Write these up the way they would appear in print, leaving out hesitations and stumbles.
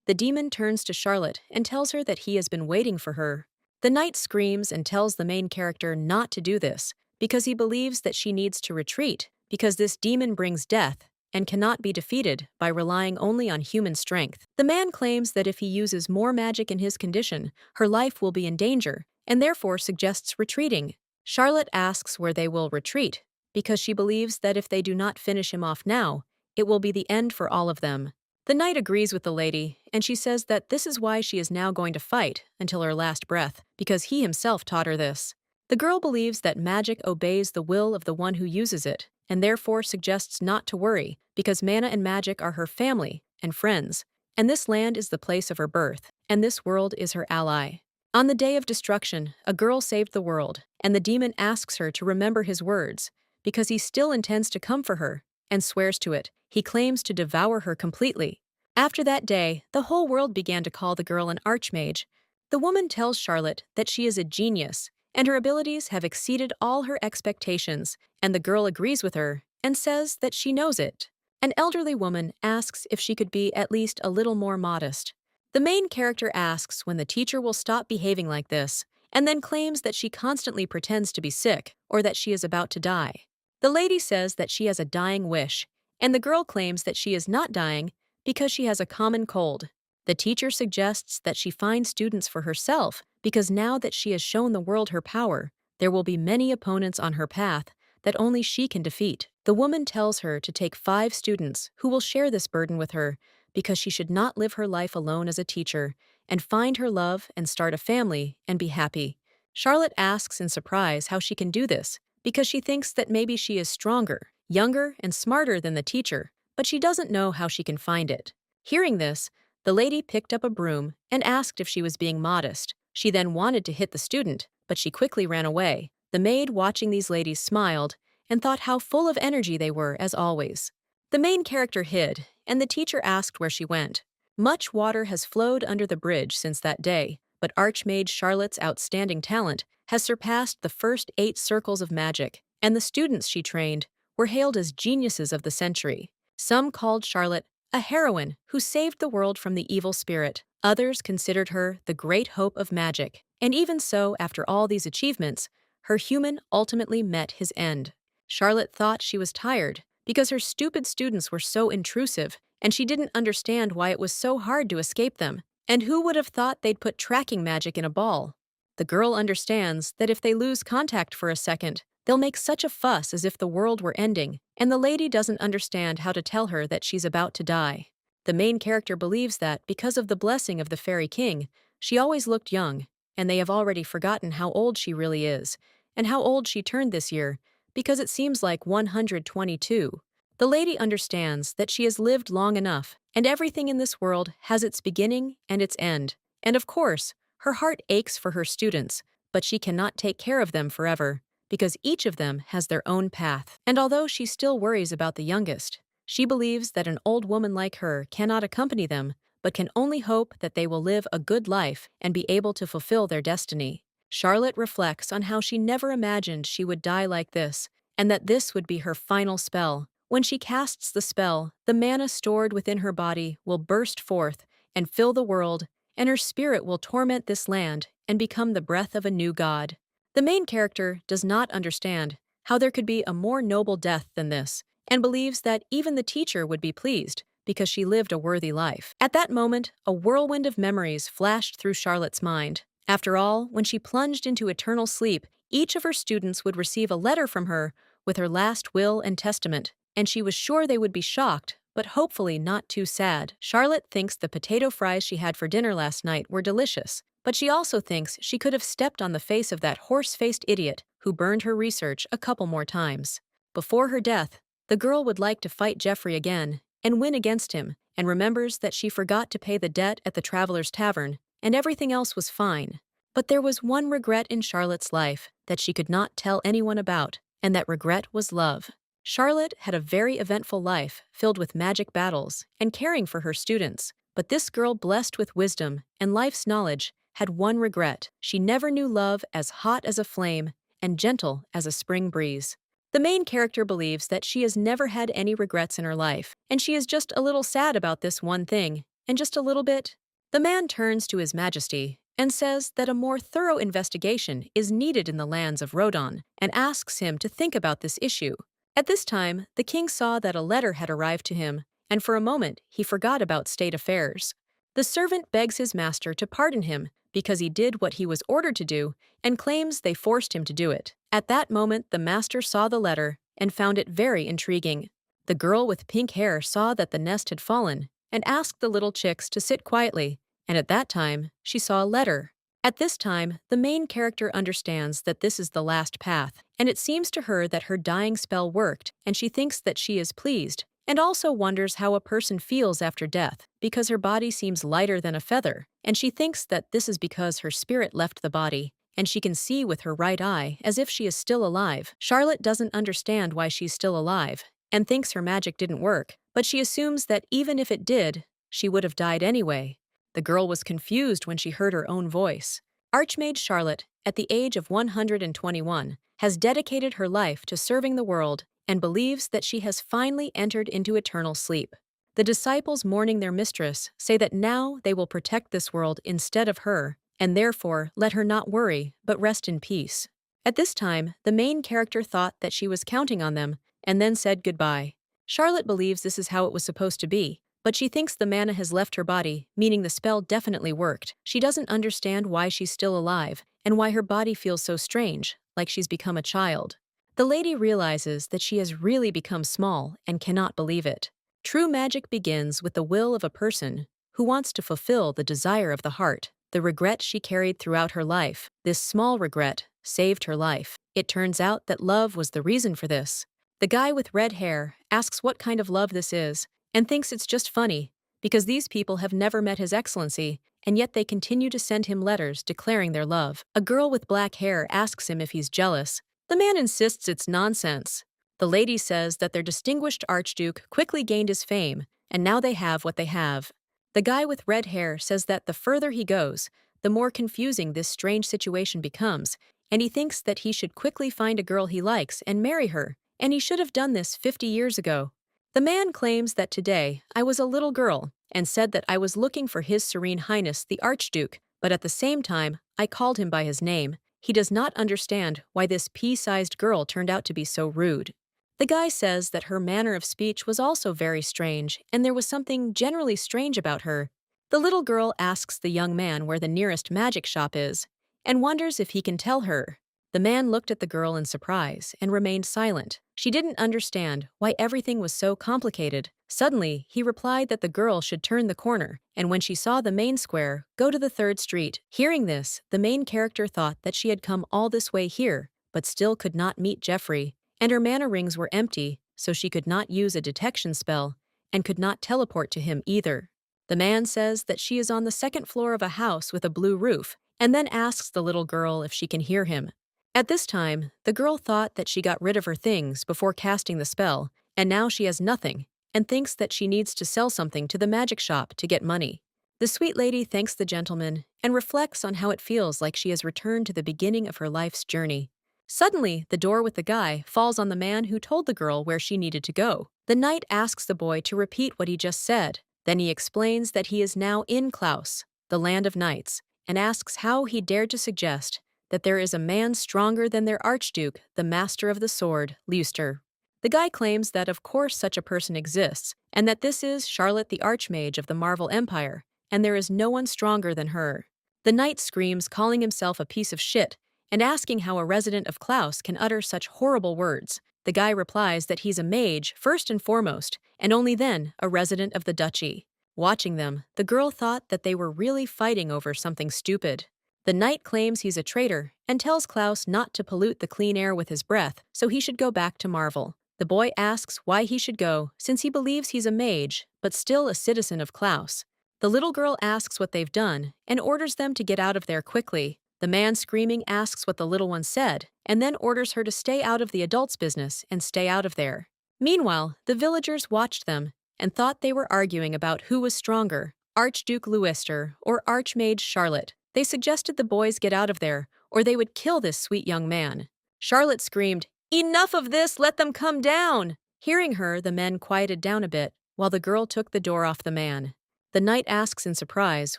The demon turns to Charlotte and tells her that he has been waiting for her. The knight screams and tells the main character not to do this, because he believes that she needs to retreat, because this demon brings death and cannot be defeated by relying only on human strength. The man claims that if he uses more magic in his condition, her life will be in danger, and therefore suggests retreating. Charlotte asks where they will retreat, because she believes that if they do not finish him off now, it will be the end for all of them. The knight agrees with the lady, and she says that this is why she is now going to fight until her last breath, because he himself taught her this. The girl believes that magic obeys the will of the one who uses it, and therefore suggests not to worry, because mana and magic are her family and friends, and this land is the place of her birth, and this world is her ally. On the day of destruction, a girl saved the world, and the demon asks her to remember his words, because he still intends to come for her, and swears to it. He claims to devour her completely. After that day, the whole world began to call the girl an archmage. The woman tells Charlotte that she is a genius, and her abilities have exceeded all her expectations, and the girl agrees with her and says that she knows it. An elderly woman asks if she could be at least a little more modest. The main character asks when the teacher will stop behaving like this, and then claims that she constantly pretends to be sick or that she is about to die. The lady says that she has a dying wish, and the girl claims that she is not dying because she has a common cold. The teacher suggests that she find students for herself because now that she has shown the world her power, there will be many opponents on her path that only she can defeat. The woman tells her to take 5 students who will share this burden with her because she should not live her life alone as a teacher and find her love and start a family and be happy. Charlotte asks in surprise how she can do this because she thinks that maybe she is stronger, younger, and smarter than the teacher, but she doesn't know how she can find it. Hearing this, the lady picked up a broom and asked if she was being modest. She then wanted to hit the student, but she quickly ran away. The maid watching these ladies smiled and thought how full of energy they were, as always. The main character hid, and the teacher asked where she went. Much water has flowed under the bridge since that day, but Archmage Charlotte's outstanding talent has surpassed the first 8 circles of magic, and the students she trained were hailed as geniuses of the century. Some called Charlotte a heroine who saved the world from the evil spirit. Others considered her the great hope of magic. And even so, after all these achievements, her human ultimately met his end. Charlotte thought she was tired because her stupid students were so intrusive, and she didn't understand why it was so hard to escape them. And who would have thought they'd put tracking magic in a ball? The girl understands that if they lose contact for a second, they'll make such a fuss as if the world were ending, and the lady doesn't understand how to tell her that she's about to die. The main character believes that, because of the blessing of the fairy king, she always looked young, and they have already forgotten how old she really is, and how old she turned this year, because it seems like 122. The lady understands that she has lived long enough, and everything in this world has its beginning and its end. And of course, her heart aches for her students, but she cannot take care of them forever, because each of them has their own path. And although she still worries about the youngest, she believes that an old woman like her cannot accompany them, but can only hope that they will live a good life and be able to fulfill their destiny. Charlotte reflects on how she never imagined she would die like this, and that this would be her final spell. When she casts the spell, the mana stored within her body will burst forth and fill the world, and her spirit will torment this land and become the breath of a new god. The main character does not understand how there could be a more noble death than this, and believes that even the teacher would be pleased because she lived a worthy life. At that moment, a whirlwind of memories flashed through Charlotte's mind. After all, when she plunged into eternal sleep, each of her students would receive a letter from her with her last will and testament, and she was sure they would be shocked, but hopefully not too sad. Charlotte thinks the potato fries she had for dinner last night were delicious, but she also thinks she could have stepped on the face of that horse-faced idiot who burned her research a couple more times. Before her death, the girl would like to fight Jeffrey again and win against him, and remembers that she forgot to pay the debt at the Traveler's Tavern, and everything else was fine. But there was one regret in Charlotte's life that she could not tell anyone about, and that regret was love. Charlotte had a very eventful life filled with magic battles and caring for her students, but this girl blessed with wisdom and life's knowledge had one regret. She never knew love as hot as a flame and gentle as a spring breeze. The main character believes that she has never had any regrets in her life, and she is just a little sad about this one thing, and just a little bit? The man turns to His Majesty and says that a more thorough investigation is needed in the lands of Rodon and asks him to think about this issue. At this time, the king saw that a letter had arrived to him, and for a moment he forgot about state affairs. The servant begs his master to pardon him because he did what he was ordered to do and claims they forced him to do it. At that moment, the master saw the letter and found it very intriguing. The girl with pink hair saw that the nest had fallen and asked the little chicks to sit quietly, and at that time, she saw a letter. At this time, the main character understands that this is the last path, and it seems to her that her dying spell worked, and she thinks that she is pleased, and also wonders how a person feels after death, because her body seems lighter than a feather, and she thinks that this is because her spirit left the body, and she can see with her right eye as if she is still alive. Charlotte doesn't understand why she's still alive, and thinks her magic didn't work, but she assumes that even if it did, she would have died anyway. The girl was confused when she heard her own voice. Archmage Charlotte, at the age of 121, has dedicated her life to serving the world and believes that she has finally entered into eternal sleep. The disciples mourning their mistress say that now they will protect this world instead of her, and therefore let her not worry but rest in peace. At this time, the main character thought that she was counting on them and then said goodbye. Charlotte believes this is how it was supposed to be, but she thinks the mana has left her body, meaning the spell definitely worked. She doesn't understand why she's still alive and why her body feels so strange, like she's become a child. The lady realizes that she has really become small and cannot believe it. True magic begins with the will of a person who wants to fulfill the desire of the heart. The regret she carried throughout her life, this small regret, saved her life. It turns out that love was the reason for this. The guy with red hair asks what kind of love this is, and thinks it's just funny, because these people have never met His Excellency, and yet they continue to send him letters declaring their love. A girl with black hair asks him if he's jealous. The man insists it's nonsense. The lady says that their distinguished Archduke quickly gained his fame, and now they have what they have. The guy with red hair says that the further he goes, the more confusing this strange situation becomes, and he thinks that he should quickly find a girl he likes and marry her, and he should have done this 50 years ago. The man claims that today I was a little girl and said that I was looking for His Serene Highness the Archduke, but at the same time, I called him by his name. He does not understand why this pea-sized girl turned out to be so rude. The guy says that her manner of speech was also very strange, and there was something generally strange about her. The little girl asks the young man where the nearest magic shop is, and wonders if he can tell her. The man looked at the girl in surprise and remained silent. She didn't understand why everything was so complicated. Suddenly, he replied that the girl should turn the corner, and when she saw the main square, go to the 3rd street. Hearing this, the main character thought that she had come all this way here, but still could not meet Jeffrey, and her mana rings were empty, so she could not use a detection spell, and could not teleport to him either. The man says that she is on the 2nd floor of a house with a blue roof, and then asks the little girl if she can hear him. At this time, the girl thought that she got rid of her things before casting the spell, and now she has nothing, and thinks that she needs to sell something to the magic shop to get money. The sweet lady thanks the gentleman and reflects on how it feels like she has returned to the beginning of her life's journey. Suddenly, the door with the guy falls on the man who told the girl where she needed to go. The knight asks the boy to repeat what he just said. Then he explains that he is now in Klaus, the land of knights, and asks how he dared to suggest that there is a man stronger than their Archduke, the master of the sword, Lewester. The guy claims that of course such a person exists, and that this is Charlotte the Archmage of the Marvel Empire, and there is no one stronger than her. The knight screams, calling himself a piece of shit, and asking how a resident of Klaus can utter such horrible words. The guy replies that he's a mage, first and foremost, and only then a resident of the duchy. Watching them, the girl thought that they were really fighting over something stupid. The knight claims he's a traitor and tells Klaus not to pollute the clean air with his breath, so he should go back to Marvel. The boy asks why he should go, since he believes he's a mage, but still a citizen of Klaus. The little girl asks what they've done and orders them to get out of there quickly. The man screaming asks what the little one said, and then orders her to stay out of the adults' business and stay out of there. Meanwhile, the villagers watched them and thought they were arguing about who was stronger, Archduke Lewester or Archmage Charlotte. They suggested the boys get out of there, or they would kill this sweet young man. Charlotte screamed, "Enough of this, let them come down!" Hearing her, the men quieted down a bit, while the girl took the door off the man. The knight asks in surprise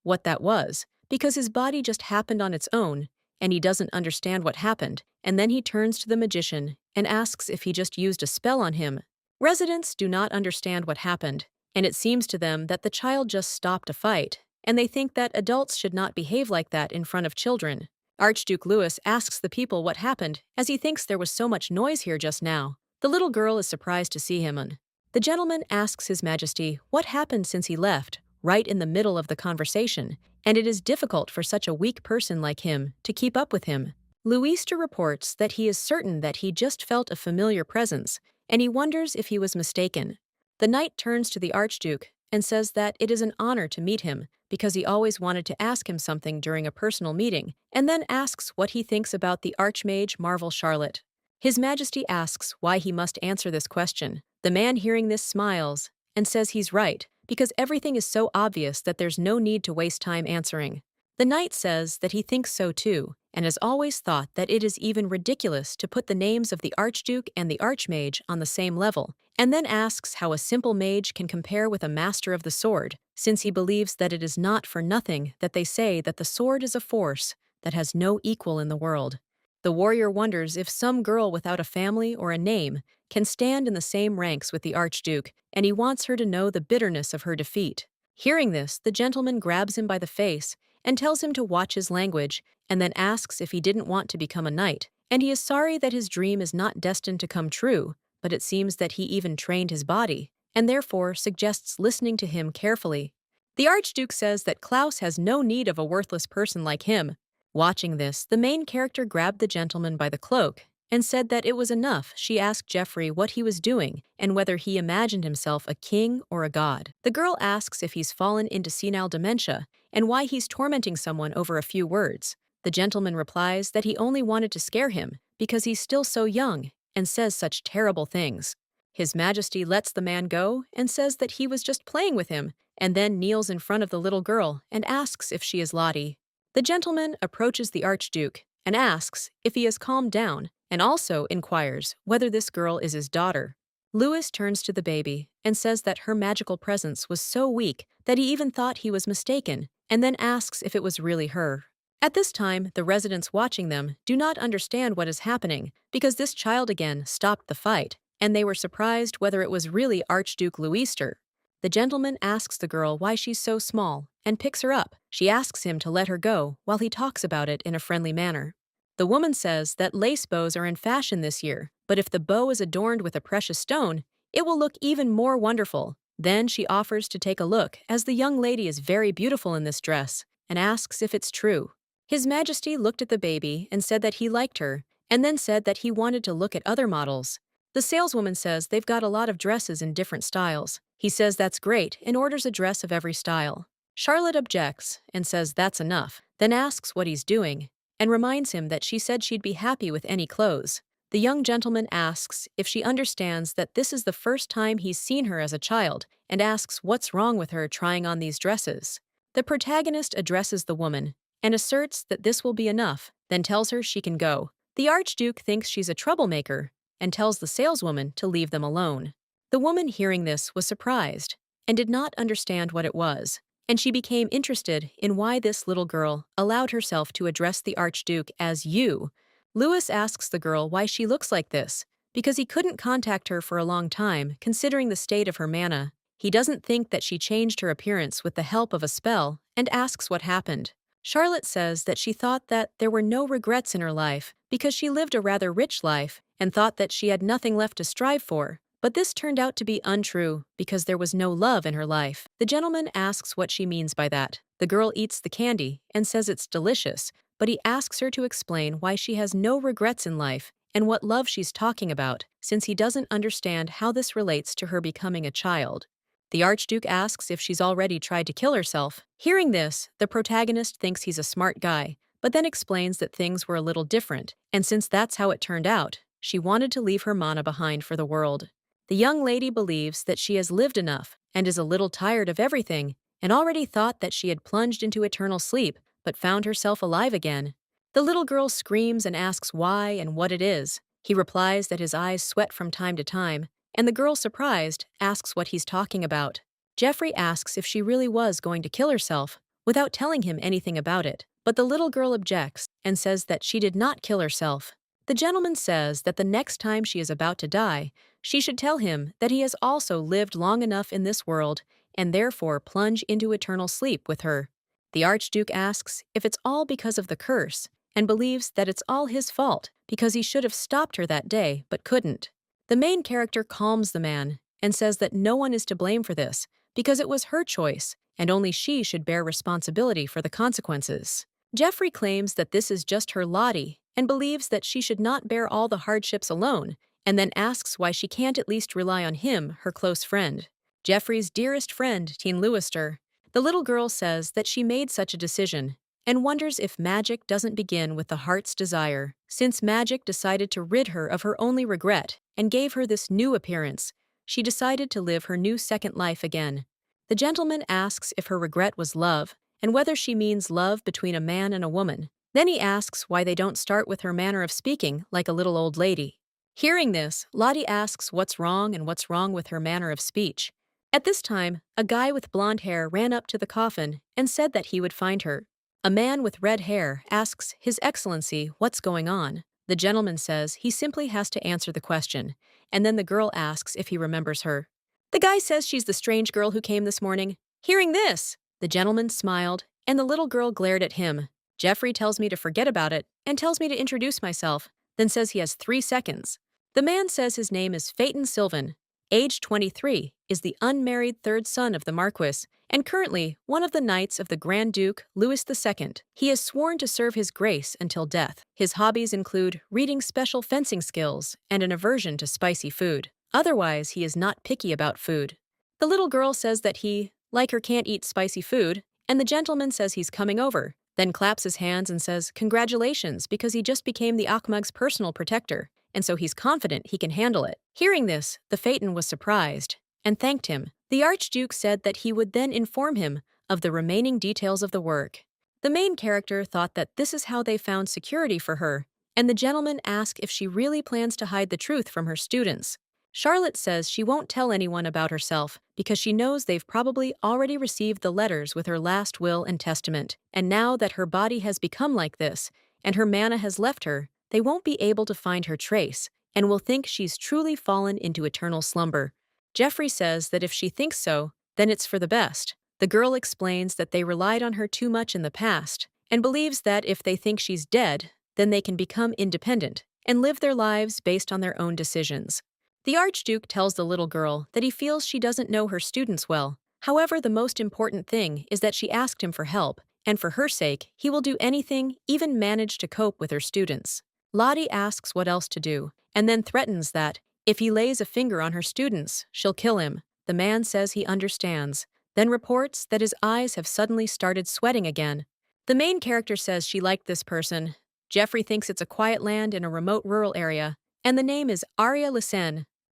what that was, because his body just happened on its own, and he doesn't understand what happened, and then he turns to the magician and asks if he just used a spell on him. Residents do not understand what happened, and it seems to them that the child just stopped a fight, and they think that adults should not behave like that in front of children. Archduke Lewis asks the people what happened, as he thinks there was so much noise here just now. The little girl is surprised to see him. The gentleman asks His Majesty what happened since he left, right in the middle of the conversation, and it is difficult for such a weak person like him to keep up with him. Lewester reports that he is certain that he just felt a familiar presence, and he wonders if he was mistaken. The knight turns to the Archduke and says that it is an honor to meet him because he always wanted to ask him something during a personal meeting, and then asks what he thinks about the Archmage Marvel Charlotte. His Majesty asks why he must answer this question. The man hearing this smiles and says he's right, because everything is so obvious that there's no need to waste time answering. The knight says that he thinks so too, and has always thought that it is even ridiculous to put the names of the Archduke and the Archmage on the same level, and then asks how a simple mage can compare with a master of the sword, since he believes that it is not for nothing that they say that the sword is a force that has no equal in the world. The warrior wonders if some girl without a family or a name can stand in the same ranks with the Archduke, and he wants her to know the bitterness of her defeat. Hearing this, the gentleman grabs him by the face and tells him to watch his language, and then asks if he didn't want to become a knight, and he is sorry that his dream is not destined to come true, but it seems that he even trained his body, and therefore suggests listening to him carefully. The Archduke says that Klaus has no need of a worthless person like him. Watching this, the main character grabbed the gentleman by the cloak and said that it was enough. She asked Geoffrey what he was doing and whether he imagined himself a king or a god. The girl asks if he's fallen into senile dementia and why he's tormenting someone over a few words. The gentleman replies that he only wanted to scare him because he's still so young and says such terrible things. His Majesty lets the man go and says that he was just playing with him, and then kneels in front of the little girl and asks if she is Lottie. The gentleman approaches the Archduke and asks if he has calmed down, and also inquires whether this girl is his daughter. Lewis turns to the baby and says that her magical presence was so weak that he even thought he was mistaken, and then asks if it was really her. At this time, the residents watching them do not understand what is happening because this child again stopped the fight, and they were surprised whether it was really Archduke Lewester. The gentleman asks the girl why she's so small and picks her up. She asks him to let her go while he talks about it in a friendly manner. The woman says that lace bows are in fashion this year, but if the bow is adorned with a precious stone, it will look even more wonderful. Then she offers to take a look, as the young lady is very beautiful in this dress, and asks if it's true. His Majesty looked at the baby and said that he liked her, and then said that he wanted to look at other models. The saleswoman says they've got a lot of dresses in different styles. He says that's great and orders a dress of every style. Charlotte objects and says that's enough, then asks what he's doing, and reminds him that she said she'd be happy with any clothes. The young gentleman asks if she understands that this is the first time he's seen her as a child, and asks what's wrong with her trying on these dresses. The protagonist addresses the woman and asserts that this will be enough, then tells her she can go. The Archduke thinks she's a troublemaker and tells the saleswoman to leave them alone. The woman hearing this was surprised and did not understand what it was, and she became interested in why this little girl allowed herself to address the Archduke as you. Lewis asks the girl why she looks like this, because he couldn't contact her for a long time considering the state of her mana. He doesn't think that she changed her appearance with the help of a spell and asks what happened. Charlotte says that she thought that there were no regrets in her life because she lived a rather rich life and thought that she had nothing left to strive for. But this turned out to be untrue because there was no love in her life. The gentleman asks what she means by that. The girl eats the candy and says it's delicious, but he asks her to explain why she has no regrets in life and what love she's talking about, since he doesn't understand how this relates to her becoming a child. The Archduke asks if she's already tried to kill herself. Hearing this, the protagonist thinks he's a smart guy, but then explains that things were a little different, and since that's how it turned out, she wanted to leave her mana behind for the world. The young lady believes that she has lived enough and is a little tired of everything, and already thought that she had plunged into eternal sleep, but found herself alive again. The little girl screams and asks why and what it is. He replies that his eyes sweat from time to time, and the girl, surprised, asks what he's talking about. Jeffrey asks if she really was going to kill herself, without telling him anything about it. But the little girl objects and says that she did not kill herself. The gentleman says that the next time she is about to die, she should tell him that he has also lived long enough in this world and therefore plunge into eternal sleep with her. The Archduke asks if it's all because of the curse and believes that it's all his fault because he should have stopped her that day but couldn't. The main character calms the man and says that no one is to blame for this because it was her choice and only she should bear responsibility for the consequences. Jeffrey claims that this is just her Lottie and believes that she should not bear all the hardships alone, and then asks why she can't at least rely on him, her close friend. Jeffrey's dearest friend, Teen Lewester. The little girl says that she made such a decision and wonders if magic doesn't begin with the heart's desire, since magic decided to rid her of her only regret and gave her this new appearance. She decided to live her new second life again. The gentleman asks if her regret was love, and whether she means love between a man and a woman. Then he asks why they don't start with her manner of speaking like a little old lady. Hearing this, Lottie asks what's wrong and what's wrong with her manner of speech. At this time, a guy with blonde hair ran up to the coffin and said that he would find her. A man with red hair asks His Excellency what's going on. The gentleman says he simply has to answer the question, and then the girl asks if he remembers her. The guy says she's the strange girl who came this morning. Hearing this, the gentleman smiled, and the little girl glared at him. Jeffrey tells me to forget about it and tells me to introduce myself, then says he has 3 seconds. The man says his name is Phaeton Sylvan, age 23, is the unmarried third son of the Marquis, and currently one of the knights of the Grand Duke Louis II. He is sworn to serve his grace until death. His hobbies include reading special fencing skills and an aversion to spicy food. Otherwise, he is not picky about food. The little girl says that he, like her, can't eat spicy food, and the gentleman says he's coming over, then claps his hands and says congratulations because he just became the Akmug's personal protector, and so he's confident he can handle it. Hearing this, the Phaeton was surprised and thanked him. The Archduke said that he would then inform him of the remaining details of the work. The main character thought that this is how they found security for her, and the gentleman asked if she really plans to hide the truth from her students. Charlotte says she won't tell anyone about herself because she knows they've probably already received the letters with her last will and testament, and now that her body has become like this and her mana has left her, they won't be able to find her trace and will think she's truly fallen into eternal slumber. Jeffrey says that if she thinks so, then it's for the best. The girl explains that they relied on her too much in the past and believes that if they think she's dead, then they can become independent and live their lives based on their own decisions. The Archduke tells the little girl that he feels she doesn't know her students well. However, the most important thing is that she asked him for help, and for her sake, he will do anything, even manage to cope with her students. Lottie asks what else to do, and then threatens that, if he lays a finger on her students, she'll kill him. The man says he understands, then reports that his eyes have suddenly started sweating again. The main character says she liked this person. Jeffrey thinks it's a quiet land in a remote rural area, and the name is Arya.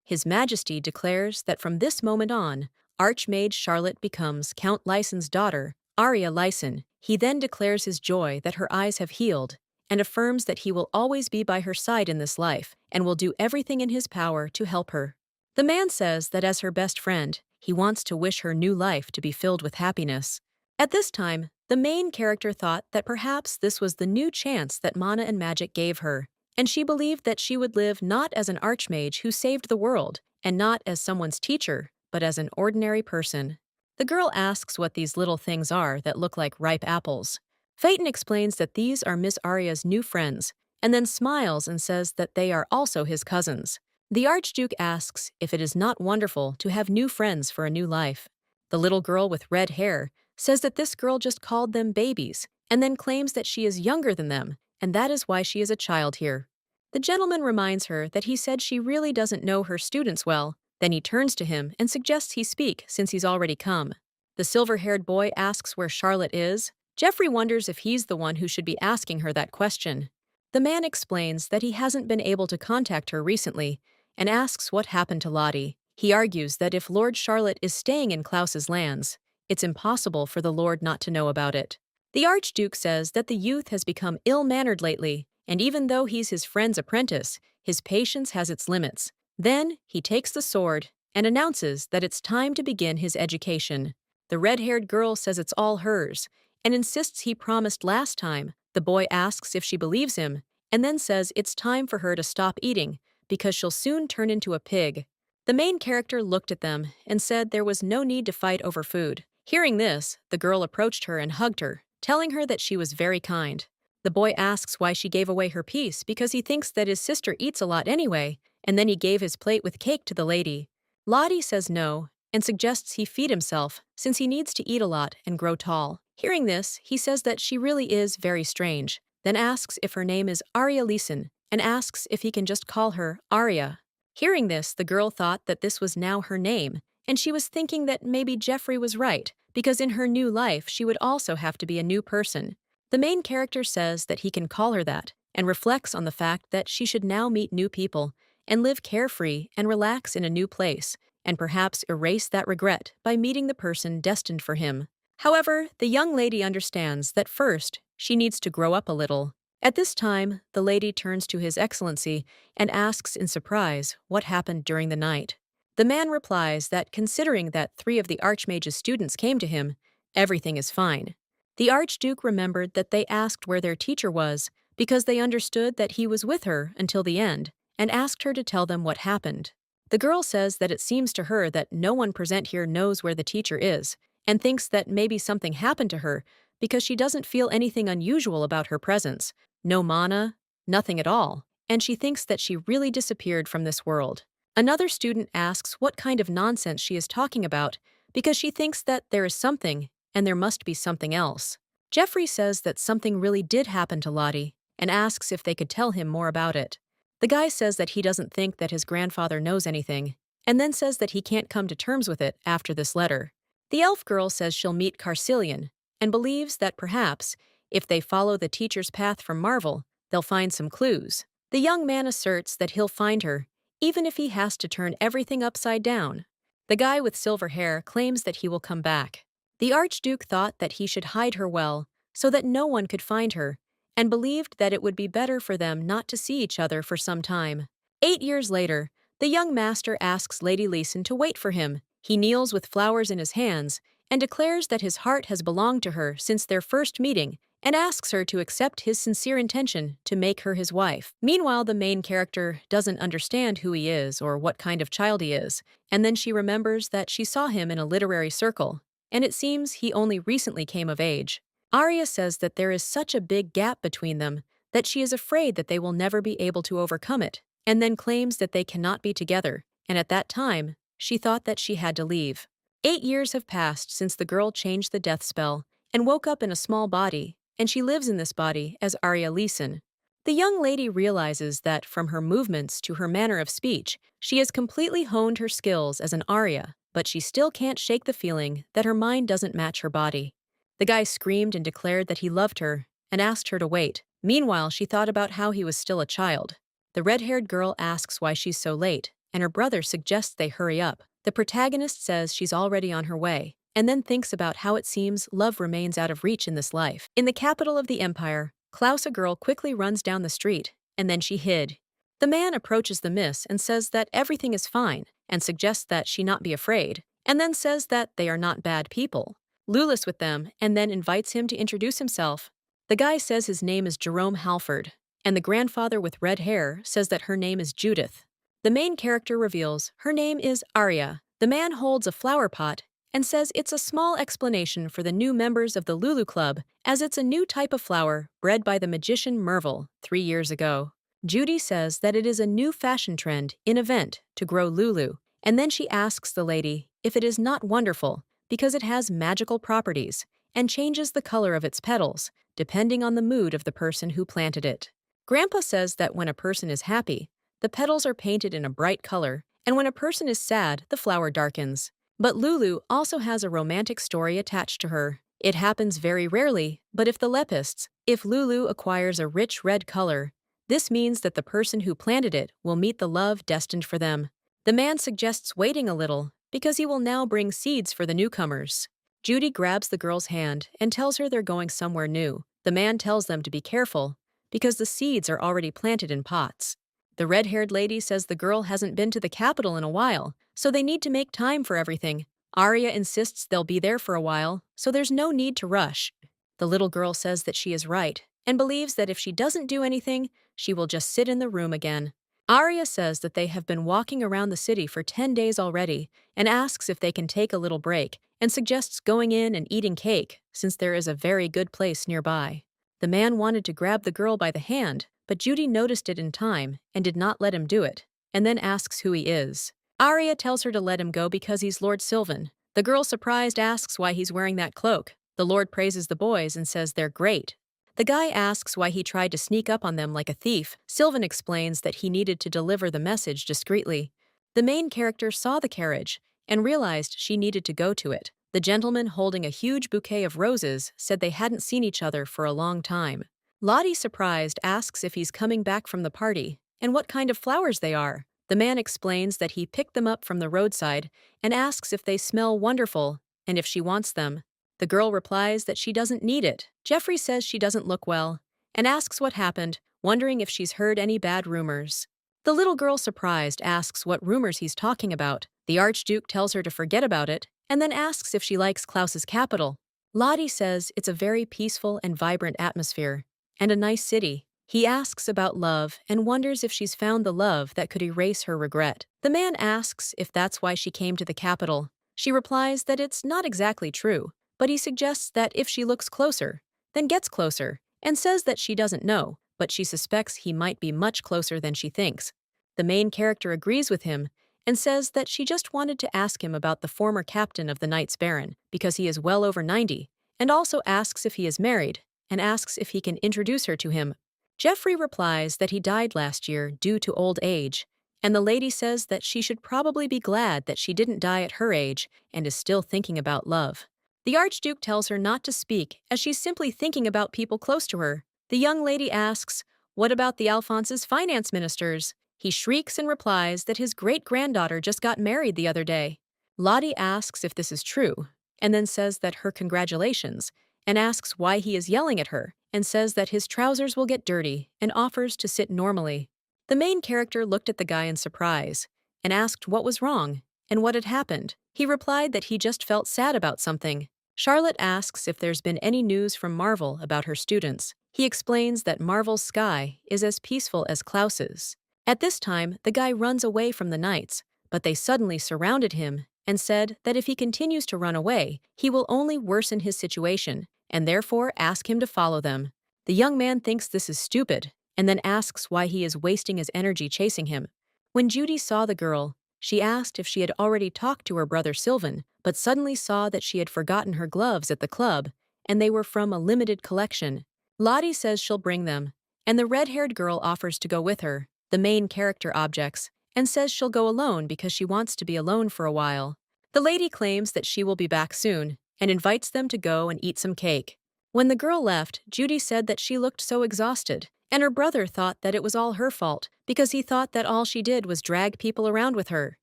His Majesty declares that from this moment on, Archmage Charlotte becomes Count Lyson's daughter, Arya Lyson. He then declares his joy that her eyes have healed and affirms that he will always be by her side in this life and will do everything in his power to help her. The man says that as her best friend, he wants to wish her new life to be filled with happiness. At this time, the main character thought that perhaps this was the new chance that mana and magic gave her, and she believed that she would live not as an archmage who saved the world, and not as someone's teacher, but as an ordinary person. The girl asks what these little things are that look like ripe apples. Phaeton explains that these are Miss Arya's new friends, and then smiles and says that they are also his cousins. The Archduke asks if it is not wonderful to have new friends for a new life. The little girl with red hair says that this girl just called them babies, and then claims that she is younger than them, and that is why she is a child here. The gentleman reminds her that he said she really doesn't know her students well. Then he turns to him and suggests he speak since he's already come. The silver-haired boy asks where Charlotte is. Jeffrey wonders if he's the one who should be asking her that question. The man explains that he hasn't been able to contact her recently and asks what happened to Lottie. He argues that if Lord Charlotte is staying in Klaus's lands, it's impossible for the Lord not to know about it. The Archduke says that the youth has become ill-mannered lately, and even though he's his friend's apprentice, his patience has its limits. Then, he takes the sword and announces that it's time to begin his education. The red-haired girl says it's all hers and insists he promised last time. The boy asks if she believes him and then says it's time for her to stop eating because she'll soon turn into a pig. The main character looked at them and said there was no need to fight over food. Hearing this, the girl approached her and hugged her, telling her that she was very kind. The boy asks why she gave away her piece because he thinks that his sister eats a lot anyway, and then he gave his plate with cake to the lady. Lottie says no and suggests he feed himself since he needs to eat a lot and grow tall. Hearing this, he says that she really is very strange, then asks if her name is Arya Leeson and asks if he can just call her Arya. Hearing this, the girl thought that this was now her name, and she was thinking that maybe Jeffrey was right, because in her new life she would also have to be a new person. The main character says that he can call her that, and reflects on the fact that she should now meet new people and live carefree and relax in a new place, and perhaps erase that regret by meeting the person destined for him. However, the young lady understands that first, she needs to grow up a little. At this time, the lady turns to His Excellency and asks in surprise what happened during the night. The man replies that considering that 3 of the Archmage's students came to him, everything is fine. The Archduke remembered that they asked where their teacher was because they understood that he was with her until the end, and asked her to tell them what happened. The girl says that it seems to her that no one present here knows where the teacher is, and thinks that maybe something happened to her because she doesn't feel anything unusual about her presence. No mana, nothing at all, and she thinks that she really disappeared from this world. Another student asks what kind of nonsense she is talking about because she thinks that there is something and there must be something else. Jeffrey says that something really did happen to Lottie and asks if they could tell him more about it. The guy says that he doesn't think that his grandfather knows anything, and then says that he can't come to terms with it after this letter. The elf girl says she'll meet Carcillion and believes that perhaps, if they follow the teacher's path from Marvel, they'll find some clues. The young man asserts that he'll find her, even if he has to turn everything upside down. The guy with silver hair claims that he will come back. The Archduke thought that he should hide her well, so that no one could find her, and believed that it would be better for them not to see each other for some time. 8 years later, the young master asks Lady Leeson to wait for him. He kneels with flowers in his hands and declares that his heart has belonged to her since their first meeting, and asks her to accept his sincere intention to make her his wife. Meanwhile, the main character doesn't understand who he is or what kind of child he is, and then she remembers that she saw him in a literary circle, and it seems he only recently came of age. Arya says that there is such a big gap between them that she is afraid that they will never be able to overcome it, and then claims that they cannot be together, and at that time, she thought that she had to leave. 8 years have passed since the girl changed the death spell and woke up in a small body, and she lives in this body as Arya Leeson. The young lady realizes that from her movements to her manner of speech, she has completely honed her skills as an Arya, but she still can't shake the feeling that her mind doesn't match her body. The guy screamed and declared that he loved her and asked her to wait. Meanwhile, she thought about how he was still a child. The red-haired girl asks why she's so late, and her brother suggests they hurry up. The protagonist says she's already on her way, and then thinks about how it seems love remains out of reach in this life. In the capital of the Empire, Klaus, a girl, quickly runs down the street, and then she hid. The man approaches the miss and says that everything is fine, and suggests that she not be afraid, and then says that they are not bad people. Lulis with them, and then invites him to introduce himself. The guy says his name is Jerome Halford, and the grandfather with red hair says that her name is Judith. The main character reveals her name is Arya. The man holds a flower pot and says it's a small explanation for the new members of the Lulu Club, as it's a new type of flower bred by the magician Mervil 3 years ago. Judy says that it is a new fashion trend in event to grow Lulu, and then she asks the lady if it is not wonderful because it has magical properties and changes the color of its petals depending on the mood of the person who planted it. Grandpa says that when a person is happy, the petals are painted in a bright color, and when a person is sad, the flower darkens. But Lulu also has a romantic story attached to her. It happens very rarely, but if Lulu acquires a rich red color, this means that the person who planted it will meet the love destined for them. The man suggests waiting a little because he will now bring seeds for the newcomers. Judy grabs the girl's hand and tells her they're going somewhere new. The man tells them to be careful because the seeds are already planted in pots. The red-haired lady says the girl hasn't been to the capital in a while, so they need to make time for everything. Arya insists they'll be there for a while, so there's no need to rush. The little girl says that she is right, and believes that if she doesn't do anything, she will just sit in the room again. Arya says that they have been walking around the city for 10 days already, and asks if they can take a little break, and suggests going in and eating cake, since there is a very good place nearby. The man wanted to grab the girl by the hand, but Judy noticed it in time and did not let him do it, and then asks who he is. Arya tells her to let him go because he's Lord Sylvan. The girl, surprised, asks why he's wearing that cloak. The Lord praises the boys and says they're great. The guy asks why he tried to sneak up on them like a thief. Sylvan explains that he needed to deliver the message discreetly. The main character saw the carriage and realized she needed to go to it. The gentleman holding a huge bouquet of roses said they hadn't seen each other for a long time. Lottie, surprised, asks if he's coming back from the party and what kind of flowers they are. The man explains that he picked them up from the roadside and asks if they smell wonderful and if she wants them. The girl replies that she doesn't need it. Jeffrey says she doesn't look well and asks what happened, wondering if she's heard any bad rumors. The little girl, surprised, asks what rumors he's talking about. The Archduke tells her to forget about it and then asks if she likes Klaus's capital. Lottie says it's a very peaceful and vibrant atmosphere and a nice city. He asks about love and wonders if she's found the love that could erase her regret. The man asks if that's why she came to the capital. She replies that it's not exactly true, but he suggests that if she looks closer, then gets closer, and says that she doesn't know, but she suspects he might be much closer than she thinks. The main character agrees with him and says that she just wanted to ask him about the former captain of the Knights Baron because he is well over 90, and also asks if he is married and asks if he can introduce her to him. Jeffrey replies that he died last year due to old age, and the lady says that she should probably be glad that she didn't die at her age and is still thinking about love. The Archduke tells her not to speak as she's simply thinking about people close to her. The young lady asks, "What about the Alphonse's finance ministers?" He shrieks and replies that his great-granddaughter just got married the other day. Lottie asks if this is true, and then says that her congratulations, and asks why he is yelling at her, and says that his trousers will get dirty, and offers to sit normally. The main character looked at the guy in surprise, and asked what was wrong, and what had happened. He replied that he just felt sad about something. Charlotte asks if there's been any news from Marvel about her students. He explains that Marvel's sky is as peaceful as Klaus's. At this time, the guy runs away from the knights, but they suddenly surrounded him and said that if he continues to run away, he will only worsen his situation, and therefore ask him to follow them. The young man thinks this is stupid, and then asks why he is wasting his energy chasing him. When Judy saw the girl, she asked if she had already talked to her brother Sylvan, but suddenly saw that she had forgotten her gloves at the club, and they were from a limited collection. Lottie says she'll bring them, and the red-haired girl offers to go with her. The main character objects, and says she'll go alone because she wants to be alone for a while. The lady claims that she will be back soon, and invites them to go and eat some cake. When the girl left, Judy said that she looked so exhausted, and her brother thought that it was all her fault because he thought that all she did was drag people around with her.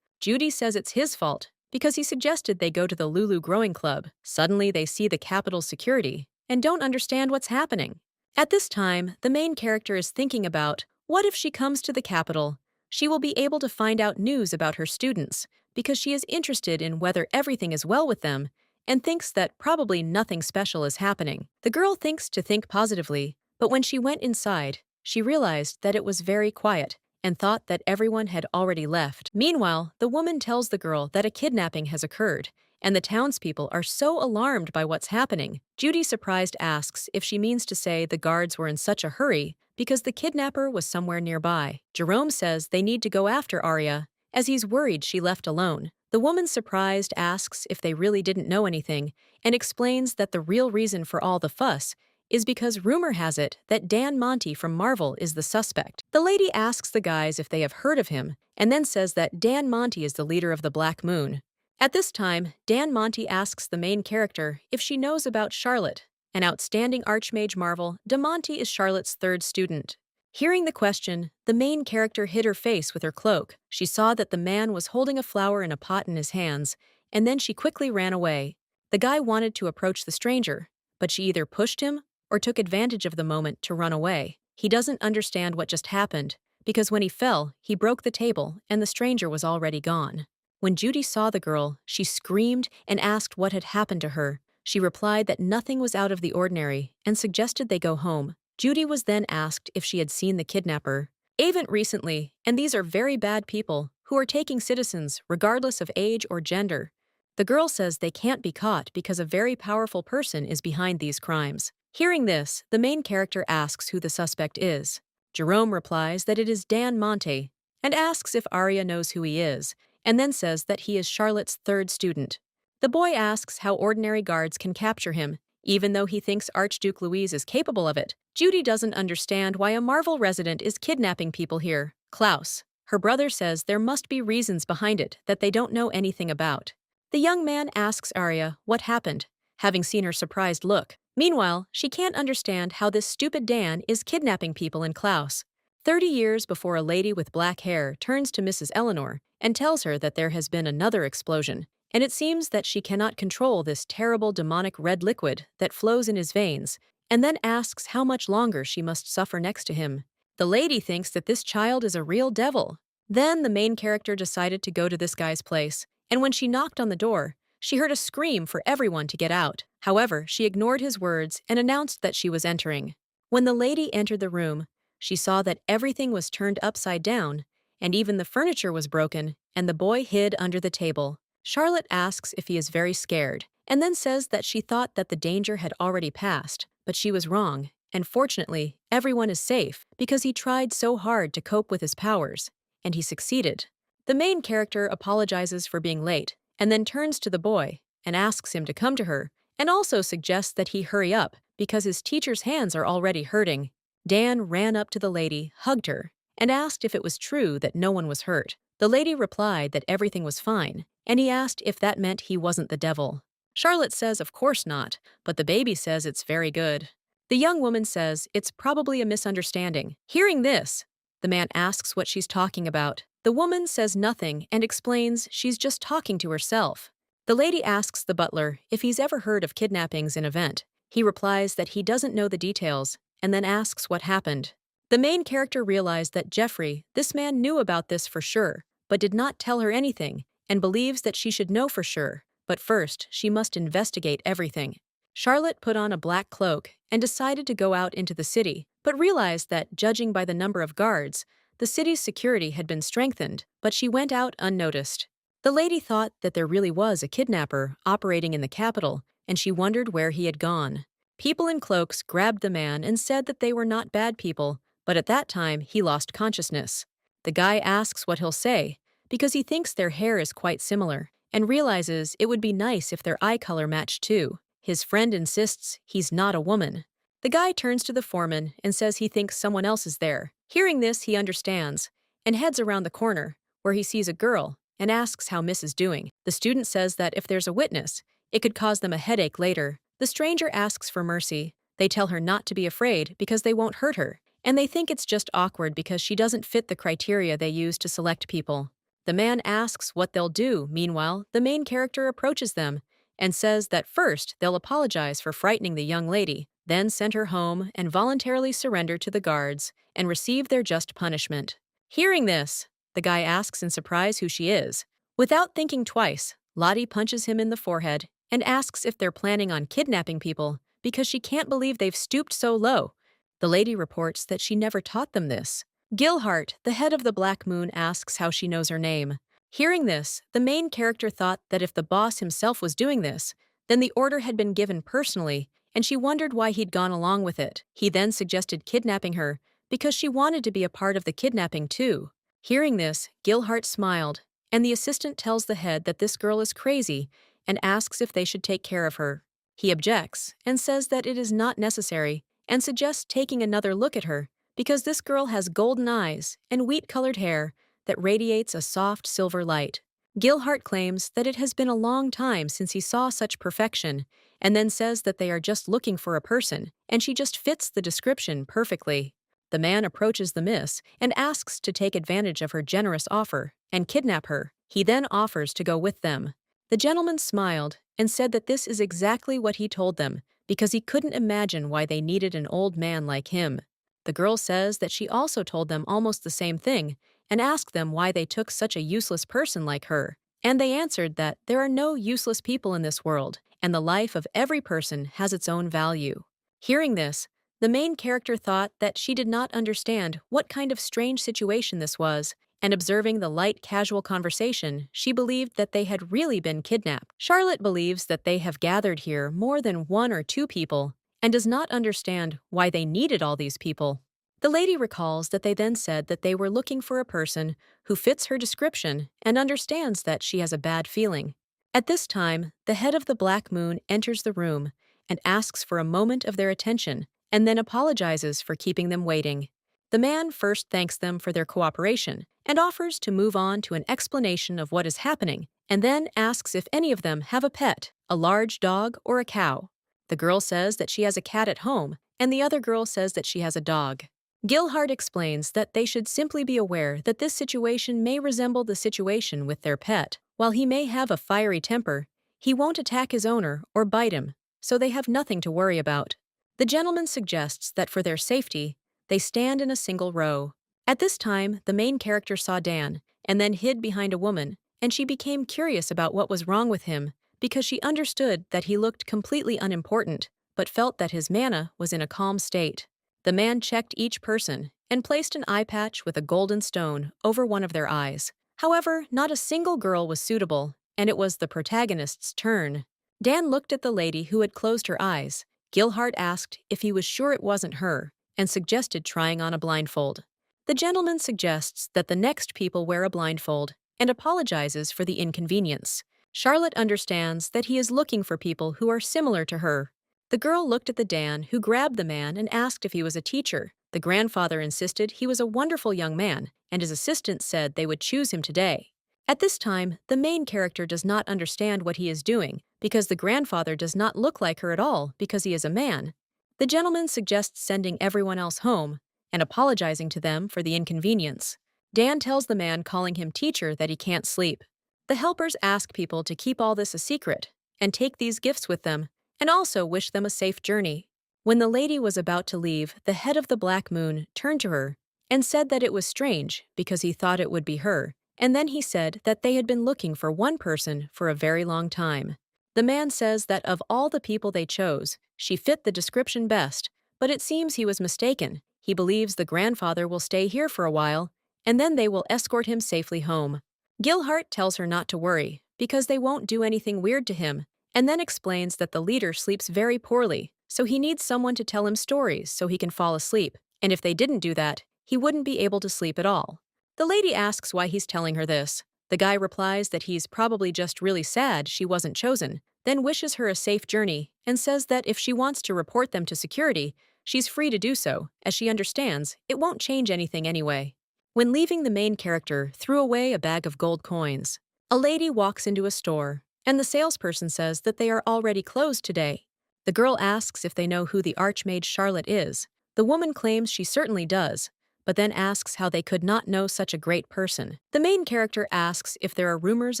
Judy says it's his fault because he suggested they go to the Lulu Growing Club. Suddenly they see the capital's security and don't understand what's happening. At this time, the main character is thinking about what if she comes to the capital. She will be able to find out news about her students because she is interested in whether everything is well with them and thinks that probably nothing special is happening. The girl thinks to think positively, but when she went inside, she realized that it was very quiet and thought that everyone had already left. Meanwhile, the woman tells the girl that a kidnapping has occurred, and the townspeople are so alarmed by what's happening. Judy, surprised, asks if she means to say the guards were in such a hurry because the kidnapper was somewhere nearby. Jerome says they need to go after Arya, as he's worried she left alone. The woman, surprised, asks if they really didn't know anything and explains that the real reason for all the fuss is because rumor has it that Dan Monty from Marvel is the suspect. The lady asks the guys if they have heard of him and then says that Dan Monty is the leader of the Black Moon. At this time, Dan Monty asks the main character if she knows about Charlotte, an outstanding archmage Marvel. DeMonty is Charlotte's third student. Hearing the question, the main character hid her face with her cloak. She saw that the man was holding a flower in a pot in his hands, and then she quickly ran away. The guy wanted to approach the stranger, but she either pushed him or took advantage of the moment to run away. He doesn't understand what just happened, because when he fell, he broke the table and the stranger was already gone. When Judy saw the girl, she screamed and asked what had happened to her. She replied that nothing was out of the ordinary and suggested they go home. Judy was then asked if she had seen the kidnapper. Avent recently, and these are very bad people who are taking citizens regardless of age or gender. The girl says they can't be caught because a very powerful person is behind these crimes. Hearing this, the main character asks who the suspect is. Jerome replies that it is Dan Monte and asks if Arya knows who he is, and then says that he is Charlotte's third student. The boy asks how ordinary guards can capture him, even though he thinks Archduke Louise is capable of it. Judy doesn't understand why a Marvel resident is kidnapping people here. Klaus, her brother, says there must be reasons behind it that they don't know anything about. The young man asks Arya what happened, having seen her surprised look. Meanwhile, she can't understand how this stupid Dan is kidnapping people in Klaus. 30 years before a lady with black hair turns to Mrs. Eleanor and tells her that there has been another explosion, and it seems that she cannot control this terrible demonic red liquid that flows in his veins, and then asks how much longer she must suffer next to him. The lady thinks that this child is a real devil. Then the main character decided to go to this guy's place, and when she knocked on the door, she heard a scream for everyone to get out. However, she ignored his words and announced that she was entering. When the lady entered the room, she saw that everything was turned upside down, and even the furniture was broken, and the boy hid under the table. Charlotte asks if he is very scared, and then says that she thought that the danger had already passed, but she was wrong, and fortunately, everyone is safe because he tried so hard to cope with his powers, and he succeeded. The main character apologizes for being late, and then turns to the boy and asks him to come to her, and also suggests that he hurry up because his teacher's hands are already hurting. Dan ran up to the lady, hugged her, and asked if it was true that no one was hurt. The lady replied that everything was fine, and he asked if that meant he wasn't the devil. Charlotte says of course not, but the baby says it's very good. The young woman says it's probably a misunderstanding. Hearing this, the man asks what she's talking about. The woman says nothing and explains she's just talking to herself. The lady asks the butler if he's ever heard of kidnappings in Event. He replies that he doesn't know the details, and then asks what happened. The main character realized that Jeffrey, this man, knew about this for sure, but did not tell her anything, and believes that she should know for sure, but first she must investigate everything. Charlotte put on a black cloak and decided to go out into the city, but realized that, judging by the number of guards, the city's security had been strengthened, but she went out unnoticed. The lady thought that there really was a kidnapper operating in the capital, and she wondered where he had gone. People in cloaks grabbed the man and said that they were not bad people, but at that time he lost consciousness. The guy asks what he'll say, because he thinks their hair is quite similar, and realizes it would be nice if their eye color matched too. His friend insists he's not a woman. The guy turns to the foreman and says he thinks someone else is there. Hearing this, he understands, and heads around the corner, where he sees a girl, and asks how Miss is doing. The student says that if there's a witness, it could cause them a headache later. The stranger asks for mercy. They tell her not to be afraid because they won't hurt her, and they think it's just awkward because she doesn't fit the criteria they use to select people. The man asks what they'll do. Meanwhile, the main character approaches them and says that first they'll apologize for frightening the young lady, then send her home and voluntarily surrender to the guards and receive their just punishment. Hearing this, the guy asks in surprise who she is. Without thinking twice, Lottie punches him in the forehead and asks if they're planning on kidnapping people because she can't believe they've stooped so low. The lady reports that she never taught them this. Gilhart, the head of the Black Moon, asks how she knows her name. Hearing this, the main character thought that if the boss himself was doing this, then the order had been given personally, and she wondered why he'd gone along with it. He then suggested kidnapping her because she wanted to be a part of the kidnapping too. Hearing this, Gilhart smiled, and the assistant tells the head that this girl is crazy and asks if they should take care of her. He objects and says that it is not necessary and suggests taking another look at her because this girl has golden eyes and wheat-colored hair that radiates a soft silver light. Gilhart claims that it has been a long time since he saw such perfection, and then says that they are just looking for a person, and she just fits the description perfectly. The man approaches the miss and asks to take advantage of her generous offer and kidnap her. He then offers to go with them. The gentleman smiled and said that this is exactly what he told them because he couldn't imagine why they needed an old man like him. The girl says that she also told them almost the same thing and asked them why they took such a useless person like her. And they answered that there are no useless people in this world, and the life of every person has its own value. Hearing this, the main character thought that she did not understand what kind of strange situation this was, and observing the light, casual conversation, she believed that they had really been kidnapped. Charlotte believes that they have gathered here more than one or two people and does not understand why they needed all these people. The lady recalls that they then said that they were looking for a person who fits her description and understands that she has a bad feeling. At this time, the head of the Black Moon enters the room and asks for a moment of their attention and then apologizes for keeping them waiting. The man first thanks them for their cooperation and offers to move on to an explanation of what is happening, and then asks if any of them have a pet, a large dog or a cow. The girl says that she has a cat at home, and the other girl says that she has a dog. Gilhart explains that they should simply be aware that this situation may resemble the situation with their pet. While he may have a fiery temper, he won't attack his owner or bite him, so they have nothing to worry about. The gentleman suggests that for their safety, they stand in a single row. At this time, the main character saw Dan, and then hid behind a woman, and she became curious about what was wrong with him, because she understood that he looked completely unimportant, but felt that his mana was in a calm state. The man checked each person and placed an eye patch with a golden stone over one of their eyes. However, not a single girl was suitable, and it was the protagonist's turn. Dan looked at the lady who had closed her eyes. Gilhart asked if he was sure it wasn't her, and suggested trying on a blindfold. The gentleman suggests that the next people wear a blindfold and apologizes for the inconvenience. Charlotte understands that he is looking for people who are similar to her. The girl looked at the Dan who grabbed the man and asked if he was a teacher. The grandfather insisted he was a wonderful young man, and his assistant said they would choose him today. At this time, the main character does not understand what he is doing, because the grandfather does not look like her at all because he is a man. The gentleman suggests sending everyone else home and apologizing to them for the inconvenience. Dan tells the man calling him teacher that he can't sleep. The helpers ask people to keep all this a secret and take these gifts with them, and also wish them a safe journey. When the lady was about to leave, the head of the Black Moon turned to her and said that it was strange because he thought it would be her, and then he said that they had been looking for one person for a very long time. The man says that of all the people they chose, she fit the description best, but it seems he was mistaken. He believes the grandfather will stay here for a while, and then they will escort him safely home. Gilhart tells her not to worry, because they won't do anything weird to him, and then explains that the leader sleeps very poorly, so he needs someone to tell him stories so he can fall asleep, and if they didn't do that, he wouldn't be able to sleep at all. The lady asks why he's telling her this. The guy replies that he's probably just really sad she wasn't chosen, then wishes her a safe journey, and says that if she wants to report them to security, she's free to do so, as she understands it won't change anything anyway. When leaving, the main character threw away a bag of gold coins. A lady walks into a store, and the salesperson says that they are already closed today. The girl asks if they know who the Archmage Charlotte is. The woman claims she certainly does, but then asks how they could not know such a great person. The main character asks if there are rumors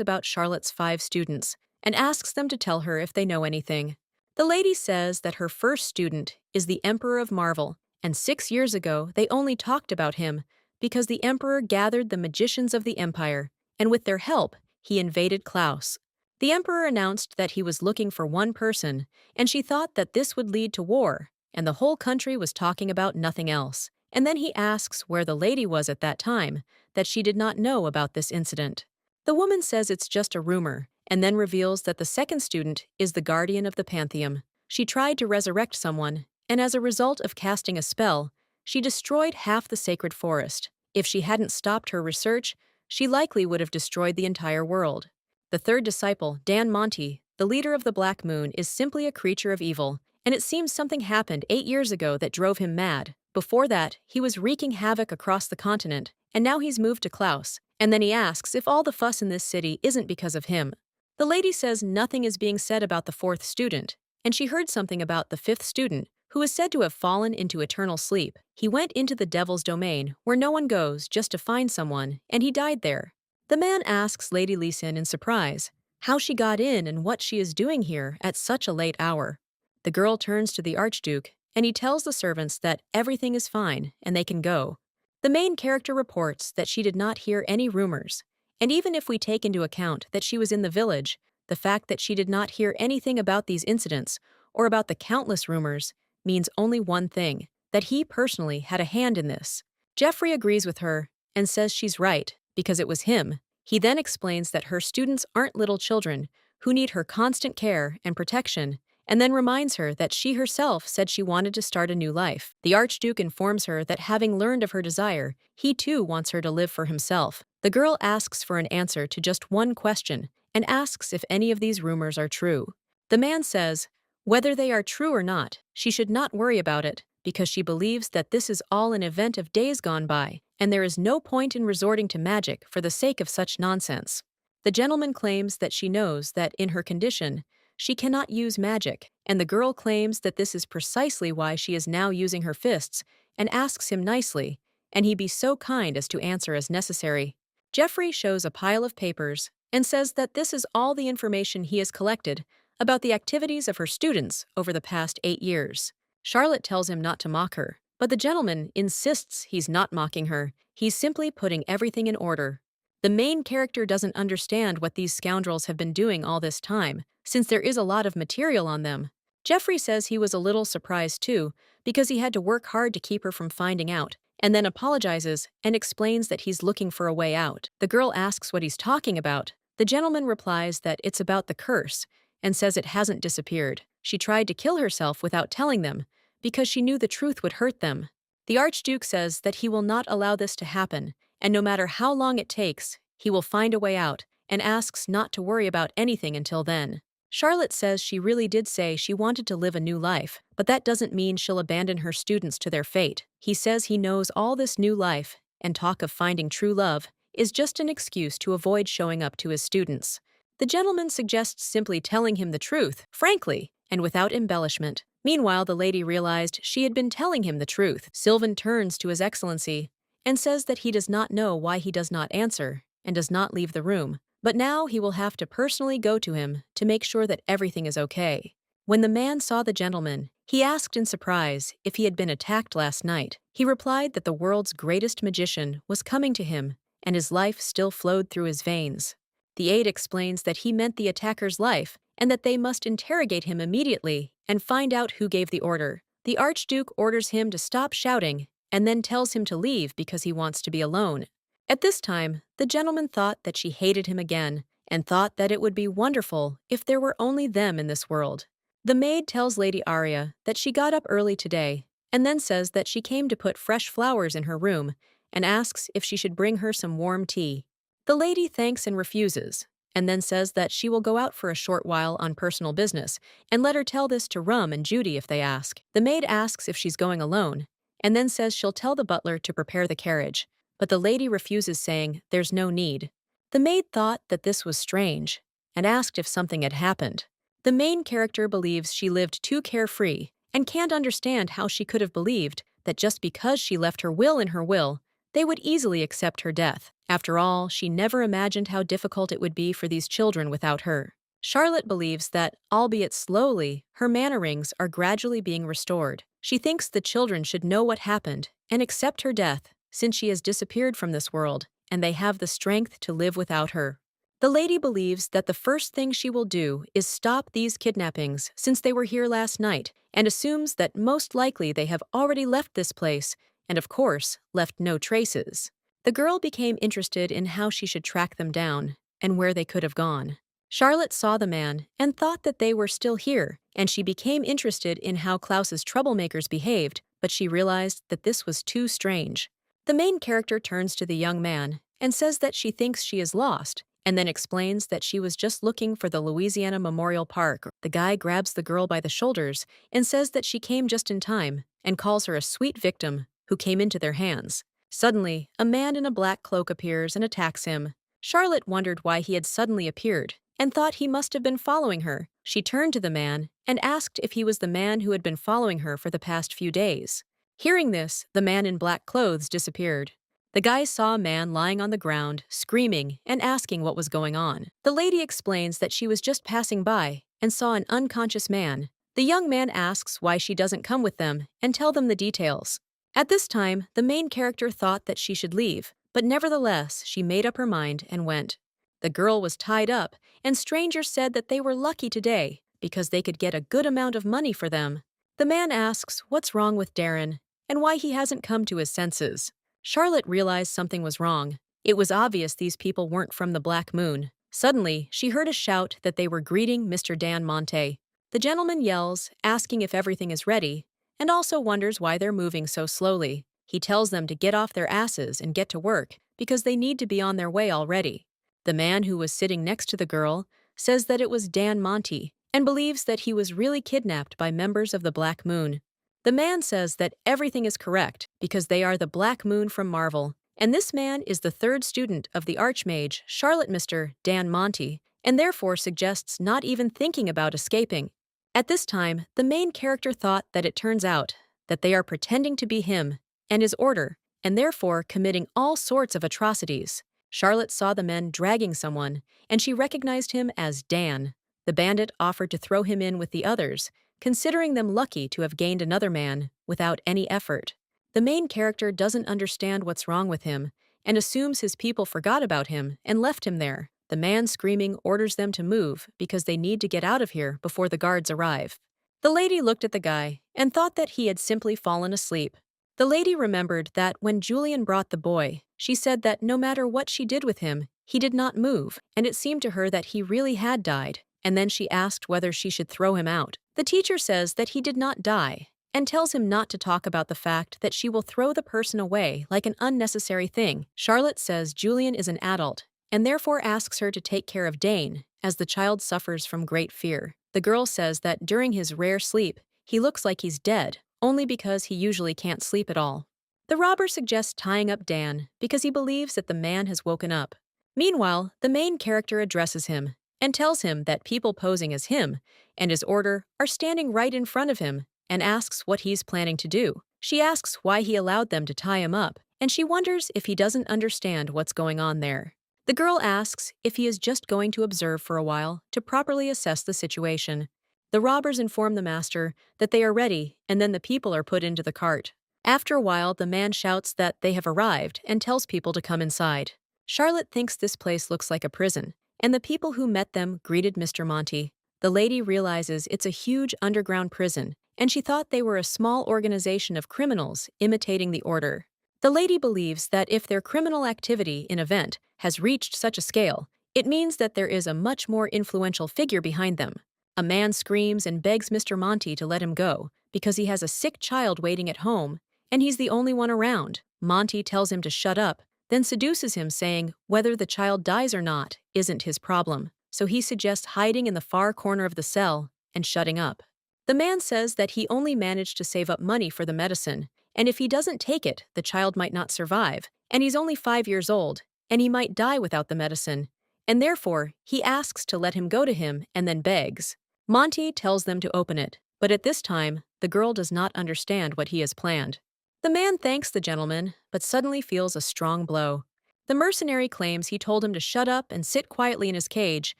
about Charlotte's 5 students, and asks them to tell her if they know anything. The lady says that her first student is the Emperor of Marvel, and 6 years ago they only talked about him because the Emperor gathered the magicians of the Empire, and with their help, he invaded Klaus. The Emperor announced that he was looking for one person, and she thought that this would lead to war, and the whole country was talking about nothing else. And then he asks where the lady was at that time, that she did not know about this incident. The woman says it's just a rumor, and then reveals that the second student is the guardian of the Pantheon. She tried to resurrect someone, and as a result of casting a spell, she destroyed half the sacred forest. If she hadn't stopped her research, she likely would have destroyed the entire world. The third disciple, Dan Monty, the leader of the Black Moon, is simply a creature of evil, and it seems something happened 8 years ago that drove him mad. Before that, he was wreaking havoc across the continent, and now he's moved to Klaus, and then he asks if all the fuss in this city isn't because of him. The lady says nothing is being said about the 4th student, and she heard something about the 5th student, who is said to have fallen into eternal sleep. He went into the devil's domain, where no one goes, just to find someone, and he died there. The man asks Lady Lisin in surprise how she got in and what she is doing here at such a late hour. The girl turns to the Archduke and he tells the servants that everything is fine and they can go. The main character reports that she did not hear any rumors, and even if we take into account that she was in the village, the fact that she did not hear anything about these incidents or about the countless rumors means only one thing, that he personally had a hand in this. Jeffrey agrees with her and says she's right because it was him. He then explains that her students aren't little children who need her constant care and protection, and then reminds her that she herself said she wanted to start a new life. The Archduke informs her that having learned of her desire, he too wants her to live for himself. The girl asks for an answer to just one question and asks if any of these rumors are true. The man says, whether they are true or not, she should not worry about it because she believes that this is all an event of days gone by, and there is no point in resorting to magic for the sake of such nonsense. The gentleman claims that she knows that, in her condition, she cannot use magic, and the girl claims that this is precisely why she is now using her fists, and asks him nicely, and he be so kind as to answer as necessary. Jeffrey shows a pile of papers and says that this is all the information he has collected about the activities of her students over the past 8 years. Charlotte tells him not to mock her, but the gentleman insists he's not mocking her, he's simply putting everything in order. The main character doesn't understand what these scoundrels have been doing all this time, since there is a lot of material on them. Jeffrey says he was a little surprised too, because he had to work hard to keep her from finding out, and then apologizes and explains that he's looking for a way out. The girl asks what he's talking about. The gentleman replies that it's about the curse, and says it hasn't disappeared. She tried to kill herself without telling them, because she knew the truth would hurt them. The Archduke says that he will not allow this to happen, and no matter how long it takes, he will find a way out, and asks not to worry about anything until then. Charlotte says she really did say she wanted to live a new life, but that doesn't mean she'll abandon her students to their fate. He says he knows all this new life, and talk of finding true love, is just an excuse to avoid showing up to his students. The gentleman suggests simply telling him the truth, frankly, and without embellishment. Meanwhile, the lady realized she had been telling him the truth. Sylvan turns to His Excellency and says that he does not know why he does not answer and does not leave the room, but now he will have to personally go to him to make sure that everything is okay. When the man saw the gentleman, he asked in surprise if he had been attacked last night. He replied that the world's greatest magician was coming to him, and his life still flowed through his veins. The aide explains that he meant the attacker's life and that they must interrogate him immediately and find out who gave the order. The Archduke orders him to stop shouting and then tells him to leave because he wants to be alone. At this time, the gentleman thought that she hated him again and thought that it would be wonderful if there were only them in this world. The maid tells Lady Arya that she got up early today and then says that she came to put fresh flowers in her room and asks if she should bring her some warm tea. The lady thanks and refuses, and then says that she will go out for a short while on personal business and let her tell this to Rum and Judy if they ask. The maid asks if she's going alone, and then says she'll tell the butler to prepare the carriage, but the lady refuses, saying there's no need. The maid thought that this was strange and asked if something had happened. The main character believes she lived too carefree and can't understand how she could have believed that just because she left her will in her will, they would easily accept her death. After all, she never imagined how difficult it would be for these children without her. Charlotte believes that, albeit slowly, her mannerings are gradually being restored. She thinks the children should know what happened and accept her death, since she has disappeared from this world, and they have the strength to live without her. The lady believes that the first thing she will do is stop these kidnappings since they were here last night, and assumes that most likely they have already left this place and, of course, left no traces. The girl became interested in how she should track them down and where they could have gone. Charlotte saw the man and thought that they were still here, and she became interested in how Klaus's troublemakers behaved, but she realized that this was too strange. The main character turns to the young man and says that she thinks she is lost, and then explains that she was just looking for the Louisiana Memorial Park. The guy grabs the girl by the shoulders and says that she came just in time and calls her a sweet victim who came into their hands. Suddenly, a man in a black cloak appears and attacks him. Charlotte wondered why he had suddenly appeared and thought he must have been following her. She turned to the man and asked if he was the man who had been following her for the past few days. Hearing this, the man in black clothes disappeared. The guy saw a man lying on the ground, screaming and asking what was going on. The lady explains that she was just passing by and saw an unconscious man. The The young man asks why she doesn't come with them and tell them the details. At this time, the main character thought that she should leave, but nevertheless, she made up her mind and went. The girl was tied up, and strangers said that they were lucky today because they could get a good amount of money for them. The man asks what's wrong with Darren and why he hasn't come to his senses. Charlotte realized something was wrong. It was obvious these people weren't from the Black Moon. Suddenly, she heard a shout that they were greeting Mr. Dan Monte. The gentleman yells, asking if everything is ready, and also wonders why they're moving so slowly. He tells them to get off their asses and get to work because they need to be on their way already. The man who was sitting next to the girl says that it was Dan Monte and believes that he was really kidnapped by members of the Black Moon. The man says that everything is correct because they are the Black Moon from Marvel, and this man is the third student of the Archmage Charlotte Mr. Dan Monte, and therefore suggests not even thinking about escaping. At this time, the main character thought that it turns out that they are pretending to be him and his order, and therefore committing all sorts of atrocities. Charlotte saw the men dragging someone, and she recognized him as Dan. The bandit offered to throw him in with the others, considering them lucky to have gained another man without any effort. The main character doesn't understand what's wrong with him and assumes his people forgot about him and left him there. The man screaming orders them to move because they need to get out of here before the guards arrive. The lady looked at the guy and thought that he had simply fallen asleep. The lady remembered that when Julian brought the boy, she said that no matter what she did with him, he did not move, and it seemed to her that he really had died, and then she asked whether she should throw him out. The teacher says that he did not die, and tells him not to talk about the fact that she will throw the person away like an unnecessary thing. Charlotte says Julian is an adult, and therefore asks her to take care of Dane, as the child suffers from great fear. The girl says that during his rare sleep, he looks like he's dead, only because he usually can't sleep at all. The robber suggests tying up Dan because he believes that the man has woken up. Meanwhile, the main character addresses him and tells him that people posing as him and his order are standing right in front of him and asks what he's planning to do. She asks why he allowed them to tie him up, and she wonders if he doesn't understand what's going on there. The girl asks if he is just going to observe for a while to properly assess the situation. The robbers inform the master that they are ready, and then the people are put into the cart. After a while, the man shouts that they have arrived and tells people to come inside. Charlotte thinks this place looks like a prison, and the people who met them greeted Mr. Monte. The lady realizes it's a huge underground prison, and she thought they were a small organization of criminals imitating the order. The lady believes that if their criminal activity in event has reached such a scale, it means that there is a much more influential figure behind them. A man screams and begs Mr. Monte to let him go because he has a sick child waiting at home, and he's the only one around. Monte tells him to shut up, then seduces him, saying whether the child dies or not isn't his problem, so he suggests hiding in the far corner of the cell and shutting up. The man says that he only managed to save up money for the medicine, and if he doesn't take it, the child might not survive, and he's only 5 years old, and he might die without the medicine, and therefore he asks to let him go to him and then begs. Monte tells them to open it, but at this time, the girl does not understand what he has planned. The man thanks the gentleman, but suddenly feels a strong blow. The mercenary claims he told him to shut up and sit quietly in his cage,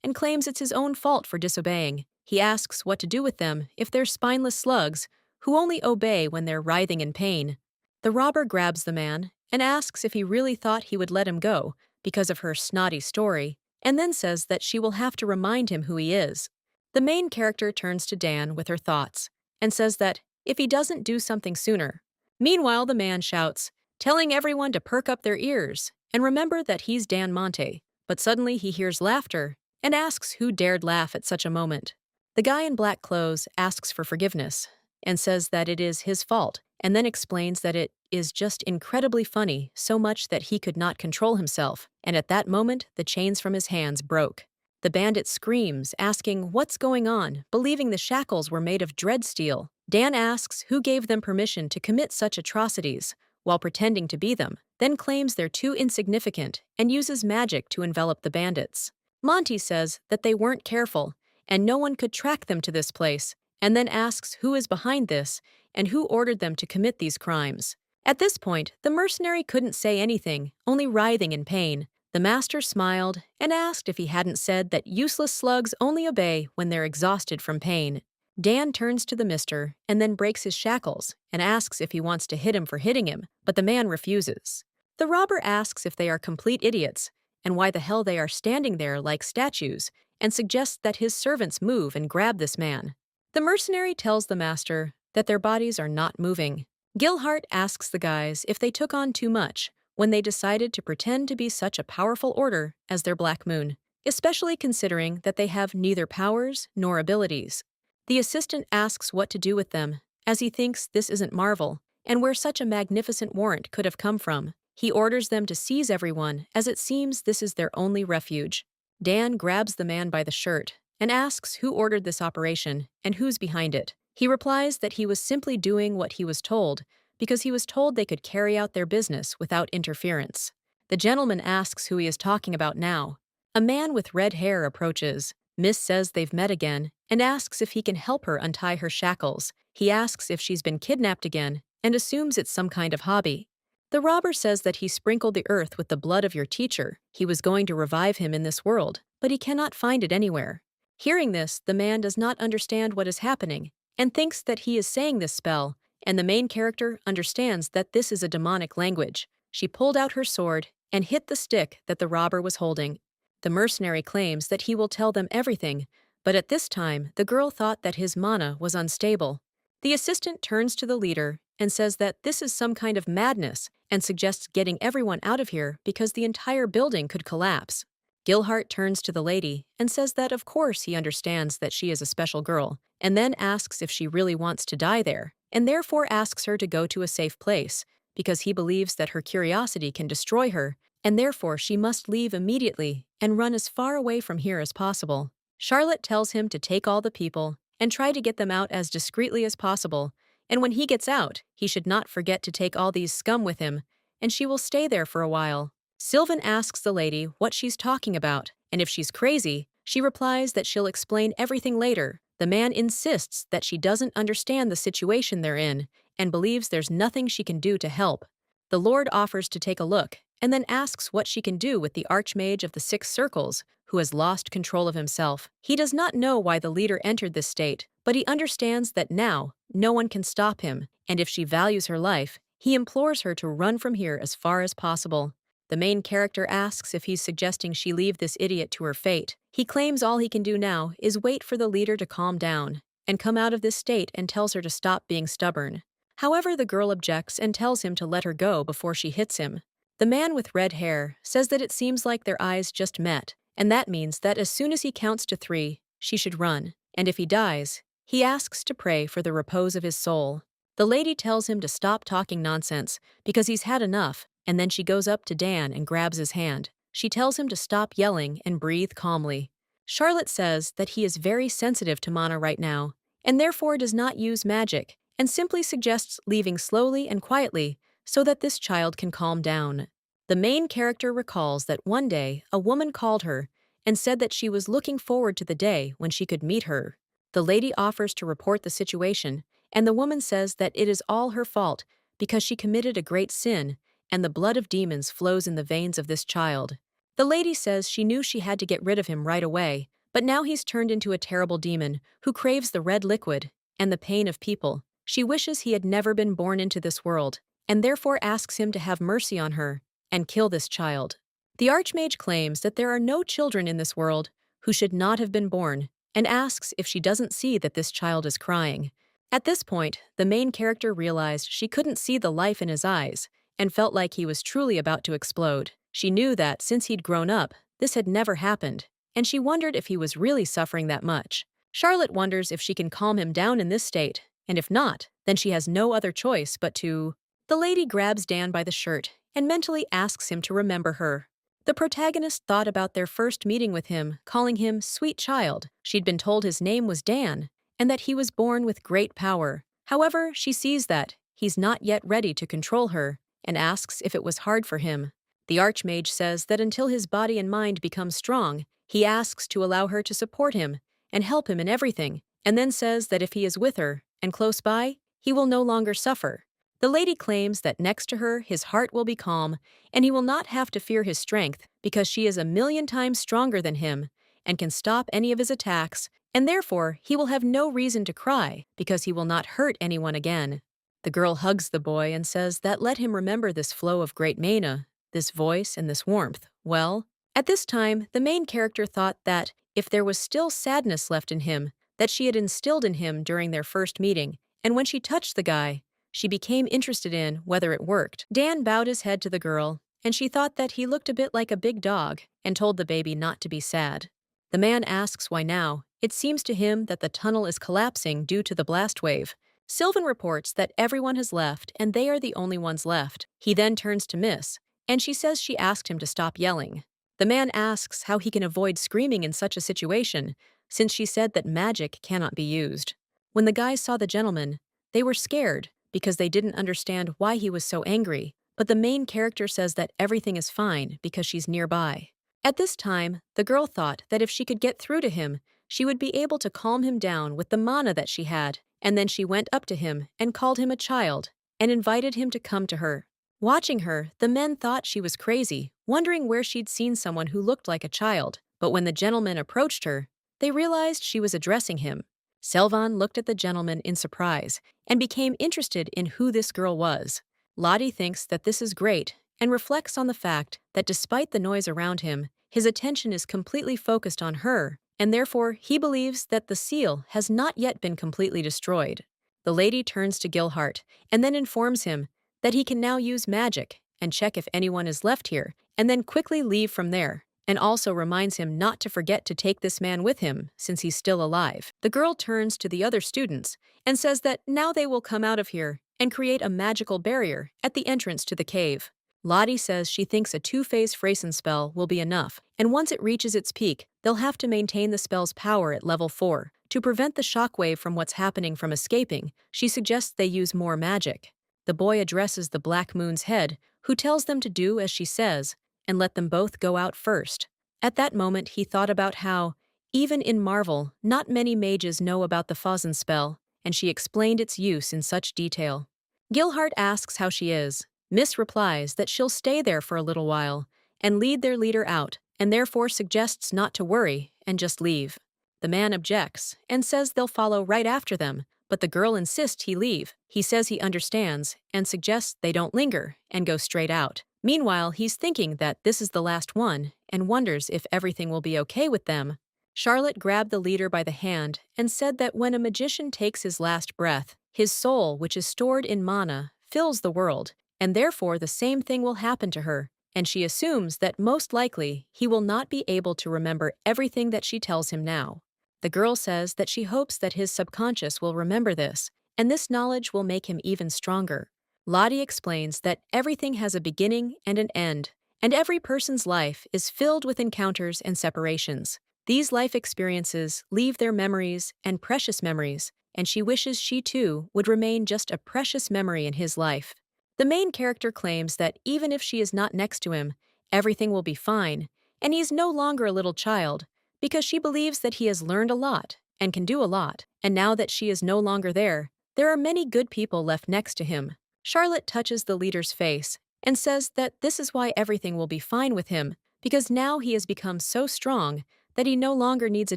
and claims it's his own fault for disobeying. He asks what to do with them if they're spineless slugs who only obey when they're writhing in pain. The robber grabs the man and asks if he really thought he would let him go because of her snotty story, and then says that she will have to remind him who he is. The main character turns to Dan with her thoughts and says that if he doesn't do something sooner. Meanwhile, the man shouts, telling everyone to perk up their ears and remember that he's Dan Monte, but suddenly he hears laughter and asks who dared laugh at such a moment. The guy in black clothes asks for forgiveness and says that it is his fault, and then explains that it is just incredibly funny, so much that he could not control himself, and at that moment the chains from his hands broke. The bandit screams, asking what's going on, believing the shackles were made of dread steel. Dan asks who gave them permission to commit such atrocities, while pretending to be them, then claims they're too insignificant and uses magic to envelop the bandits. Monte says that they weren't careful, and no one could track them to this place, and then asks who is behind this and who ordered them to commit these crimes. At this point, the mercenary couldn't say anything, only writhing in pain. The master smiled and asked if he hadn't said that useless slugs only obey when they're exhausted from pain. Dan turns to the mister and then breaks his shackles and asks if he wants to hit him for hitting him, but the man refuses. The robber asks if they are complete idiots and why the hell they are standing there like statues, and suggests that his servants move and grab this man. The mercenary tells the master that their bodies are not moving. Gilhart asks the guys if they took on too much when they decided to pretend to be such a powerful order as their Black Moon, especially considering that they have neither powers nor abilities. The assistant asks what to do with them, as he thinks this isn't Marvel, and where such a magnificent warrant could have come from. He orders them to seize everyone, as it seems this is their only refuge. Dan grabs the man by the shirt and asks who ordered this operation and who's behind it. He replies that he was simply doing what he was told because he was told they could carry out their business without interference. The gentleman asks who he is talking about now. A man with red hair approaches. Miss says they've met again and asks if he can help her untie her shackles. He asks if she's been kidnapped again and assumes it's some kind of hobby. The robber says that he sprinkled the earth with the blood of your teacher. He was going to revive him in this world, but he cannot find it anywhere. Hearing this, the man does not understand what is happening and thinks that he is saying this spell, and the main character understands that this is a demonic language. She pulled out her sword and hit the stick that the robber was holding. The mercenary claims that he will tell them everything, but at this time, the girl thought that his mana was unstable. The assistant turns to the leader and says that this is some kind of madness and suggests getting everyone out of here because the entire building could collapse. Gilhart turns to the lady and says that of course he understands that she is a special girl, and then asks if she really wants to die there, and therefore asks her to go to a safe place, because he believes that her curiosity can destroy her, and therefore she must leave immediately and run as far away from here as possible. Charlotte tells him to take all the people and try to get them out as discreetly as possible, and when he gets out, he should not forget to take all these scum with him, and she will stay there for a while. Sylvan asks the lady what she's talking about, and if she's crazy, she replies that she'll explain everything later. The man insists that she doesn't understand the situation they're in and believes there's nothing she can do to help. The Lord offers to take a look and then asks what she can do with the Archmage of the Six Circles, who has lost control of himself. He does not know why the leader entered this state, but he understands that now no one can stop him, and if she values her life, he implores her to run from here as far as possible. The main character asks if he's suggesting she leave this idiot to her fate. He claims all he can do now is wait for the leader to calm down and come out of this state, and tells her to stop being stubborn. However, the girl objects and tells him to let her go before she hits him. The man with red hair says that it seems like their eyes just met, and that means that as soon as he counts to 3, she should run, and if he dies, he asks to pray for the repose of his soul. The lady tells him to stop talking nonsense because he's had enough, and then she goes up to Dan and grabs his hand. She tells him to stop yelling and breathe calmly. Charlotte says that he is very sensitive to mana right now, and therefore does not use magic, and simply suggests leaving slowly and quietly so that this child can calm down. The main character recalls that one day a woman called her and said that she was looking forward to the day when she could meet her. The lady offers to report the situation, and the woman says that it is all her fault because she committed a great sin, and the blood of demons flows in the veins of this child. The lady says she knew she had to get rid of him right away, but now he's turned into a terrible demon who craves the red liquid and the pain of people. She wishes he had never been born into this world, and therefore asks him to have mercy on her and kill this child. The Archmage claims that there are no children in this world who should not have been born, and asks if she doesn't see that this child is crying. At this point, the main character realized she couldn't see the life in his eyes, and felt like he was truly about to explode. She knew that since he'd grown up, this had never happened, and she wondered if he was really suffering that much. Charlotte wonders if she can calm him down in this state, and if not, then she has no other choice but to... The lady grabs Dan by the shirt and mentally asks him to remember her. The protagonist thought about their first meeting with him, calling him sweet child. She'd been told his name was Dan, and that he was born with great power. However, she sees that he's not yet ready to control her, and asks if it was hard for him. The Archmage says that until his body and mind become strong, he asks to allow her to support him and help him in everything, and then says that if he is with her and close by, he will no longer suffer. The lady claims that next to her, his heart will be calm, and he will not have to fear his strength because she is 1,000,000 times stronger than him and can stop any of his attacks and therefore he will have no reason to cry because he will not hurt anyone again. The girl hugs the boy and says that let him remember this flow of great mana, this voice and this warmth. Well, at this time, the main character thought that if there was still sadness left in him, that she had instilled in him during their first meeting, and when she touched the guy, she became interested in whether it worked. Dan bowed his head to the girl, and she thought that he looked a bit like a big dog and told the baby not to be sad. The man asks why now. It seems to him that the tunnel is collapsing due to the blast wave. Sylvan reports that everyone has left and they are the only ones left. He then turns to Miss, and she says she asked him to stop yelling. The man asks how he can avoid screaming in such a situation, since she said that magic cannot be used. When the guys saw the gentleman, they were scared because they didn't understand why he was so angry, but the main character says that everything is fine because she's nearby. At this time, the girl thought that if she could get through to him, she would be able to calm him down with the mana that she had, and then she went up to him and called him a child and invited him to come to her. Watching her, the men thought she was crazy, wondering where she'd seen someone who looked like a child, but when the gentleman approached her, they realized she was addressing him. Selvan looked at the gentleman in surprise and became interested in who this girl was. Lottie thinks that this is great and reflects on the fact that despite the noise around him, his attention is completely focused on her, and therefore he believes that the seal has not yet been completely destroyed. The lady turns to Gilhart and then informs him that he can now use magic and check if anyone is left here, and then quickly leave from there, and also reminds him not to forget to take this man with him since he's still alive. The girl turns to the other students and says that now they will come out of here and create a magical barrier at the entrance to the cave. Lottie says she thinks a 2-phase Phrasen spell will be enough, and once it reaches its peak, they'll have to maintain the spell's power at level 4. To prevent the shockwave from what's happening from escaping, she suggests they use more magic. The boy addresses the Black Moon's head, who tells them to do as she says, and let them both go out first. At that moment, he thought about how, even in Marvel, not many mages know about the Phrasen spell, and she explained its use in such detail. Gilhart asks how she is. Miss replies that she'll stay there for a little while and lead their leader out, and therefore suggests not to worry and just leave. The man objects and says they'll follow right after them, but the girl insists he leave. He says he understands and suggests they don't linger and go straight out. Meanwhile, he's thinking that this is the last one and wonders if everything will be okay with them. Charlotte grabbed the leader by the hand and said that when a magician takes his last breath, his soul, which is stored in mana, fills the world, and therefore the same thing will happen to her, and she assumes that most likely he will not be able to remember everything that she tells him now. The girl says that she hopes that his subconscious will remember this, and this knowledge will make him even stronger. Lottie explains that everything has a beginning and an end, and every person's life is filled with encounters and separations. These life experiences leave their memories and precious memories, and she wishes she too would remain just a precious memory in his life. The main character claims that even if she is not next to him, everything will be fine, and he is no longer a little child, because she believes that he has learned a lot and can do a lot, and now that she is no longer there are many good people left next to him. Charlotte touches the leader's face and says that this is why everything will be fine with him, because now he has become so strong that he no longer needs a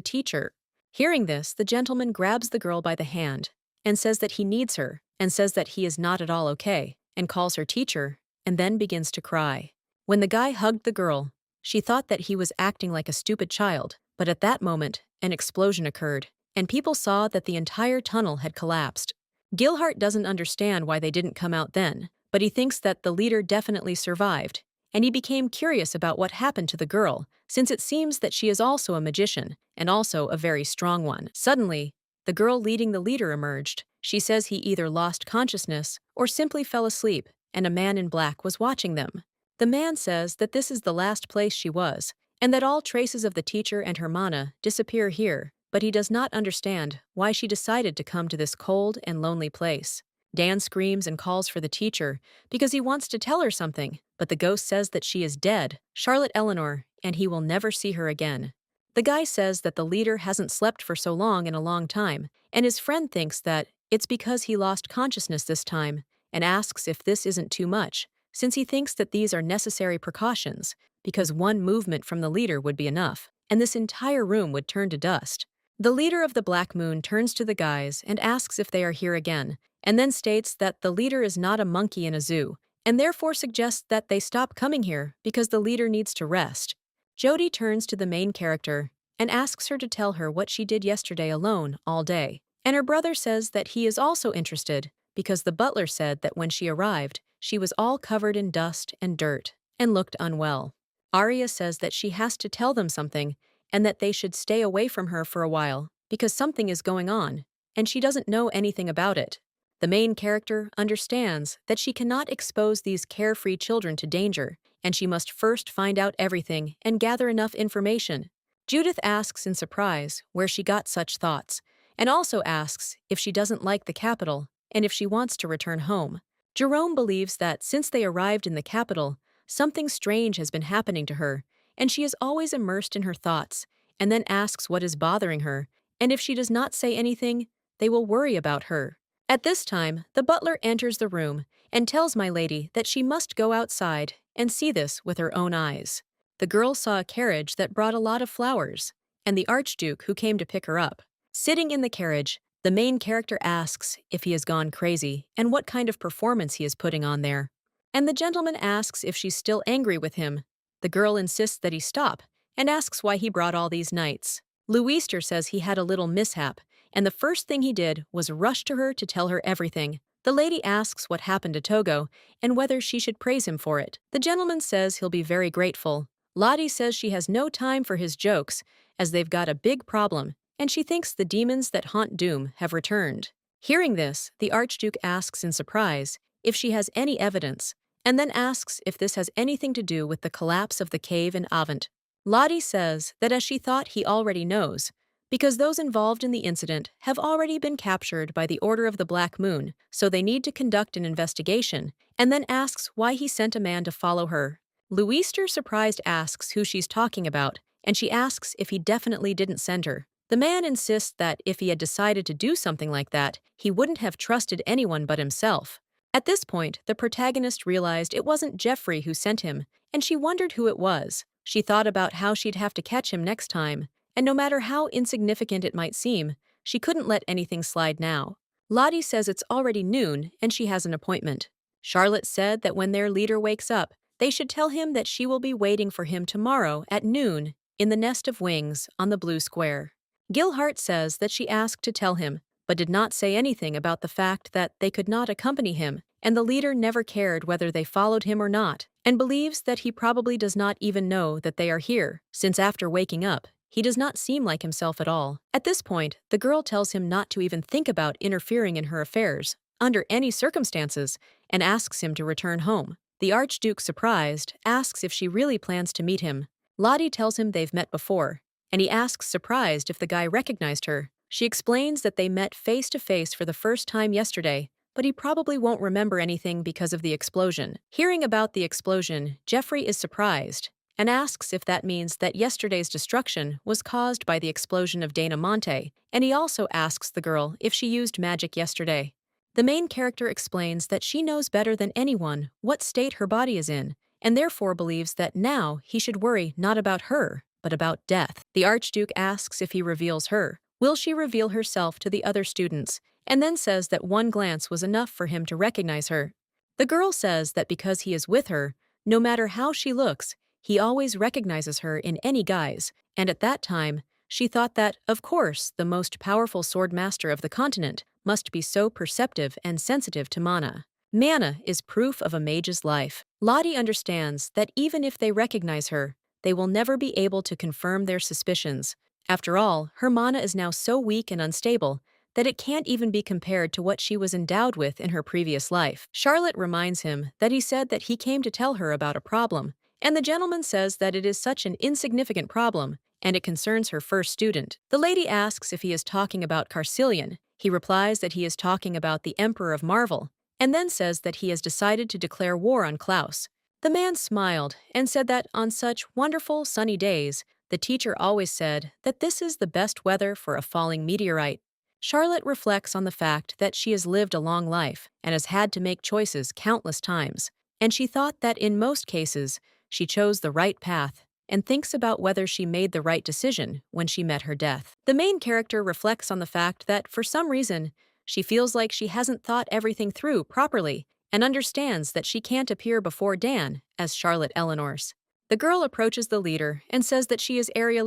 teacher. Hearing this, the gentleman grabs the girl by the hand and says that he needs her, and says that he is not at all okay, and calls her teacher, and then begins to cry. When the guy hugged the girl, she thought that he was acting like a stupid child, but at that moment, an explosion occurred, and people saw that the entire tunnel had collapsed. Gilhart doesn't understand why they didn't come out then, but he thinks that the leader definitely survived, and he became curious about what happened to the girl, since it seems that she is also a magician, and also a very strong one. Suddenly, the girl leading the leader emerged. She says he either lost consciousness or simply fell asleep, and a man in black was watching them. The man says that this is the last place she was, and that all traces of the teacher and her mana disappear here, but he does not understand why she decided to come to this cold and lonely place. Dan screams and calls for the teacher because he wants to tell her something, but the ghost says that she is dead, Charlotte Eleanor, and he will never see her again. The guy says that the leader hasn't slept for so long in a long time, and his friend thinks that it's because he lost consciousness this time, and asks if this isn't too much, since he thinks that these are necessary precautions, because one movement from the leader would be enough, and this entire room would turn to dust. The leader of the Black Moon turns to the guys and asks if they are here again, and then states that the leader is not a monkey in a zoo, and therefore suggests that they stop coming here because the leader needs to rest. Jody turns to the main character and asks her to tell her what she did yesterday alone all day. And her brother says that he is also interested because the butler said that when she arrived, she was all covered in dust and dirt and looked unwell. Arya says that she has to tell them something and that they should stay away from her for a while because something is going on, and she doesn't know anything about it. The main character understands that she cannot expose these carefree children to danger, and she must first find out everything and gather enough information. Judith asks in surprise where she got such thoughts, and also asks if she doesn't like the capital and if she wants to return home. Jerome believes that since they arrived in the capital, something strange has been happening to her, and she is always immersed in her thoughts, and then asks what is bothering her, and if she does not say anything, they will worry about her. At this time, the butler enters the room and tells my lady that she must go outside and see this with her own eyes. The girl saw a carriage that brought a lot of flowers, and the Archduke who came to pick her up. Sitting in the carriage, the main character asks if he has gone crazy and what kind of performance he is putting on there. And the gentleman asks if she's still angry with him. The girl insists that he stop and asks why he brought all these knights. Lewester says he had a little mishap, and the first thing he did was rush to her to tell her everything. The lady asks what happened to Togo and whether she should praise him for it. The gentleman says he'll be very grateful. Lottie says she has no time for his jokes, as they've got a big problem, and she thinks the demons that haunt Doom have returned. Hearing this, the Archduke asks in surprise if she has any evidence, and then asks if this has anything to do with the collapse of the cave in Avant. Lottie says that as she thought he already knows, because those involved in the incident have already been captured by the Order of the Black Moon, so they need to conduct an investigation, and then asks why he sent a man to follow her. Lewester surprised asks who she's talking about, and she asks if he definitely didn't send her. The man insists that if he had decided to do something like that, he wouldn't have trusted anyone but himself. At this point, the protagonist realized it wasn't Jeffrey who sent him, and she wondered who it was. She thought about how she'd have to catch him next time, and no matter how insignificant it might seem, she couldn't let anything slide now. Lottie says it's already noon and she has an appointment. Charlotte said that when their leader wakes up, they should tell him that she will be waiting for him tomorrow at noon in the Nest of Wings on the Blue Square. Gilhart says that she asked to tell him, but did not say anything about the fact that they could not accompany him, and the leader never cared whether they followed him or not, and believes that he probably does not even know that they are here, since after waking up, he does not seem like himself at all. At this point, the girl tells him not to even think about interfering in her affairs, under any circumstances, and asks him to return home. The Archduke, surprised, asks if she really plans to meet him. Lottie tells him they've met before, and he asks surprised if the guy recognized her. She explains that they met face to face for the first time yesterday, but he probably won't remember anything because of the explosion. Hearing about the explosion, Jeffrey is surprised and asks if that means that yesterday's destruction was caused by the explosion of Dana Monte, and he also asks the girl if she used magic yesterday. The main character explains that she knows better than anyone what state her body is in, and therefore believes that now he should worry not about her, but about death. The Archduke asks if he reveals her. Will she reveal herself to the other students, and then says that one glance was enough for him to recognize her. The girl says that because he is with her, no matter how she looks, he always recognizes her in any guise, and at that time, she thought that, of course, the most powerful sword master of the continent must be so perceptive and sensitive to mana. Mana is proof of a mage's life. Lottie understands that even if they recognize her, they will never be able to confirm their suspicions. After all, her mana is now so weak and unstable that it can't even be compared to what she was endowed with in her previous life. Charlotte reminds him that he said that he came to tell her about a problem, and the gentleman says that it is such an insignificant problem, and it concerns her first student. The lady asks if he is talking about Carcillion. He replies that he is talking about the Emperor of Marvel, and then says that he has decided to declare war on Klaus. The man smiled and said that on such wonderful sunny days, the teacher always said that this is the best weather for a falling meteorite. Charlotte reflects on the fact that she has lived a long life and has had to make choices countless times, and she thought that in most cases, she chose the right path, and thinks about whether she made the right decision when she met her death. The main character reflects on the fact that, for some reason, she feels like she hasn't thought everything through properly and understands that she can't appear before Dan as Charlotte Eleanor's. The girl approaches the leader and says that she is Arya,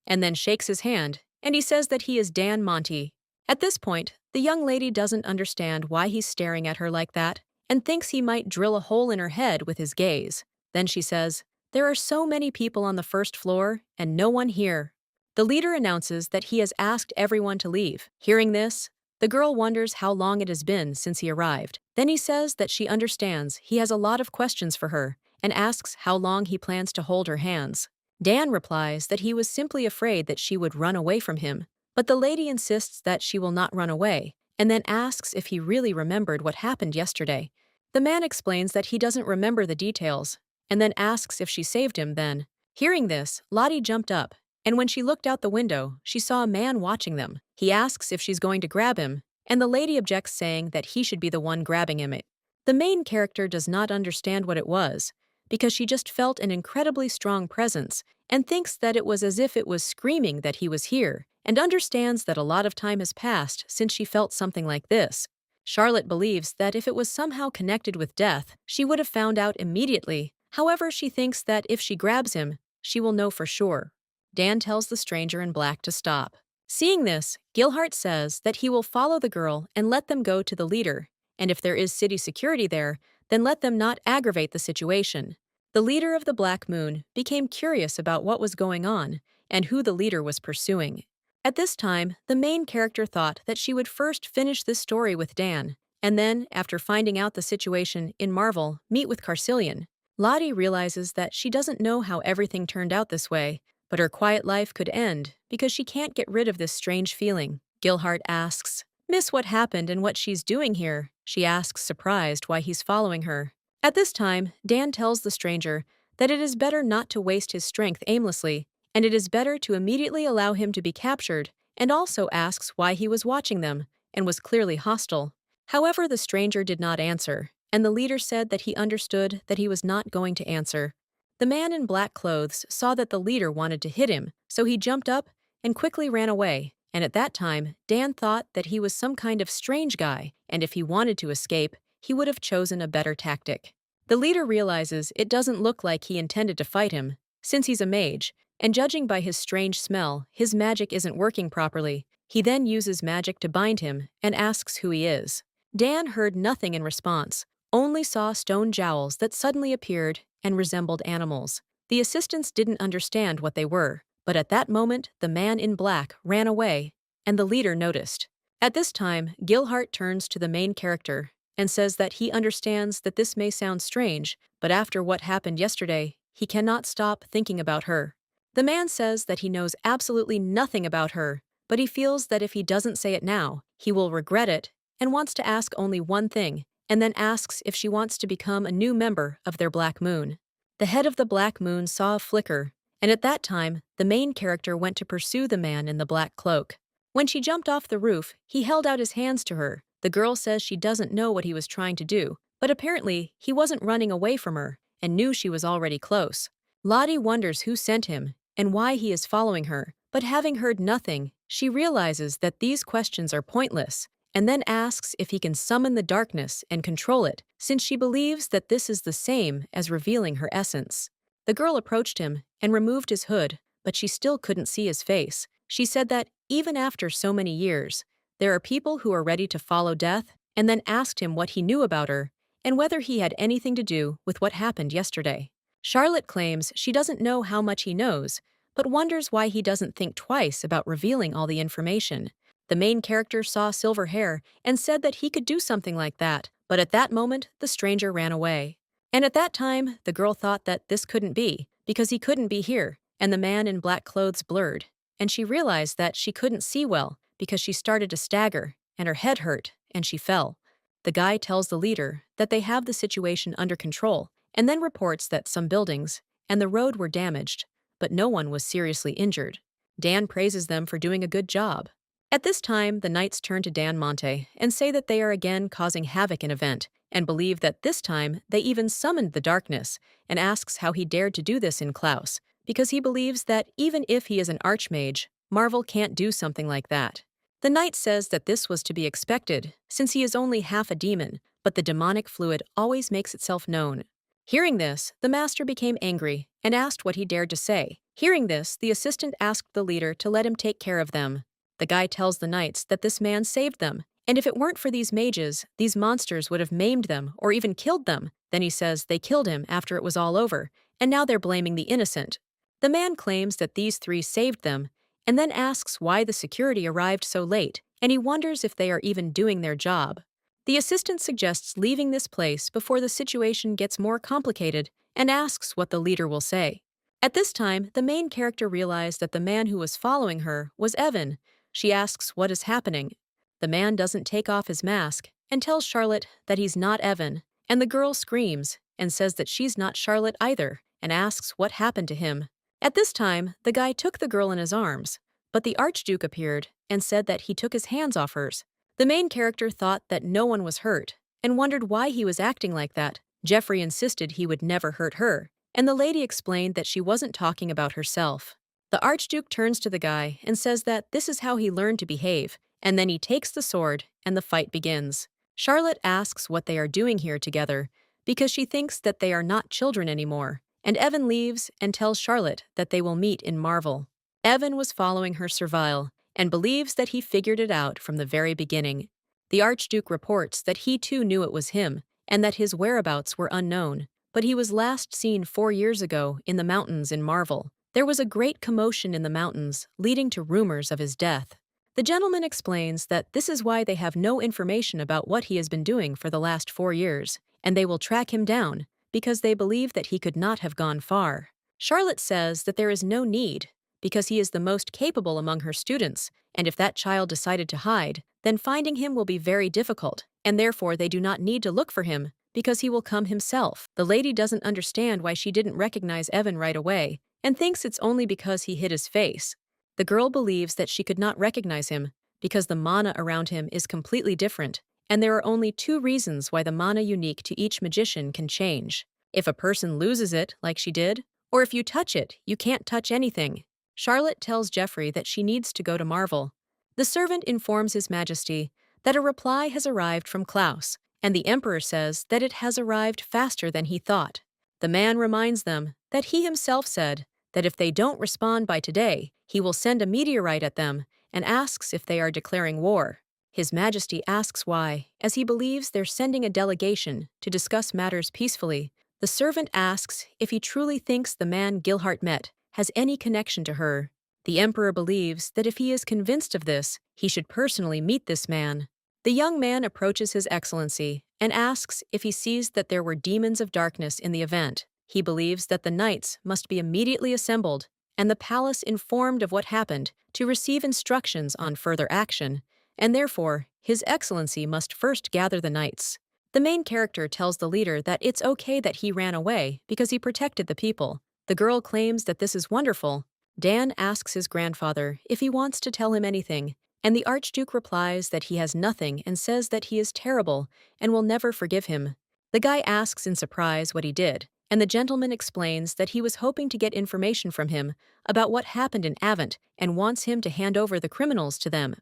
and then shakes his hand, and he says that he is Dan Monty. At this point, the young lady doesn't understand why he's staring at her like that and thinks he might drill a hole in her head with his gaze. Then she says, "There are so many people on the first floor and no one here." The leader announces that he has asked everyone to leave. Hearing this, the girl wonders how long it has been since he arrived. Then he says that she understands he has a lot of questions for her and asks how long he plans to hold her hands. Dan replies that he was simply afraid that she would run away from him, but the lady insists that she will not run away, and then asks if he really remembered what happened yesterday. The man explains that he doesn't remember the details, and then asks if she saved him then. Hearing this, Lottie jumped up, and when she looked out the window, she saw a man watching them. He asks if she's going to grab him, and the lady objects, saying that he should be the one grabbing him. The main character does not understand what it was, because she just felt an incredibly strong presence and thinks that it was as if it was screaming that he was here, and understands that a lot of time has passed since she felt something like this. Charlotte believes that if it was somehow connected with death, she would have found out immediately. However, she thinks that if she grabs him, she will know for sure. Dan tells the stranger in black to stop. Seeing this, Gilhart says that he will follow the girl and let them go to the leader, and if there is city security there, then let them not aggravate the situation. The leader of the Black Moon became curious about what was going on and who the leader was pursuing. At this time, the main character thought that she would first finish this story with Dan, and then, after finding out the situation in Marvel, meet with Carcillion. Lottie realizes that she doesn't know how everything turned out this way, but her quiet life could end because she can't get rid of this strange feeling. Gilhart asks, "Miss, what happened and what she's doing here?" She asks, surprised, why he's following her. At this time, Dan tells the stranger that it is better not to waste his strength aimlessly, and it is better to immediately allow him to be captured, and also asks why he was watching them, and was clearly hostile. However, the stranger did not answer, and the leader said that he understood that he was not going to answer. The man in black clothes saw that the leader wanted to hit him, so he jumped up and quickly ran away, and at that time, Dan thought that he was some kind of strange guy, and if he wanted to escape, he would have chosen a better tactic. The leader realizes it doesn't look like he intended to fight him, since he's a mage, and judging by his strange smell, his magic isn't working properly. He then uses magic to bind him and asks who he is. Dan heard nothing in response, only saw stone jowls that suddenly appeared and resembled animals. The assistants didn't understand what they were, but at that moment, the man in black ran away, and the leader noticed. At this time, Gilhart turns to the main character and says that he understands that this may sound strange, but after what happened yesterday, he cannot stop thinking about her. The man says that he knows absolutely nothing about her, but he feels that if he doesn't say it now, he will regret it, and wants to ask only one thing, and then asks if she wants to become a new member of their Black Moon. The head of the Black Moon saw a flicker, and at that time, the main character went to pursue the man in the black cloak. When she jumped off the roof, he held out his hands to her. The girl says she doesn't know what he was trying to do, but apparently he wasn't running away from her and knew she was already close. Lottie wonders who sent him and why he is following her, but having heard nothing, she realizes that these questions are pointless and then asks if he can summon the darkness and control it, since she believes that this is the same as revealing her essence. The girl approached him and removed his hood, but she still couldn't see his face. She said that even after so many years, there are people who are ready to follow death, and then asked him what he knew about her and whether he had anything to do with what happened yesterday. Charlotte claims she doesn't know how much he knows, but wonders why he doesn't think twice about revealing all the information. The main character saw silver hair and said that he could do something like that, but at that moment, the stranger ran away. And at that time, the girl thought that this couldn't be, because he couldn't be here, and the man in black clothes blurred, and she realized that she couldn't see well, because she started to stagger, and her head hurt, and she fell. The guy tells the leader that they have the situation under control, and then reports that some buildings and the road were damaged, but no one was seriously injured. Dan praises them for doing a good job. At this time, the knights turn to Dan Monte and say that they are again causing havoc in event, and believe that this time they even summoned the darkness, and asks how he dared to do this in Klaus, because he believes that even if he is an archmage, Marvel can't do something like that. The knight says that this was to be expected, since he is only half a demon, but the demonic fluid always makes itself known. Hearing this, the master became angry and asked what he dared to say. Hearing this, the assistant asked the leader to let him take care of them. The guy tells the knights that this man saved them, and if it weren't for these mages, these monsters would have maimed them or even killed them. Then he says they killed him after it was all over, and now they're blaming the innocent. The man claims that these three saved them, and then asks why the security arrived so late, and he wonders if they are even doing their job. The assistant suggests leaving this place before the situation gets more complicated and asks what the leader will say. At this time, the main character realized that the man who was following her was Evan. She asks what is happening. The man doesn't take off his mask and tells Charlotte that he's not Evan, and the girl screams and says that she's not Charlotte either and asks what happened to him. At this time, the guy took the girl in his arms, but the Archduke appeared and said that he took his hands off hers. The main character thought that no one was hurt and wondered why he was acting like that. Jeffrey insisted he would never hurt her, and the lady explained that she wasn't talking about herself. The Archduke turns to the guy and says that this is how he learned to behave, and then he takes the sword and the fight begins. Charlotte asks what they are doing here together because she thinks that they are not children anymore, and Evan leaves and tells Charlotte that they will meet in Marvel. Evan was following her servile and believes that he figured it out from the very beginning. The Archduke reports that he too knew it was him and that his whereabouts were unknown, but he was last seen 4 years ago in the mountains in Marvel. There was a great commotion in the mountains, leading to rumors of his death. The gentleman explains that this is why they have no information about what he has been doing for the last 4 years, and they will track him down, because they believe that he could not have gone far. Charlotte says that there is no need, because he is the most capable among her students, and if that child decided to hide, then finding him will be very difficult, and therefore they do not need to look for him, because he will come himself. The lady doesn't understand why she didn't recognize Evan right away, and thinks it's only because he hid his face. The girl believes that she could not recognize him, because the mana around him is completely different, and there are only 2 reasons why the mana unique to each magician can change. If a person loses it, like she did, or if you touch it, you can't touch anything. Charlotte tells Jeffrey that she needs to go to Marvel. The servant informs His Majesty that a reply has arrived from Klaus, and the Emperor says that it has arrived faster than he thought. The man reminds them that he himself said that if they don't respond by today, he will send a meteorite at them and asks if they are declaring war. His Majesty asks why, as he believes they're sending a delegation to discuss matters peacefully. The servant asks if he truly thinks the man Gilhart met has any connection to her. The Emperor believes that if he is convinced of this, he should personally meet this man. The young man approaches His Excellency and asks if he sees that there were demons of darkness in the event. He believes that the knights must be immediately assembled and the palace informed of what happened to receive instructions on further action, and therefore His Excellency must first gather the knights. The main character tells the leader that it's okay that he ran away because he protected the people. The girl claims that this is wonderful. Dan asks his grandfather if he wants to tell him anything, and the Archduke replies that he has nothing and says that he is terrible and will never forgive him. The guy asks in surprise what he did, and the gentleman explains that he was hoping to get information from him about what happened in Avant and wants him to hand over the criminals to them.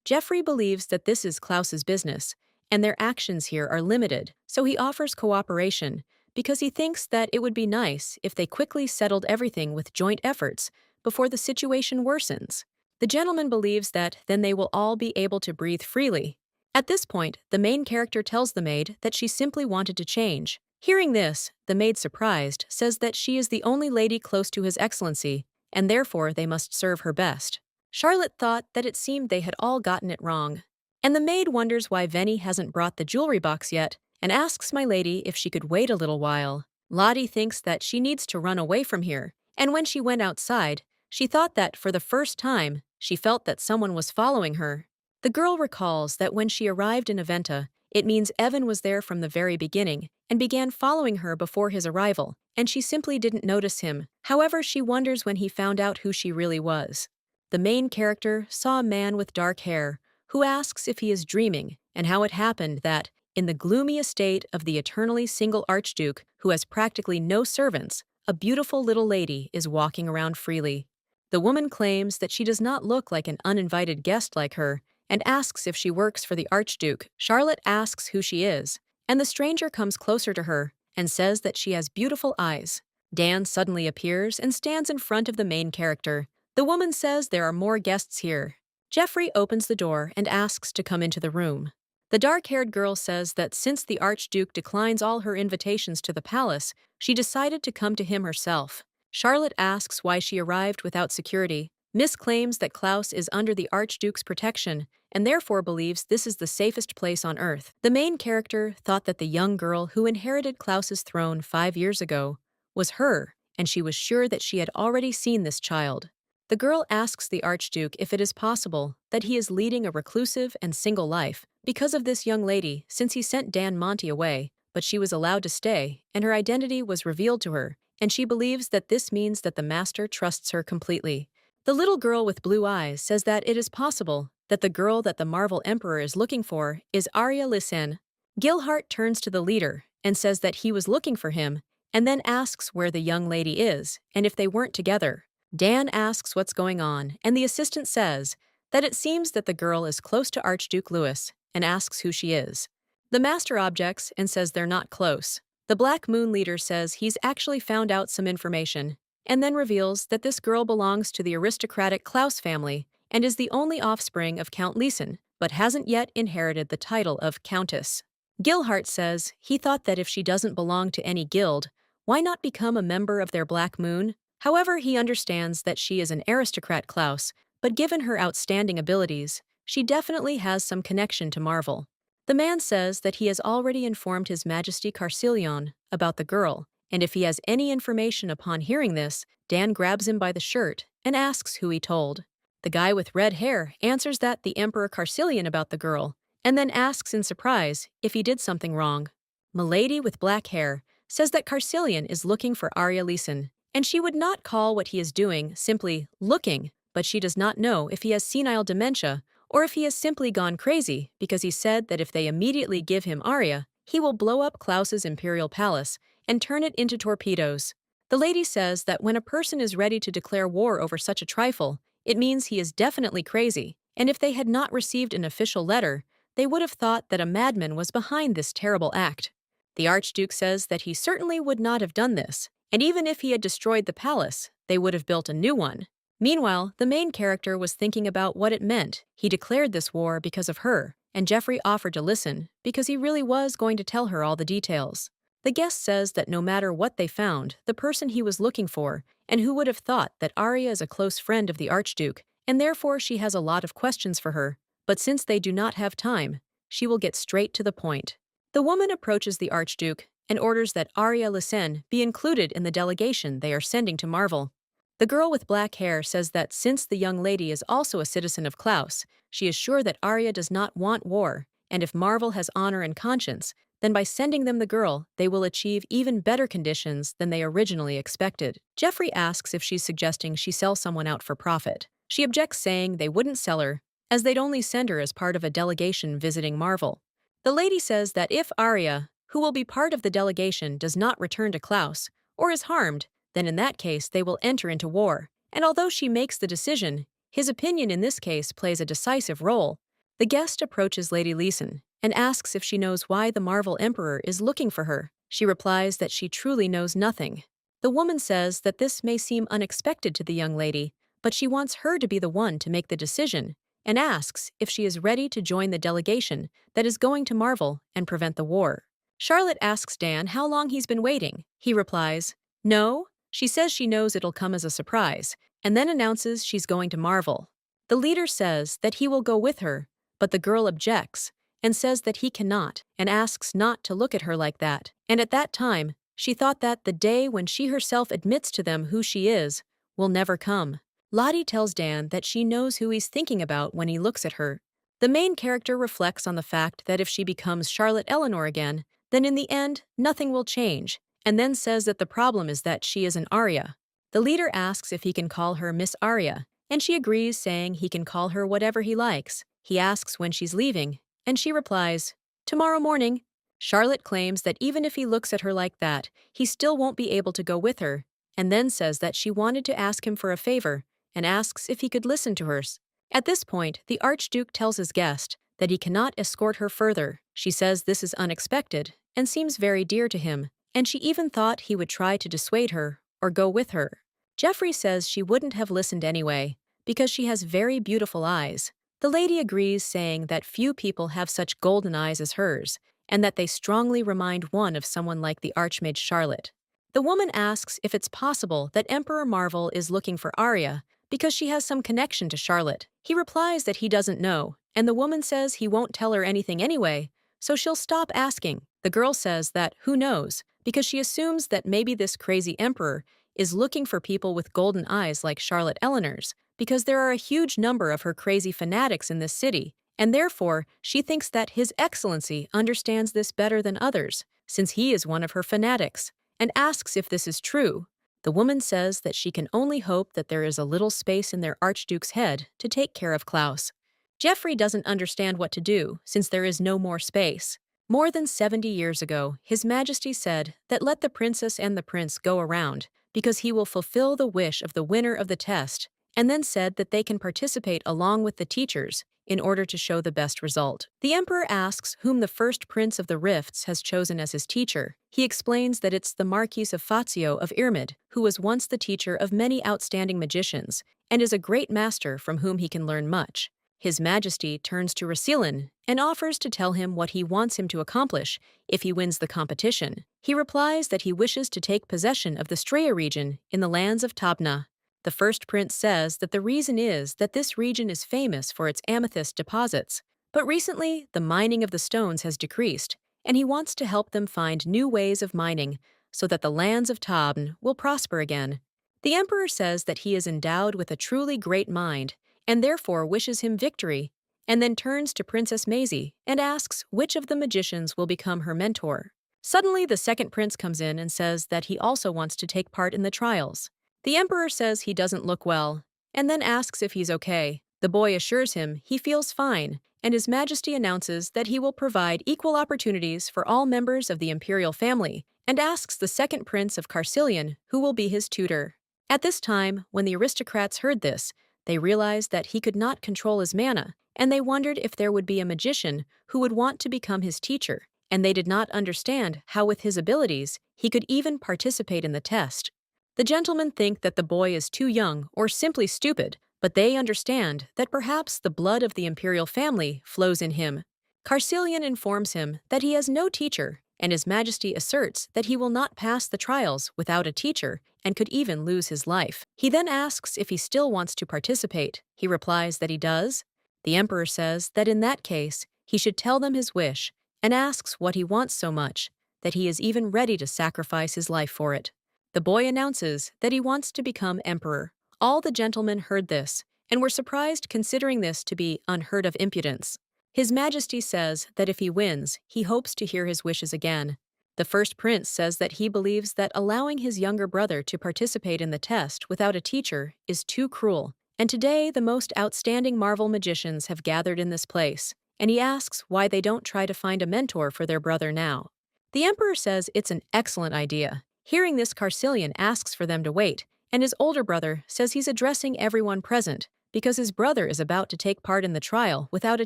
Jeffrey believes that this is Klaus's business, and their actions here are limited, so he offers cooperation because he thinks that it would be nice if they quickly settled everything with joint efforts before the situation worsens. The gentleman believes that then they will all be able to breathe freely. At this point, the main character tells the maid that she simply wanted to change. Hearing this, the maid, surprised, says that she is the only lady close to His Excellency, and therefore they must serve her best. Charlotte thought that it seemed they had all gotten it wrong, and the maid wonders why Venny hasn't brought the jewelry box yet and asks my lady if she could wait a little while. Lottie thinks that she needs to run away from here, and when she went outside, she thought that for the first time, she felt that someone was following her. The girl recalls that when she arrived in Aventa, it means Evan was there from the very beginning and began following her before his arrival, and she simply didn't notice him. However, she wonders when he found out who she really was. The main character saw a man with dark hair who asks if he is dreaming and how it happened that, in the gloomy estate of the eternally single Archduke who has practically no servants, a beautiful little lady is walking around freely. The woman claims that she does not look like an uninvited guest like her and asks if she works for the Archduke. Charlotte asks who she is, and the stranger comes closer to her and says that she has beautiful eyes. Dan suddenly appears and stands in front of the main character. The woman says there are more guests here. Jeffrey opens the door and asks to come into the room. The dark-haired girl says that since the Archduke declines all her invitations to the palace, she decided to come to him herself. Charlotte asks why she arrived without security. Miss claims that Klaus is under the Archduke's protection and therefore believes this is the safest place on Earth. The main character thought that the young girl who inherited Klaus's throne 5 years ago was her, and she was sure that she had already seen this child. The girl asks the Archduke if it is possible that he is leading a reclusive and single life because of this young lady, since he sent Dan Monty away, but she was allowed to stay, and her identity was revealed to her, and she believes that this means that the master trusts her completely. The little girl with blue eyes says that it is possible that the girl that the Marvel Emperor is looking for is Arya Listen. Gilhart turns to the leader and says that he was looking for him, and then asks where the young lady is and if they weren't together. Dan asks what's going on, and the assistant says that it seems that the girl is close to Archduke Lewis and asks who she is. The master objects and says they're not close. The Black Moon leader says he's actually found out some information, and then reveals that this girl belongs to the aristocratic Klaus family and is the only offspring of Count Lisen, but hasn't yet inherited the title of Countess. Gilhart says he thought that if she doesn't belong to any guild, why not become a member of their Black Moon? However, he understands that she is an aristocrat Klaus, but given her outstanding abilities, she definitely has some connection to Marvel. The man says that he has already informed His Majesty Carcelion about the girl, and if he has any information upon hearing this, Dan grabs him by the shirt and asks who he told. The guy with red hair answers that the Emperor Carcelion about the girl, and then asks in surprise if he did something wrong. Milady with black hair says that Carcelion is looking for Arya Lisen, and she would not call what he is doing simply looking, but she does not know if he has senile dementia or if he has simply gone crazy because he said that if they immediately give him Arya, he will blow up Klaus's Imperial palace and turn it into torpedoes. The lady says that when a person is ready to declare war over such a trifle, it means he is definitely crazy, and if they had not received an official letter, they would have thought that a madman was behind this terrible act. The Archduke says that he certainly would not have done this, and even if he had destroyed the palace, they would have built a new one. Meanwhile, the main character was thinking about what it meant. He declared this war because of her, and Jeffrey offered to listen because he really was going to tell her all the details. The guest says that no matter what they found, the person he was looking for, and who would have thought that Arya is a close friend of the Archduke, and therefore she has a lot of questions for her, but since they do not have time, she will get straight to the point. The woman approaches the Archduke and orders that Arya Lisen be included in the delegation they are sending to Marvel. The girl with black hair says that since the young lady is also a citizen of Klaus, she is sure that Arya does not want war, and if Marvel has honor and conscience, then by sending them the girl, they will achieve even better conditions than they originally expected. Jeffrey asks if she's suggesting she sell someone out for profit. She objects, saying they wouldn't sell her, as they'd only send her as part of a delegation visiting Marvel. The lady says that if Arya, who will be part of the delegation, does not return to Klaus, or is harmed, then in that case they will enter into war, and although she makes the decision, his opinion in this case plays a decisive role. The guest approaches Lady Leeson and asks if she knows why the Marvel Emperor is looking for her. She replies that she truly knows nothing. The woman says that this may seem unexpected to the young lady, but she wants her to be the one to make the decision, and asks if she is ready to join the delegation that is going to Marvel and prevent the war. Charlotte asks Dan how long he's been waiting. He replies, "No." She says she knows it'll come as a surprise, and then announces she's going to Marvel. The leader says that he will go with her, but the girl objects and says that he cannot, and asks not to look at her like that. And at that time, she thought that the day when she herself admits to them who she is will never come. Lottie tells Dan that she knows who he's thinking about when he looks at her. The main character reflects on the fact that if she becomes Charlotte Eleanor again, then in the end, nothing will change, and then says that the problem is that she is an Arya. The leader asks if he can call her Miss Arya, and she agrees, saying he can call her whatever he likes. He asks when she's leaving, and she replies, "Tomorrow morning." Charlotte claims that even if he looks at her like that, he still won't be able to go with her, and then says that she wanted to ask him for a favor and asks if he could listen to hers. At this point, the Archduke tells his guest that he cannot escort her further. She says this is unexpected and seems very dear to him, and she even thought he would try to dissuade her or go with her. Jeffrey says she wouldn't have listened anyway because she has very beautiful eyes. The lady agrees, saying that few people have such golden eyes as hers, and that they strongly remind one of someone like the Archmage Charlotte. The woman asks if it's possible that Emperor Marvel is looking for Arya because she has some connection to Charlotte. He replies that he doesn't know, and the woman says he won't tell her anything anyway, so she'll stop asking. The girl says that who knows, because she assumes that maybe this crazy emperor is looking for people with golden eyes like Charlotte Eleanor's, because there are a huge number of her crazy fanatics in this city, and therefore she thinks that His Excellency understands this better than others, since he is one of her fanatics, and asks if this is true. The woman says that she can only hope that there is a little space in their Archduke's head to take care of Klaus. Jeffrey doesn't understand what to do, since there is no more space. More than 70 years ago, His Majesty said that let the princess and the prince go around, because he will fulfill the wish of the winner of the test, and then said that they can participate along with the teachers in order to show the best result. The emperor asks whom the first prince of the Rifts has chosen as his teacher. He explains that it's the Marquis of Fazio of Irmid, who was once the teacher of many outstanding magicians, and is a great master from whom he can learn much. His Majesty turns to Recillin and offers to tell him what he wants him to accomplish if he wins the competition. He replies that he wishes to take possession of the Straya region in the lands of Tabna. The first prince says that the reason is that this region is famous for its amethyst deposits, but recently the mining of the stones has decreased, and he wants to help them find new ways of mining so that the lands of Tabn will prosper again. The emperor says that he is endowed with a truly great mind and therefore wishes him victory, and then turns to Princess Maisie and asks which of the magicians will become her mentor. Suddenly, the second prince comes in and says that he also wants to take part in the trials. The emperor says he doesn't look well, and then asks if he's okay. The boy assures him he feels fine, and His Majesty announces that he will provide equal opportunities for all members of the Imperial family, and asks the second prince of Carcillion who will be his tutor. At this time, when the aristocrats heard this, they realized that he could not control his mana, and they wondered if there would be a magician who would want to become his teacher, and they did not understand how with his abilities he could even participate in the test. The gentlemen think that the boy is too young or simply stupid, but they understand that perhaps the blood of the Imperial family flows in him. Carcillion informs him that he has no teacher, and His Majesty asserts that he will not pass the trials without a teacher and could even lose his life. He then asks if he still wants to participate. He replies that he does. The emperor says that in that case, he should tell them his wish, and asks what he wants so much that he is even ready to sacrifice his life for it. The boy announces that he wants to become emperor. All the gentlemen heard this and were surprised, considering this to be unheard of impudence. His Majesty says that if he wins, he hopes to hear his wishes again. The first prince says that he believes that allowing his younger brother to participate in the test without a teacher is too cruel, and today the most outstanding Marvel magicians have gathered in this place, and he asks why they don't try to find a mentor for their brother now. The emperor says it's an excellent idea. Hearing this, Carcillion asks for them to wait, and his older brother says he's addressing everyone present because his brother is about to take part in the trial without a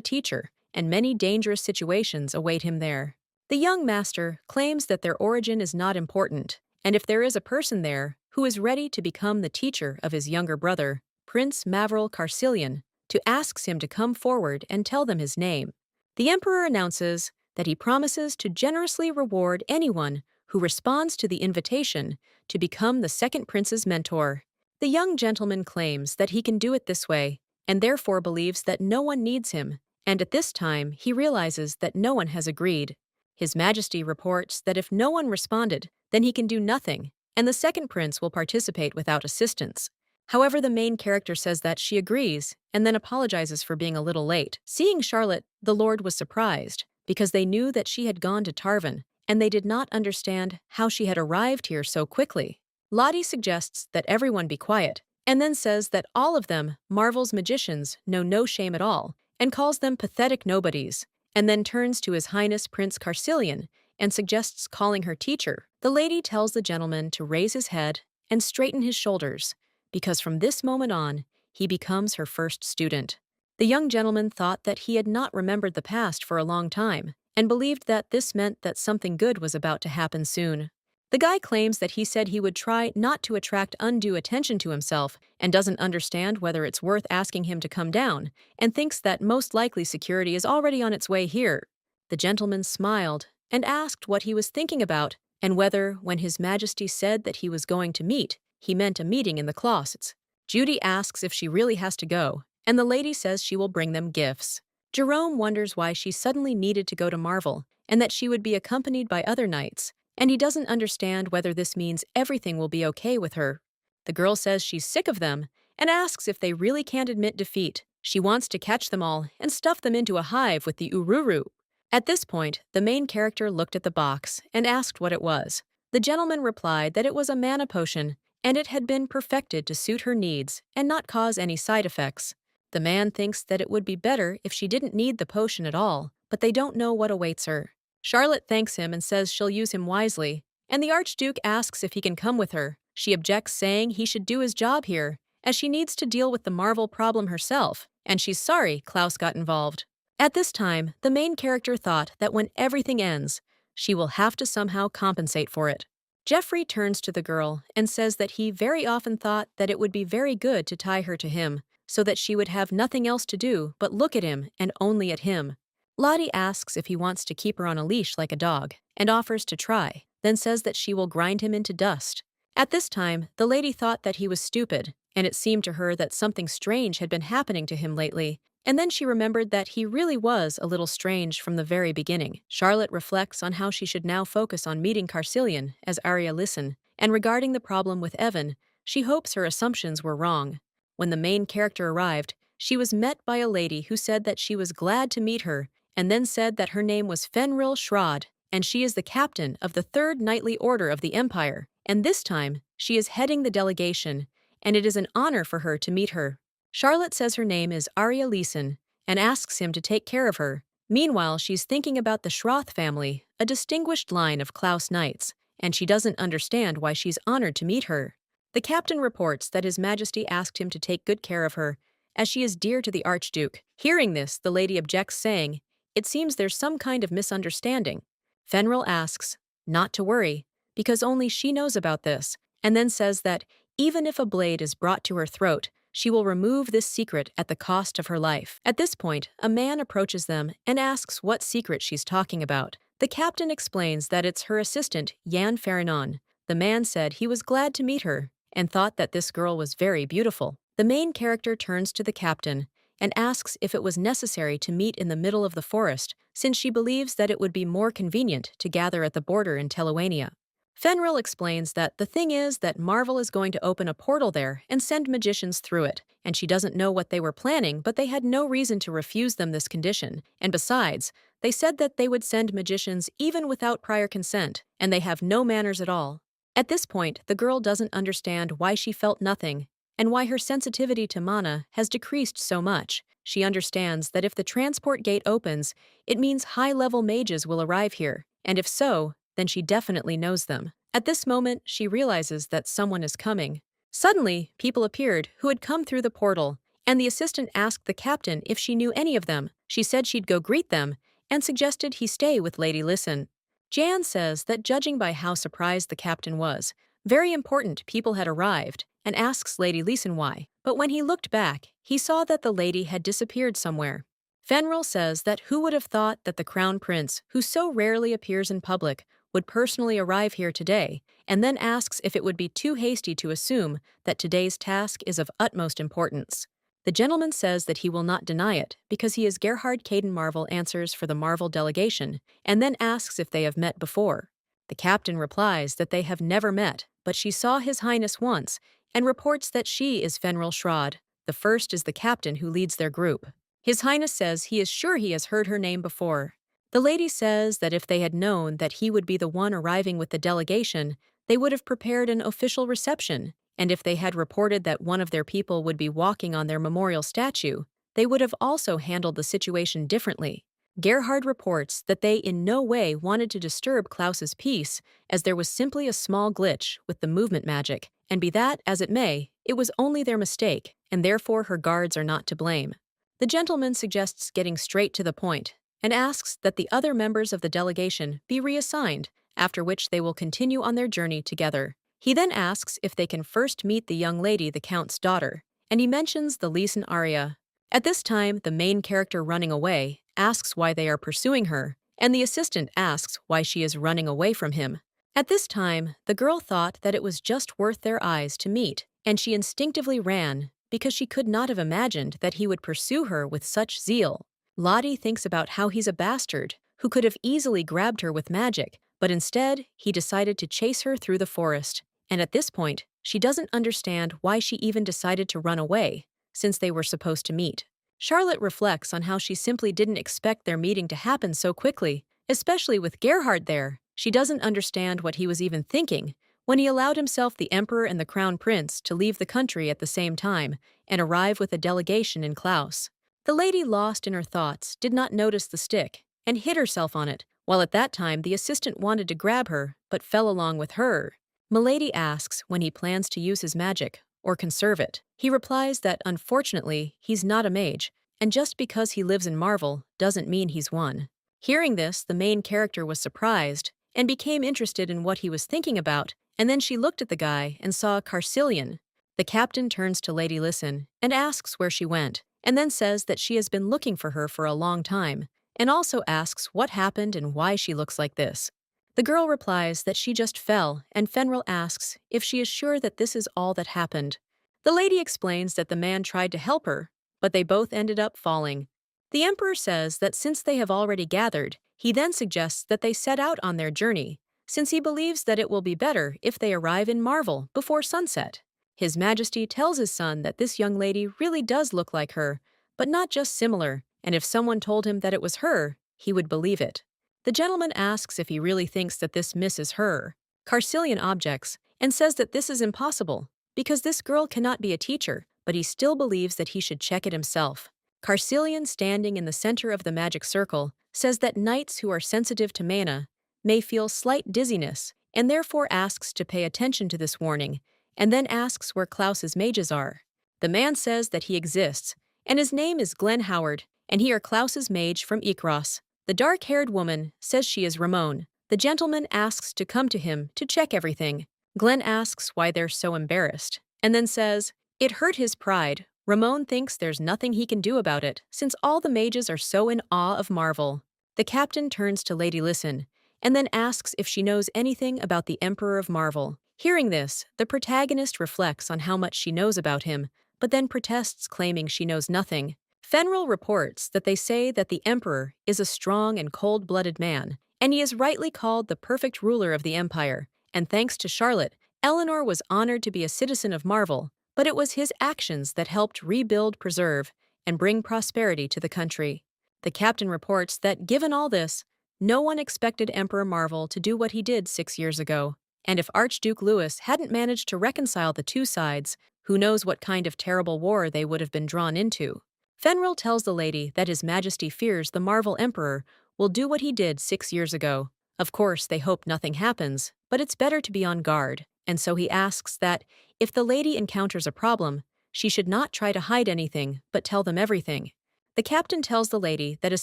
teacher, and many dangerous situations await him there. The young master claims that their origin is not important, and if there is a person there who is ready to become the teacher of his younger brother, Prince Mavril Carcillion, to asks him to come forward and tell them his name. The emperor announces that he promises to generously reward anyone who responds to the invitation to become the second prince's mentor. The young gentleman claims that he can do it this way, and therefore believes that no one needs him, and at this time he realizes that no one has agreed. His Majesty reports that if no one responded, then he can do nothing, and the second prince will participate without assistance. However, the main character says that she agrees, and then apologizes for being a little late. Seeing Charlotte, the Lord was surprised, because they knew that she had gone to Tarvin, and they did not understand how she had arrived here so quickly. Lottie suggests that everyone be quiet, and then says that all of them, Marvel's magicians, know no shame at all, and calls them pathetic nobodies, and then turns to His Highness Prince Carcillion and suggests calling her teacher. The lady tells the gentleman to raise his head and straighten his shoulders, because from this moment on, he becomes her first student. The young gentleman thought that he had not remembered the past for a long time, and believed that this meant that something good was about to happen soon. The guy claims that he said he would try not to attract undue attention to himself and doesn't understand whether it's worth asking him to come down, and thinks that most likely security is already on its way here. The gentleman smiled and asked what he was thinking about and whether, when His Majesty said that he was going to meet, he meant a meeting in the closets. Judy asks if she really has to go, and the lady says she will bring them gifts. Jerome wonders why she suddenly needed to go to Marvel and that she would be accompanied by other knights, and he doesn't understand whether this means everything will be okay with her. The girl says she's sick of them and asks if they really can't admit defeat. She wants to catch them all and stuff them into a hive with the Ururu. At this point, the main character looked at the box and asked what it was. The gentleman replied that it was a mana potion, and it had been perfected to suit her needs and not cause any side effects. The man thinks that it would be better if she didn't need the potion at all, but they don't know what awaits her. Charlotte thanks him and says she'll use him wisely, and the Archduke asks if he can come with her. She objects, saying he should do his job here, as she needs to deal with the Marvel problem herself, and she's sorry Klaus got involved. At this time, the main character thought that when everything ends, she will have to somehow compensate for it. Jeffrey turns to the girl and says that he very often thought that it would be very good to tie her to him, so that she would have nothing else to do but look at him and only at him. Lottie asks if he wants to keep her on a leash like a dog, and offers to try, then says that she will grind him into dust. At this time, the lady thought that he was stupid, and it seemed to her that something strange had been happening to him lately, and then she remembered that he really was a little strange from the very beginning. Charlotte reflects on how she should now focus on meeting Carcillion as Arya listen, and regarding the problem with Evan, she hopes her assumptions were wrong. When the main character arrived, she was met by a lady who said that she was glad to meet her, and then said that her name was Fenrir Shrod, and she is the captain of the Third Knightly Order of the Empire, and this time she is heading the delegation, and it is an honor for her to meet her. Charlotte says her name is Arya Leeson and asks him to take care of her. Meanwhile, she's thinking about the Schroth family, a distinguished line of Klaus knights, and she doesn't understand why she's honored to meet her. The captain reports that His Majesty asked him to take good care of her, as she is dear to the Archduke. Hearing this, the lady objects, saying, "It seems there's some kind of misunderstanding." Fenrir asks, not to worry, because only she knows about this, and then says that even if a blade is brought to her throat, she will remove this secret at the cost of her life. At this point, a man approaches them and asks what secret she's talking about. The captain explains that it's her assistant, Jan Farinon. The man said he was glad to meet her and thought that this girl was very beautiful. The main character turns to the captain and asks if it was necessary to meet in the middle of the forest, since she believes that it would be more convenient to gather at the border in Teluania. Fenrir explains that the thing is that Marvel is going to open a portal there and send magicians through it, and she doesn't know what they were planning, but they had no reason to refuse them this condition, and besides, they said that they would send magicians even without prior consent, and they have no manners at all. At this point, the girl doesn't understand why she felt nothing, and why her sensitivity to mana has decreased so much. She understands that if the transport gate opens, it means high-level mages will arrive here, and if so, then she definitely knows them. At this moment, she realizes that someone is coming. Suddenly, people appeared who had come through the portal, and the assistant asked the captain if she knew any of them. She said she'd go greet them, and suggested he stay with Lady Listen. Jan says that judging by how surprised the captain was, very important people had arrived, and asks Lady Listen why. But when he looked back, he saw that the lady had disappeared somewhere. Fenrir says that who would have thought that the crown prince, who so rarely appears in public, would personally arrive here today, and then asks if it would be too hasty to assume that today's task is of utmost importance. The gentleman says that he will not deny it, because he is Gerhard Caden Marvel answers for the Marvel delegation, and then asks if they have met before. The captain replies that they have never met, but she saw His Highness once, and reports that she is Fenrir Shrod. The first is the captain who leads their group. His Highness says he is sure he has heard her name before. The lady says that if they had known that he would be the one arriving with the delegation, they would have prepared an official reception, and if they had reported that one of their people would be walking on their memorial statue, they would have also handled the situation differently. Gerhard reports that they in no way wanted to disturb Klaus's peace, as there was simply a small glitch with the movement magic, and be that as it may, it was only their mistake, and therefore her guards are not to blame. The gentleman suggests getting straight to the point and asks that the other members of the delegation be reassigned, after which they will continue on their journey together. He then asks if they can first meet the young lady, the Count's daughter, and he mentions the Leeson Arya. At this time, the main character running away asks why they are pursuing her, and the assistant asks why she is running away from him. At this time, the girl thought that it was just worth their eyes to meet, and she instinctively ran because she could not have imagined that he would pursue her with such zeal. Lottie thinks about how he's a bastard who could have easily grabbed her with magic, but instead, he decided to chase her through the forest. And at this point, she doesn't understand why she even decided to run away, since they were supposed to meet. Charlotte reflects on how she simply didn't expect their meeting to happen so quickly, especially with Gerhard there. She doesn't understand what he was even thinking when he allowed himself, the Emperor and the Crown Prince, to leave the country at the same time and arrive with a delegation in Klaus. The lady, lost in her thoughts, did not notice the stick and hid herself on it, while at that time the assistant wanted to grab her but fell along with her. Milady asks when he plans to use his magic or conserve it. He replies that unfortunately he's not a mage, and just because he lives in Marvel doesn't mean he's one. Hearing this, the main character was surprised and became interested in what he was thinking about, and then she looked at the guy and saw Carcillion. The captain turns to Lady Listen and asks where she went, and then says that she has been looking for her for a long time, and also asks what happened and why she looks like this. The girl replies that she just fell, and Fenrir asks if she is sure that this is all that happened. The lady explains that the man tried to help her, but they both ended up falling. The Emperor says that since they have already gathered, he then suggests that they set out on their journey, since he believes that it will be better if they arrive in Marvel before sunset. His Majesty tells his son that this young lady really does look like her, but not just similar, and if someone told him that it was her, he would believe it. The gentleman asks if he really thinks that this miss is her. Carcillion objects and says that this is impossible, because this girl cannot be a teacher, but he still believes that he should check it himself. Carcillion, standing in the center of the magic circle, says that knights who are sensitive to mana may feel slight dizziness, and therefore asks to pay attention to this warning, and then asks where Klaus's mages are. The man says that he exists, and his name is Glenn Howard, and he are Klaus's mage from Ikros. The dark-haired woman says she is Ramon. The gentleman asks to come to him to check everything. Glenn asks why they're so embarrassed, and then says, it hurt his pride. Ramon thinks there's nothing he can do about it, since all the mages are so in awe of Marvel. The captain turns to Lady Listen, and then asks if she knows anything about the Emperor of Marvel. Hearing this, the protagonist reflects on how much she knows about him, but then protests, claiming she knows nothing. Fenrir reports that they say that the Emperor is a strong and cold-blooded man, and he is rightly called the perfect ruler of the Empire, and thanks to Charlotte, Eleanor was honored to be a citizen of Marvel, but it was his actions that helped rebuild, preserve, and bring prosperity to the country. The captain reports that given all this, no one expected Emperor Marvel to do what he did 6 years ago, and if Archduke Lewis hadn't managed to reconcile the two sides, who knows what kind of terrible war they would have been drawn into. Fenrir tells the lady that His Majesty fears the Marvel Emperor will do what he did 6 years ago. Of course, they hope nothing happens, but it's better to be on guard, and so he asks that, if the lady encounters a problem, she should not try to hide anything, but tell them everything. The captain tells the lady that as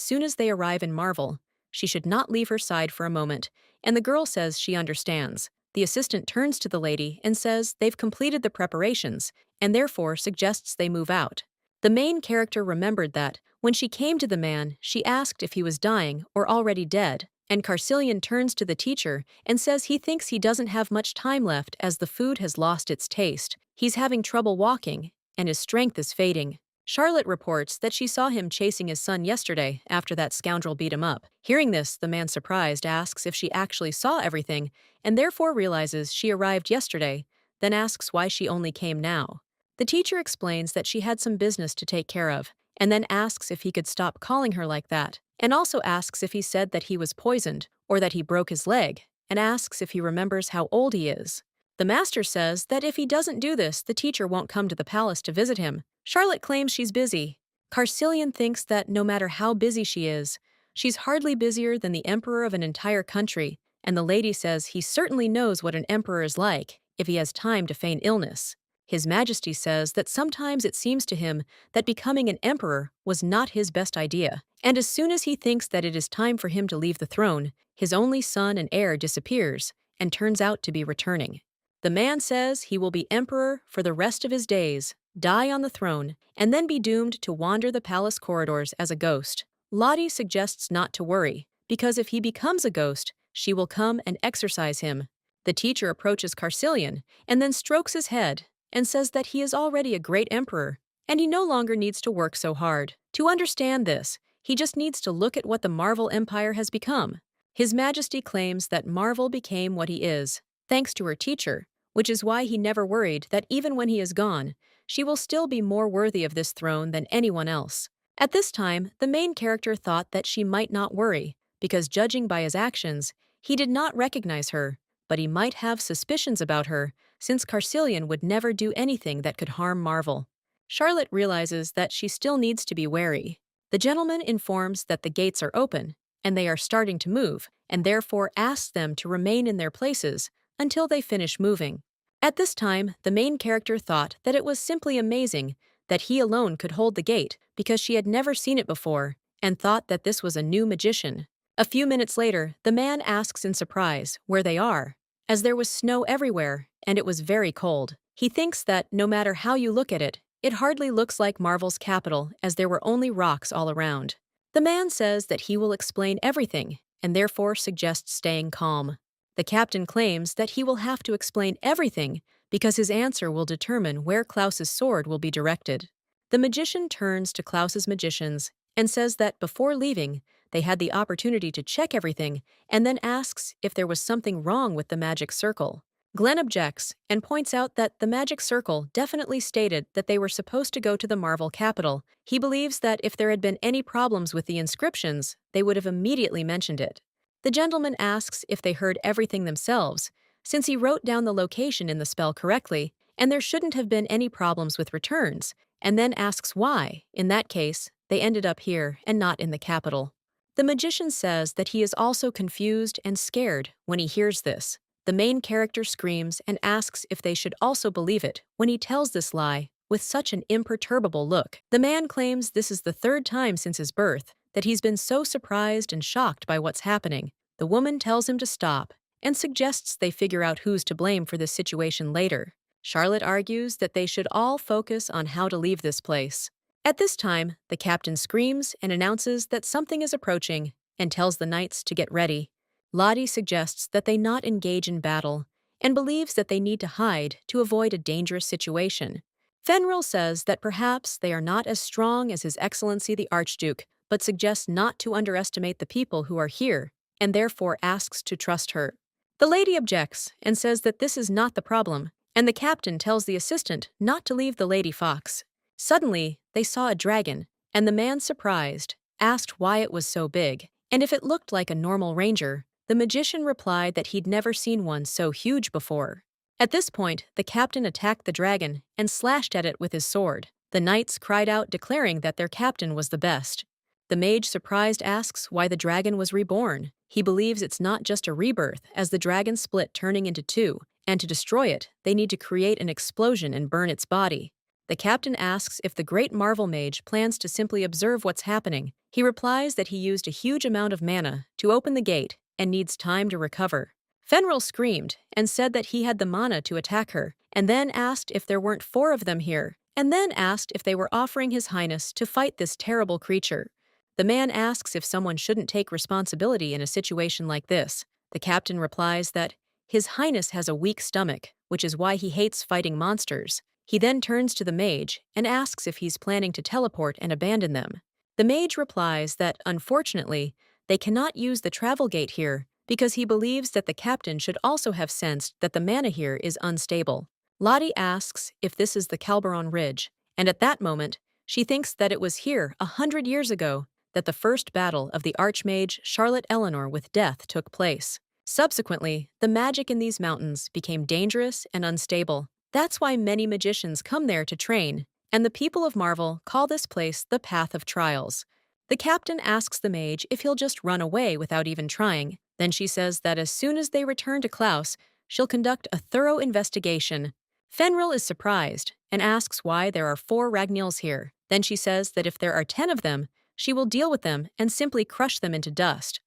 soon as they arrive in Marvel, she should not leave her side for a moment, and the girl says she understands. The assistant turns to the lady and says they've completed the preparations, and therefore suggests they move out. The main character remembered that, when she came to the man, she asked if he was dying or already dead, and Carcillion turns to the teacher and says he thinks he doesn't have much time left as the food has lost its taste. He's having trouble walking, and his strength is fading. Charlotte reports that she saw him chasing his son yesterday after that scoundrel beat him up. Hearing this, the man, surprised, asks if she actually saw everything, and therefore realizes she arrived yesterday, then asks why she only came now. The teacher explains that she had some business to take care of, and then asks if he could stop calling her like that, and also asks if he said that he was poisoned, or that he broke his leg, and asks if he remembers how old he is. The master says that if he doesn't do this, the teacher won't come to the palace to visit him. Charlotte claims she's busy. Carcillion thinks that no matter how busy she is, she's hardly busier than the emperor of an entire country, and the lady says he certainly knows what an emperor is like, if he has time to feign illness. His Majesty says that sometimes it seems to him that becoming an emperor was not his best idea, and as soon as he thinks that it is time for him to leave the throne, his only son and heir disappears and turns out to be returning. The man says he will be emperor for the rest of his days, die on the throne, and then be doomed to wander the palace corridors as a ghost. Lottie suggests not to worry, because if he becomes a ghost, she will come and exorcise him. The teacher approaches Carsilian and then strokes his head and says that he is already a great emperor, and he no longer needs to work so hard. To understand this, he just needs to look at what the Marvel Empire has become. His Majesty claims that Marvel became what he is, thanks to her teacher, which is why he never worried that even when he is gone, she will still be more worthy of this throne than anyone else. At this time, the main character thought that she might not worry, because judging by his actions, he did not recognize her, but he might have suspicions about her, since Carsilian would never do anything that could harm Marvel. Charlotte realizes that she still needs to be wary. The gentleman informs that the gates are open, and they are starting to move, and therefore asks them to remain in their places until they finish moving. At this time, the main character thought that it was simply amazing that he alone could hold the gate because she had never seen it before, and thought that this was a new magician. A few minutes later, the man asks in surprise where they are, as there was snow everywhere and it was very cold. He thinks that no matter how you look at it, it hardly looks like Marvel's capital as there were only rocks all around. The man says that he will explain everything and therefore suggests staying calm. The captain claims that he will have to explain everything because his answer will determine where Klaus's sword will be directed. The magician turns to Klaus's magicians and says that before leaving, they had the opportunity to check everything and then asks if there was something wrong with the magic circle. Glenn objects and points out that the magic circle definitely stated that they were supposed to go to the Marvel capital. He believes that if there had been any problems with the inscriptions, they would have immediately mentioned it. The gentleman asks if they heard everything themselves, since he wrote down the location in the spell correctly, and there shouldn't have been any problems with returns, and then asks why, in that case, they ended up here and not in the capital. The magician says that he is also confused and scared when he hears this. The main character screams and asks if they should also believe it when he tells this lie with such an imperturbable look. The man claims this is the third time since his birth that he's been so surprised and shocked by what's happening. The woman tells him to stop and suggests they figure out who's to blame for this situation later. Charlotte argues that they should all focus on how to leave this place. At this time, the captain screams and announces that something is approaching and tells the knights to get ready. Lottie suggests that they not engage in battle and believes that they need to hide to avoid a dangerous situation. Fenrir says that perhaps they are not as strong as His Excellency the Archduke, but suggests not to underestimate the people who are here, and therefore asks to trust her. The lady objects and says that this is not the problem, and the captain tells the assistant not to leave the Lady Fox. Suddenly, they saw a dragon, and the man, surprised, asked why it was so big, and if it looked like a normal ranger. The magician replied that he'd never seen one so huge before. At this point, the captain attacked the dragon and slashed at it with his sword. The knights cried out, declaring that their captain was the best. The mage, surprised, asks why the dragon was reborn. He believes it's not just a rebirth, as the dragon split, turning into two, and to destroy it, they need to create an explosion and burn its body. The captain asks if the great Marvel mage plans to simply observe what's happening. He replies that he used a huge amount of mana to open the gate and needs time to recover. Fenrir screamed and said that he had the mana to attack her, and then asked if there weren't 4 of them here, and then asked if they were offering His Highness to fight this terrible creature. The man asks if someone shouldn't take responsibility in a situation like this. The captain replies that His Highness has a weak stomach, which is why he hates fighting monsters. He then turns to the mage and asks if he's planning to teleport and abandon them. The mage replies that, unfortunately, they cannot use the travel gate here because he believes that the captain should also have sensed that the mana here is unstable. Lottie asks if this is the Calberon Ridge, and at that moment, she thinks that it was here 100 years ago that the first battle of the Archmage Charlotte Eleanor with Death took place. Subsequently, the magic in these mountains became dangerous and unstable. That's why many magicians come there to train, and the people of Marvel call this place the Path of Trials. The captain asks the mage if he'll just run away without even trying. Then she says that as soon as they return to Klaus, she'll conduct a thorough investigation. Fenrir is surprised and asks why there are 4 Ragnels here. Then she says that if there are 10 of them, she will deal with them and simply crush them into dust.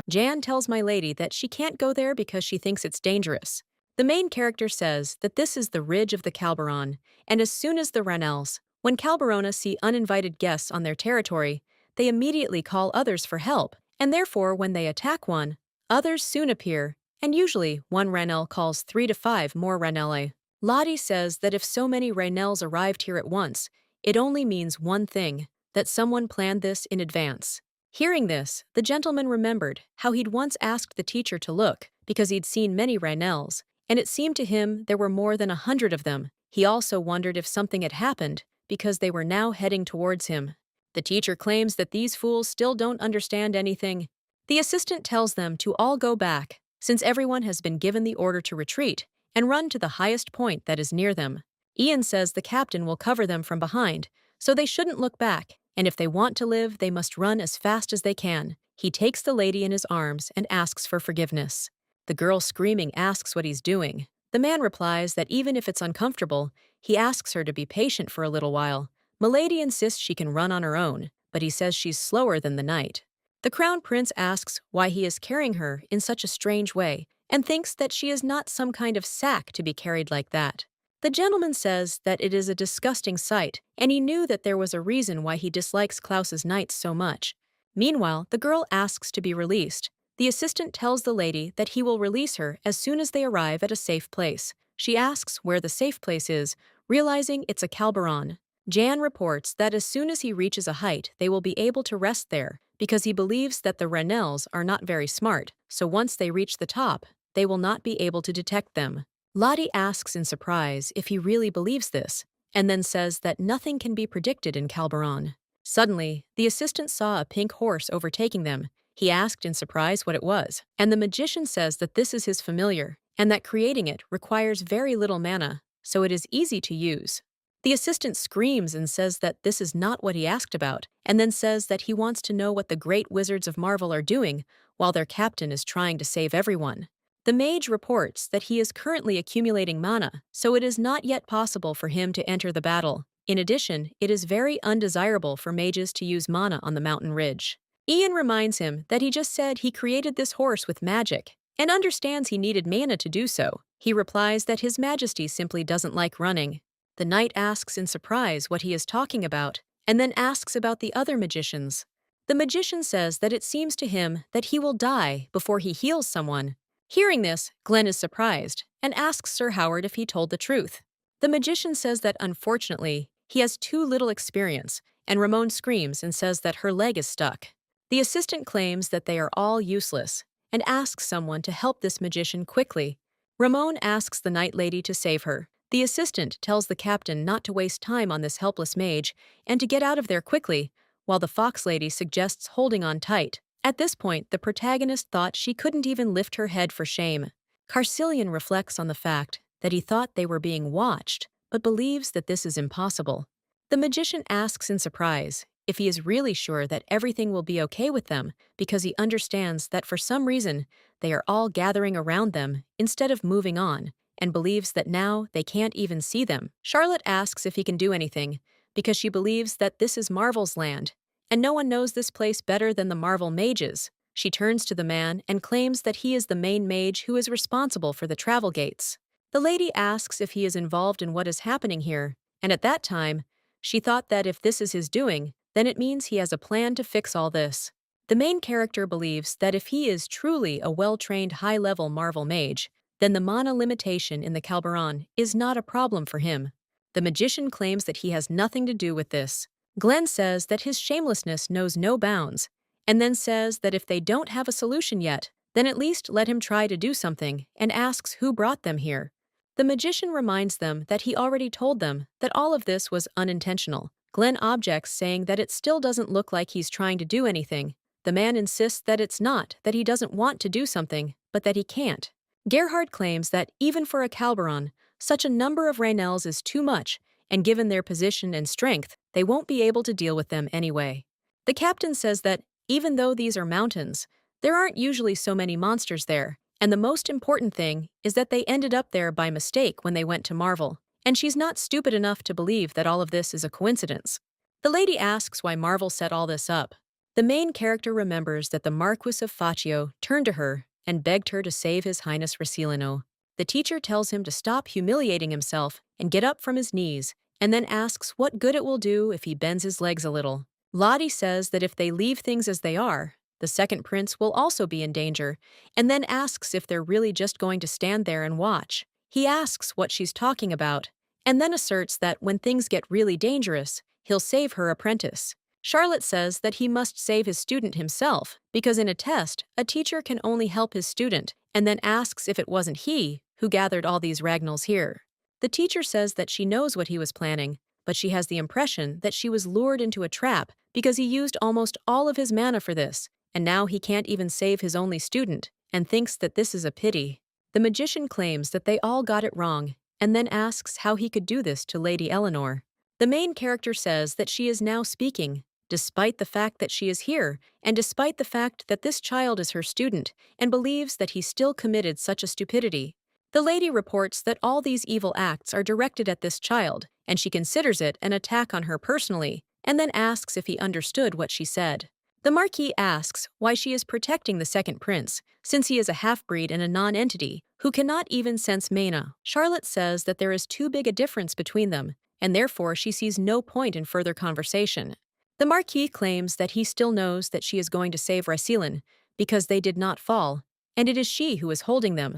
Jan tells my lady that she can't go there because she thinks it's dangerous. The main character says that this is the ridge of the Calberon, and as soon as the Ragnels, when Calberona see uninvited guests on their territory, they immediately call others for help, and therefore when they attack one, others soon appear, and usually one Ragnel calls 3 to 5 more Ragnelle. Lottie says that if so many Ragnels arrived here at once, it only means one thing, that someone planned this in advance. Hearing this, the gentleman remembered how he'd once asked the teacher to look because he'd seen many Ragnels, and it seemed to him there were more than 100 of them. He also wondered if something had happened because they were now heading towards him. The teacher claims that these fools still don't understand anything. The assistant tells them to all go back, since everyone has been given the order to retreat and run to the highest point that is near them. Ian says the captain will cover them from behind, so they shouldn't look back, and if they want to live, they must run as fast as they can. He takes the lady in his arms and asks for forgiveness. The girl screaming asks what he's doing. The man replies that even if it's uncomfortable, he asks her to be patient for a little while. Milady insists she can run on her own, but he says she's slower than the knight. The crown prince asks why he is carrying her in such a strange way, and thinks that she is not some kind of sack to be carried like that. The gentleman says that it is a disgusting sight, and he knew that there was a reason why he dislikes Klaus's knights so much. Meanwhile, the girl asks to be released. The assistant tells the lady that he will release her as soon as they arrive at a safe place. She asks where the safe place is, realizing it's a Calberon. Jan reports that as soon as he reaches a height, they will be able to rest there, because he believes that the Ragnels are not very smart, so once they reach the top, they will not be able to detect them. Lottie asks in surprise if he really believes this, and then says that nothing can be predicted in Calberon. Suddenly, the assistant saw a pink horse overtaking them. He asked in surprise what it was, and the magician says that this is his familiar, and that creating it requires very little mana, so it is easy to use. The assistant screams and says that this is not what he asked about, and then says that he wants to know what the great wizards of Marvel are doing while their captain is trying to save everyone. The mage reports that he is currently accumulating mana, so it is not yet possible for him to enter the battle. In addition, it is very undesirable for mages to use mana on the mountain ridge. Ian reminds him that he just said he created this horse with magic, and understands he needed mana to do so. He replies that His Majesty simply doesn't like running. The knight asks in surprise what he is talking about, and then asks about the other magicians. The magician says that it seems to him that he will die before he heals someone. Hearing this, Glenn is surprised and asks Sir Howard if he told the truth. The magician says that unfortunately, he has too little experience, and Ramon screams and says that her leg is stuck. The assistant claims that they are all useless and asks someone to help this magician quickly. Ramon asks the night lady to save her. The assistant tells the captain not to waste time on this helpless mage and to get out of there quickly, while the fox lady suggests holding on tight. At this point, the protagonist thought she couldn't even lift her head for shame. Carcillion reflects on the fact that he thought they were being watched, but believes that this is impossible. The magician asks in surprise if he is really sure that everything will be okay with them, because he understands that for some reason they are all gathering around them instead of moving on, and believes that now they can't even see them. Charlotte asks if he can do anything, because she believes that this is Marvel's land, and no one knows this place better than the Marvel mages. She turns to the man and claims that he is the main mage who is responsible for the travel gates. The lady asks if he is involved in what is happening here, and at that time, she thought that if this is his doing, then it means he has a plan to fix all this. The main character believes that if he is truly a well-trained high-level Marvel mage, then the mana limitation in the Calberon is not a problem for him. The magician claims that he has nothing to do with this. Glenn says that his shamelessness knows no bounds, and then says that if they don't have a solution yet, then at least let him try to do something, and asks who brought them here. The magician reminds them that he already told them that all of this was unintentional. Glenn objects, saying that it still doesn't look like he's trying to do anything. The man insists that it's not that he doesn't want to do something, but that he can't. Gerhard claims that even for a Calberon, such a number of Ragnels is too much, and given their position and strength, they won't be able to deal with them anyway. The captain says that even though these are mountains, there aren't usually so many monsters there, And the most important thing is that they ended up there by mistake when they went to Marvel, and she's not stupid enough to believe that all of this is a coincidence. The lady asks why Marvel set all this up. The main character remembers that the Marquis of Faccio turned to her and begged her to save His Highness Recillino. The teacher tells him to stop humiliating himself and get up from his knees, and then asks what good it will do if he bends his legs a little. Lottie says that if they leave things as they are, the second prince will also be in danger, and then asks if they're really just going to stand there and watch. He asks what she's talking about, and then asserts that when things get really dangerous, he'll save her apprentice. Charlotte says that he must save his student himself, because in a test, a teacher can only help his student, and then asks if it wasn't he who gathered all these Ragnels here. The teacher says that she knows what he was planning, but she has the impression that she was lured into a trap because he used almost all of his mana for this, and now he can't even save his only student, and thinks that this is a pity. The magician claims that they all got it wrong, and then asks how he could do this to Lady Eleanor. The main character says that she is now speaking, despite the fact that she is here, and despite the fact that this child is her student, and believes that he still committed such a stupidity. The lady reports that all these evil acts are directed at this child, and she considers it an attack on her personally, and then asks if he understood what she said. The marquee asks why she is protecting the second prince, since he is a half-breed and a non-entity who cannot even sense mana. Charlotte says that there is too big a difference between them, and therefore she sees no point in further conversation. The marquee claims that he still knows that she is going to save Recillin because they did not fall, and it is she who is holding them.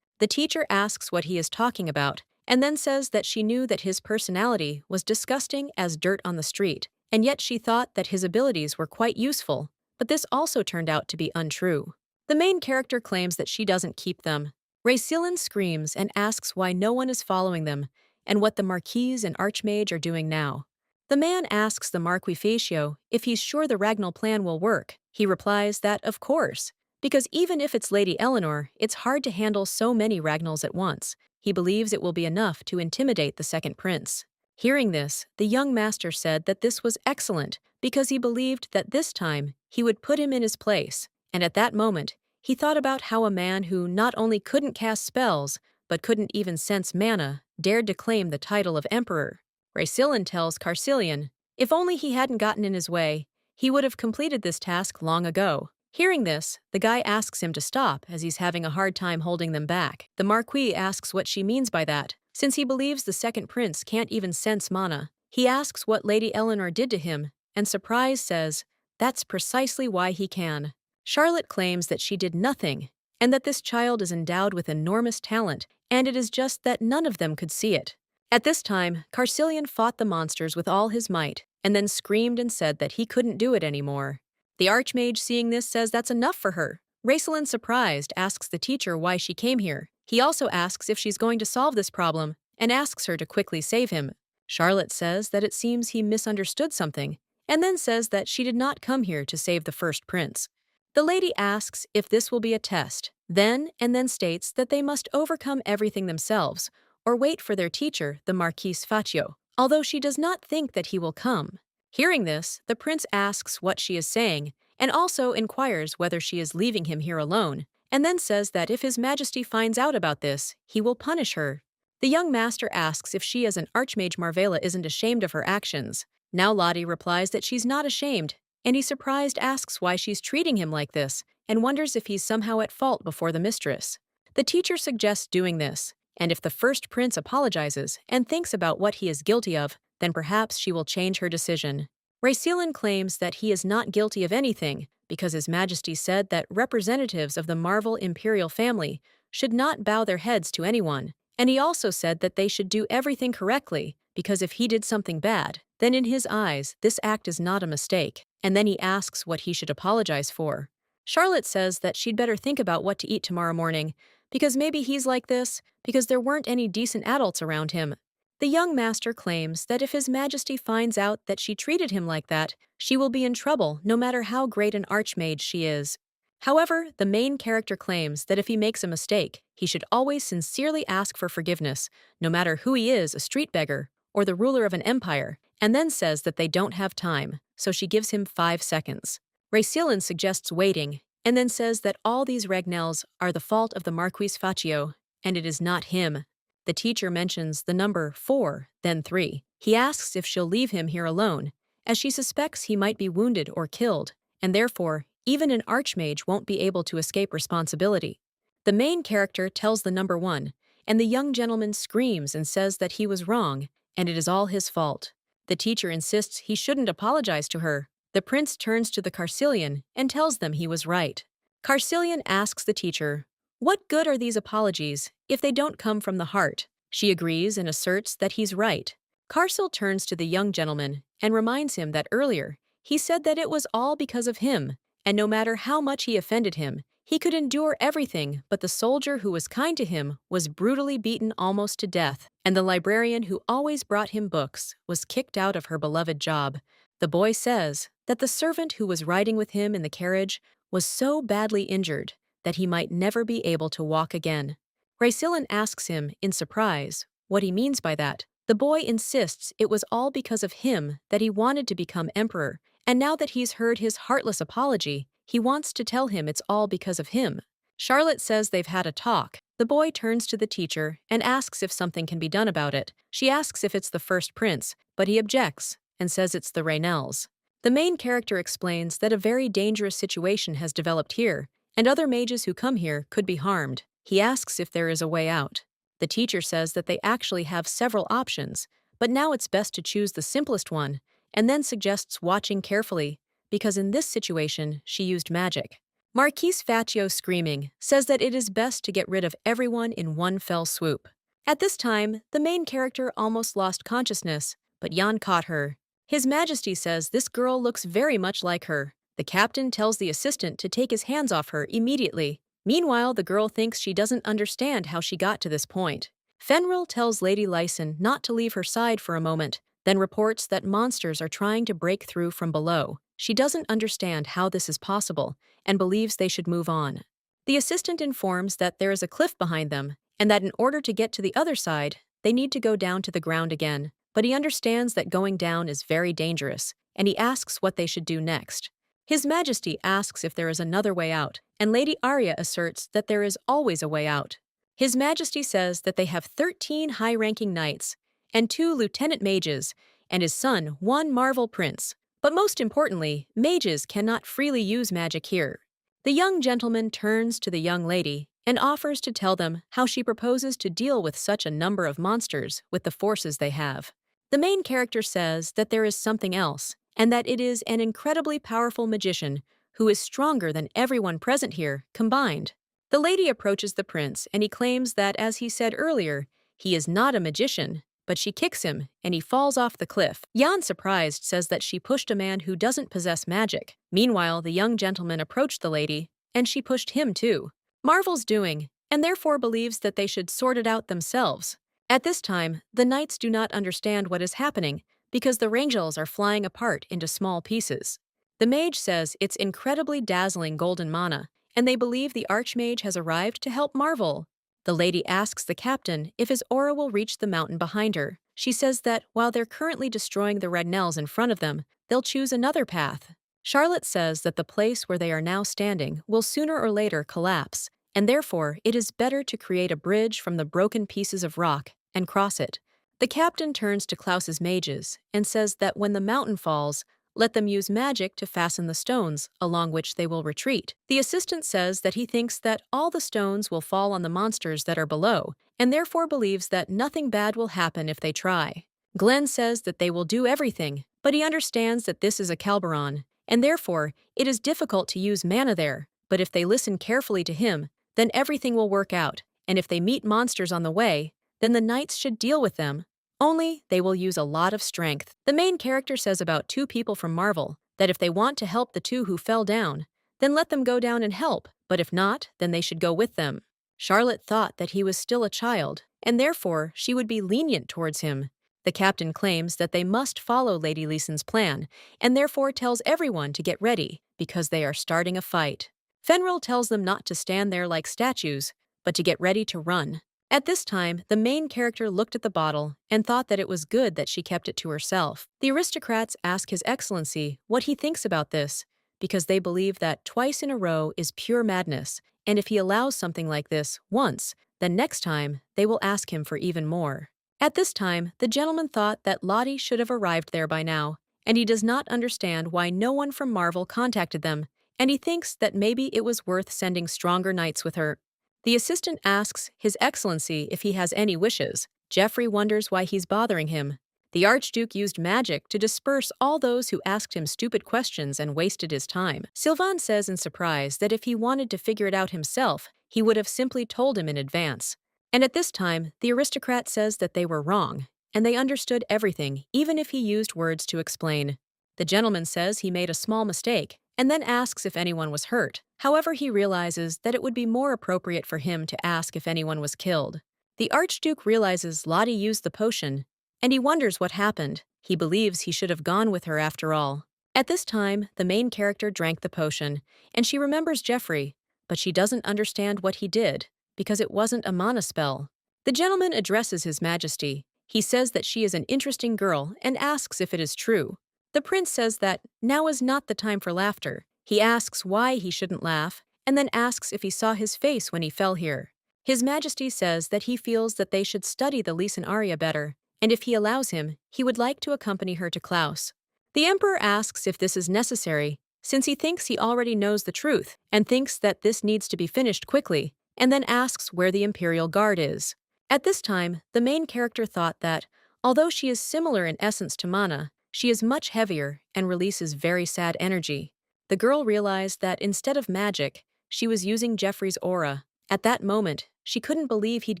The teacher asks what he is talking about, and then says that she knew that his personality was disgusting as dirt on the street, and yet she thought that his abilities were quite useful, but this also turned out to be untrue. The main character claims that she doesn't keep them. Recillin screams and asks why no one is following them, and what the Marquise and Archmage are doing now. The man asks the Marquis Faccio if he's sure the Ragnel plan will work. He replies that, of course, because even if it's Lady Eleanor, it's hard to handle so many Ragnels at once. He believes it will be enough to intimidate the second prince. Hearing this, the young master said that this was excellent because he believed that this time he would put him in his place, and at that moment, he thought about how a man who not only couldn't cast spells, but couldn't even sense mana, dared to claim the title of emperor. Recillin tells Carcillion, if only he hadn't gotten in his way, he would have completed this task long ago. Hearing this, the guy asks him to stop as he's having a hard time holding them back. The marquis asks what she means by that, since he believes the second prince can't even sense mana. He asks what Lady Eleanor did to him, and Surprise says, that's precisely why he can. Charlotte claims that she did nothing, and that this child is endowed with enormous talent, and it is just that none of them could see it. At this time, Carcillion fought the monsters with all his might, and then screamed and said that he couldn't do it anymore. The Archmage, seeing this, says that's enough for her. Recillin, surprised, asks the teacher why she came here. He also asks if she's going to solve this problem, and asks her to quickly save him. Charlotte says that it seems he misunderstood something, and then says that she did not come here to save the first prince. The lady asks if this will be a test, then states that they must overcome everything themselves, or wait for their teacher, the Marquis Faccio, although she does not think that he will come. Hearing this, the prince asks what she is saying, and also inquires whether she is leaving him here alone, and then says that if His Majesty finds out about this, he will punish her. The young master asks if she as an Archmage Marvella isn't ashamed of her actions. Now Lottie replies that she's not ashamed, and he surprised asks why she's treating him like this, and wonders if he's somehow at fault before the mistress. The teacher suggests doing this, and if the first prince apologizes and thinks about what he is guilty of, then perhaps she will change her decision. Recillin claims that he is not guilty of anything because His Majesty said that representatives of the Marvel Imperial family should not bow their heads to anyone, and he also said that they should do everything correctly because if he did something bad, then in his eyes, this act is not a mistake, and then he asks what he should apologize for. Charlotte says that she'd better think about what to eat tomorrow morning because maybe he's like this because there weren't any decent adults around him. The young master claims that if His Majesty finds out that she treated him like that, she will be in trouble no matter how great an archmage she is. However, the main character claims that if he makes a mistake, he should always sincerely ask for forgiveness, no matter who he is, a street beggar or the ruler of an empire, and then says that they don't have time, so she gives him 5 seconds. Recillin suggests waiting, and then says that all these Ragnels are the fault of the Marquis Faccio, and it is not him. The teacher mentions the number 4, then 3. He asks if she'll leave him here alone, as she suspects he might be wounded or killed, and therefore, even an archmage won't be able to escape responsibility. The main character tells the number 1, and the young gentleman screams and says that he was wrong, and it is all his fault. The teacher insists he shouldn't apologize to her. The prince turns to the Carcelian and tells them he was right. Carcelian asks the teacher, "What good are these apologies if they don't come from the heart?" She agrees and asserts that he's right. Carcel turns to the young gentleman and reminds him that earlier he said that it was all because of him, and no matter how much he offended him, he could endure everything, but the soldier who was kind to him was brutally beaten almost to death, and the librarian who always brought him books was kicked out of her beloved job. The boy says that the servant who was riding with him in the carriage was so badly injured that he might never be able to walk again. Raisillon asks him, in surprise, what he means by that. The boy insists it was all because of him that he wanted to become emperor, and now that he's heard his heartless apology, he wants to tell him it's all because of him. Charlotte says they've had a talk. The boy turns to the teacher and asks if something can be done about it. She asks if it's the first prince, but he objects and says it's the Ragnels. The main character explains that a very dangerous situation has developed here, and other mages who come here could be harmed. He asks if there is a way out. The teacher says that they actually have several options, but now it's best to choose the simplest one, and then suggests watching carefully, because in this situation, she used magic. Marquis Faccio, screaming, says that it is best to get rid of everyone in one fell swoop. At this time, the main character almost lost consciousness, but Jan caught her. His Majesty says this girl looks very much like her. The captain tells the assistant to take his hands off her immediately. Meanwhile, the girl thinks she doesn't understand how she got to this point. Fenrir tells Lady Lyson not to leave her side for a moment, then reports that monsters are trying to break through from below. She doesn't understand how this is possible and believes they should move on. The assistant informs that there is a cliff behind them and that in order to get to the other side, they need to go down to the ground again, but he understands that going down is very dangerous, and he asks what they should do next. His Majesty asks if there is another way out, and Lady Arya asserts that there is always a way out. His Majesty says that they have 13 high-ranking knights and 2 lieutenant mages, and his son 1 Marvel prince. But most importantly, mages cannot freely use magic here. The young gentleman turns to the young lady and offers to tell them how she proposes to deal with such a number of monsters with the forces they have. The main character says that there is something else, and that it is an incredibly powerful magician who is stronger than everyone present here combined. The lady approaches the prince, and he claims that, as he said earlier, he is not a magician, but she kicks him, and he falls off the cliff. Jan, surprised, says that she pushed a man who doesn't possess magic. Meanwhile, the young gentleman approached the lady, and she pushed him too. Marvel's doing, and therefore believes that they should sort it out themselves. At this time, the knights do not understand what is happening, because the Ragnels are flying apart into small pieces. The mage says it's incredibly dazzling golden mana, and they believe the archmage has arrived to help Marvel. The lady asks the captain if his aura will reach the mountain behind her. She says that while they're currently destroying the Ragnels in front of them, they'll choose another path. Charlotte says that the place where they are now standing will sooner or later collapse, and therefore it is better to create a bridge from the broken pieces of rock and cross it. The captain turns to Klaus's mages and says that when the mountain falls, let them use magic to fasten the stones, along which they will retreat. The assistant says that he thinks that all the stones will fall on the monsters that are below, and therefore believes that nothing bad will happen if they try. Glenn says that they will do everything, but he understands that this is a Calberon, and therefore it is difficult to use mana there, but if they listen carefully to him, then everything will work out, and if they meet monsters on the way, then the knights should deal with them. Only, they will use a lot of strength. The main character says about 2 people from Marvel that if they want to help the 2 who fell down, then let them go down and help, but if not, then they should go with them. Charlotte thought that he was still a child, and therefore she would be lenient towards him. The captain claims that they must follow Lady Lyson's plan, and therefore tells everyone to get ready, because they are starting a fight. Fenrir tells them not to stand there like statues, but to get ready to run. At this time, the main character looked at the bottle and thought that it was good that she kept it to herself. The aristocrats ask His Excellency what he thinks about this, because they believe that twice in a row is pure madness, and if he allows something like this once, then next time they will ask him for even more. At this time, the gentleman thought that Lottie should have arrived there by now, and he does not understand why no one from Marvel contacted them, and he thinks that maybe it was worth sending stronger knights with her. The assistant asks His Excellency if he has any wishes. Geoffrey wonders why he's bothering him. The Archduke used magic to disperse all those who asked him stupid questions and wasted his time. Sylvain says in surprise that if he wanted to figure it out himself, he would have simply told him in advance. And at this time, the aristocrat says that they were wrong, and they understood everything, even if he used words to explain. The gentleman says he made a small mistake, and then asks if anyone was hurt. However, he realizes that it would be more appropriate for him to ask if anyone was killed. The Archduke realizes Lottie used the potion, and he wonders what happened. He believes he should have gone with her after all. At this time, the main character drank the potion, and she remembers Geoffrey, but she doesn't understand what he did, because it wasn't a mana spell. The gentleman addresses His Majesty. He says that she is an interesting girl and asks if it is true. The prince says that now is not the time for laughter. He asks why he shouldn't laugh, and then asks if he saw his face when he fell here. His Majesty says that he feels that they should study the Leeson Arya better, and if he allows him, he would like to accompany her to Klaus. The Emperor asks if this is necessary, since he thinks he already knows the truth, and thinks that this needs to be finished quickly, and then asks where the Imperial Guard is. At this time, the main character thought that, although she is similar in essence to Mana, she is much heavier and releases very sad energy. The girl realized that instead of magic, she was using Geoffrey's aura. At that moment, she couldn't believe he'd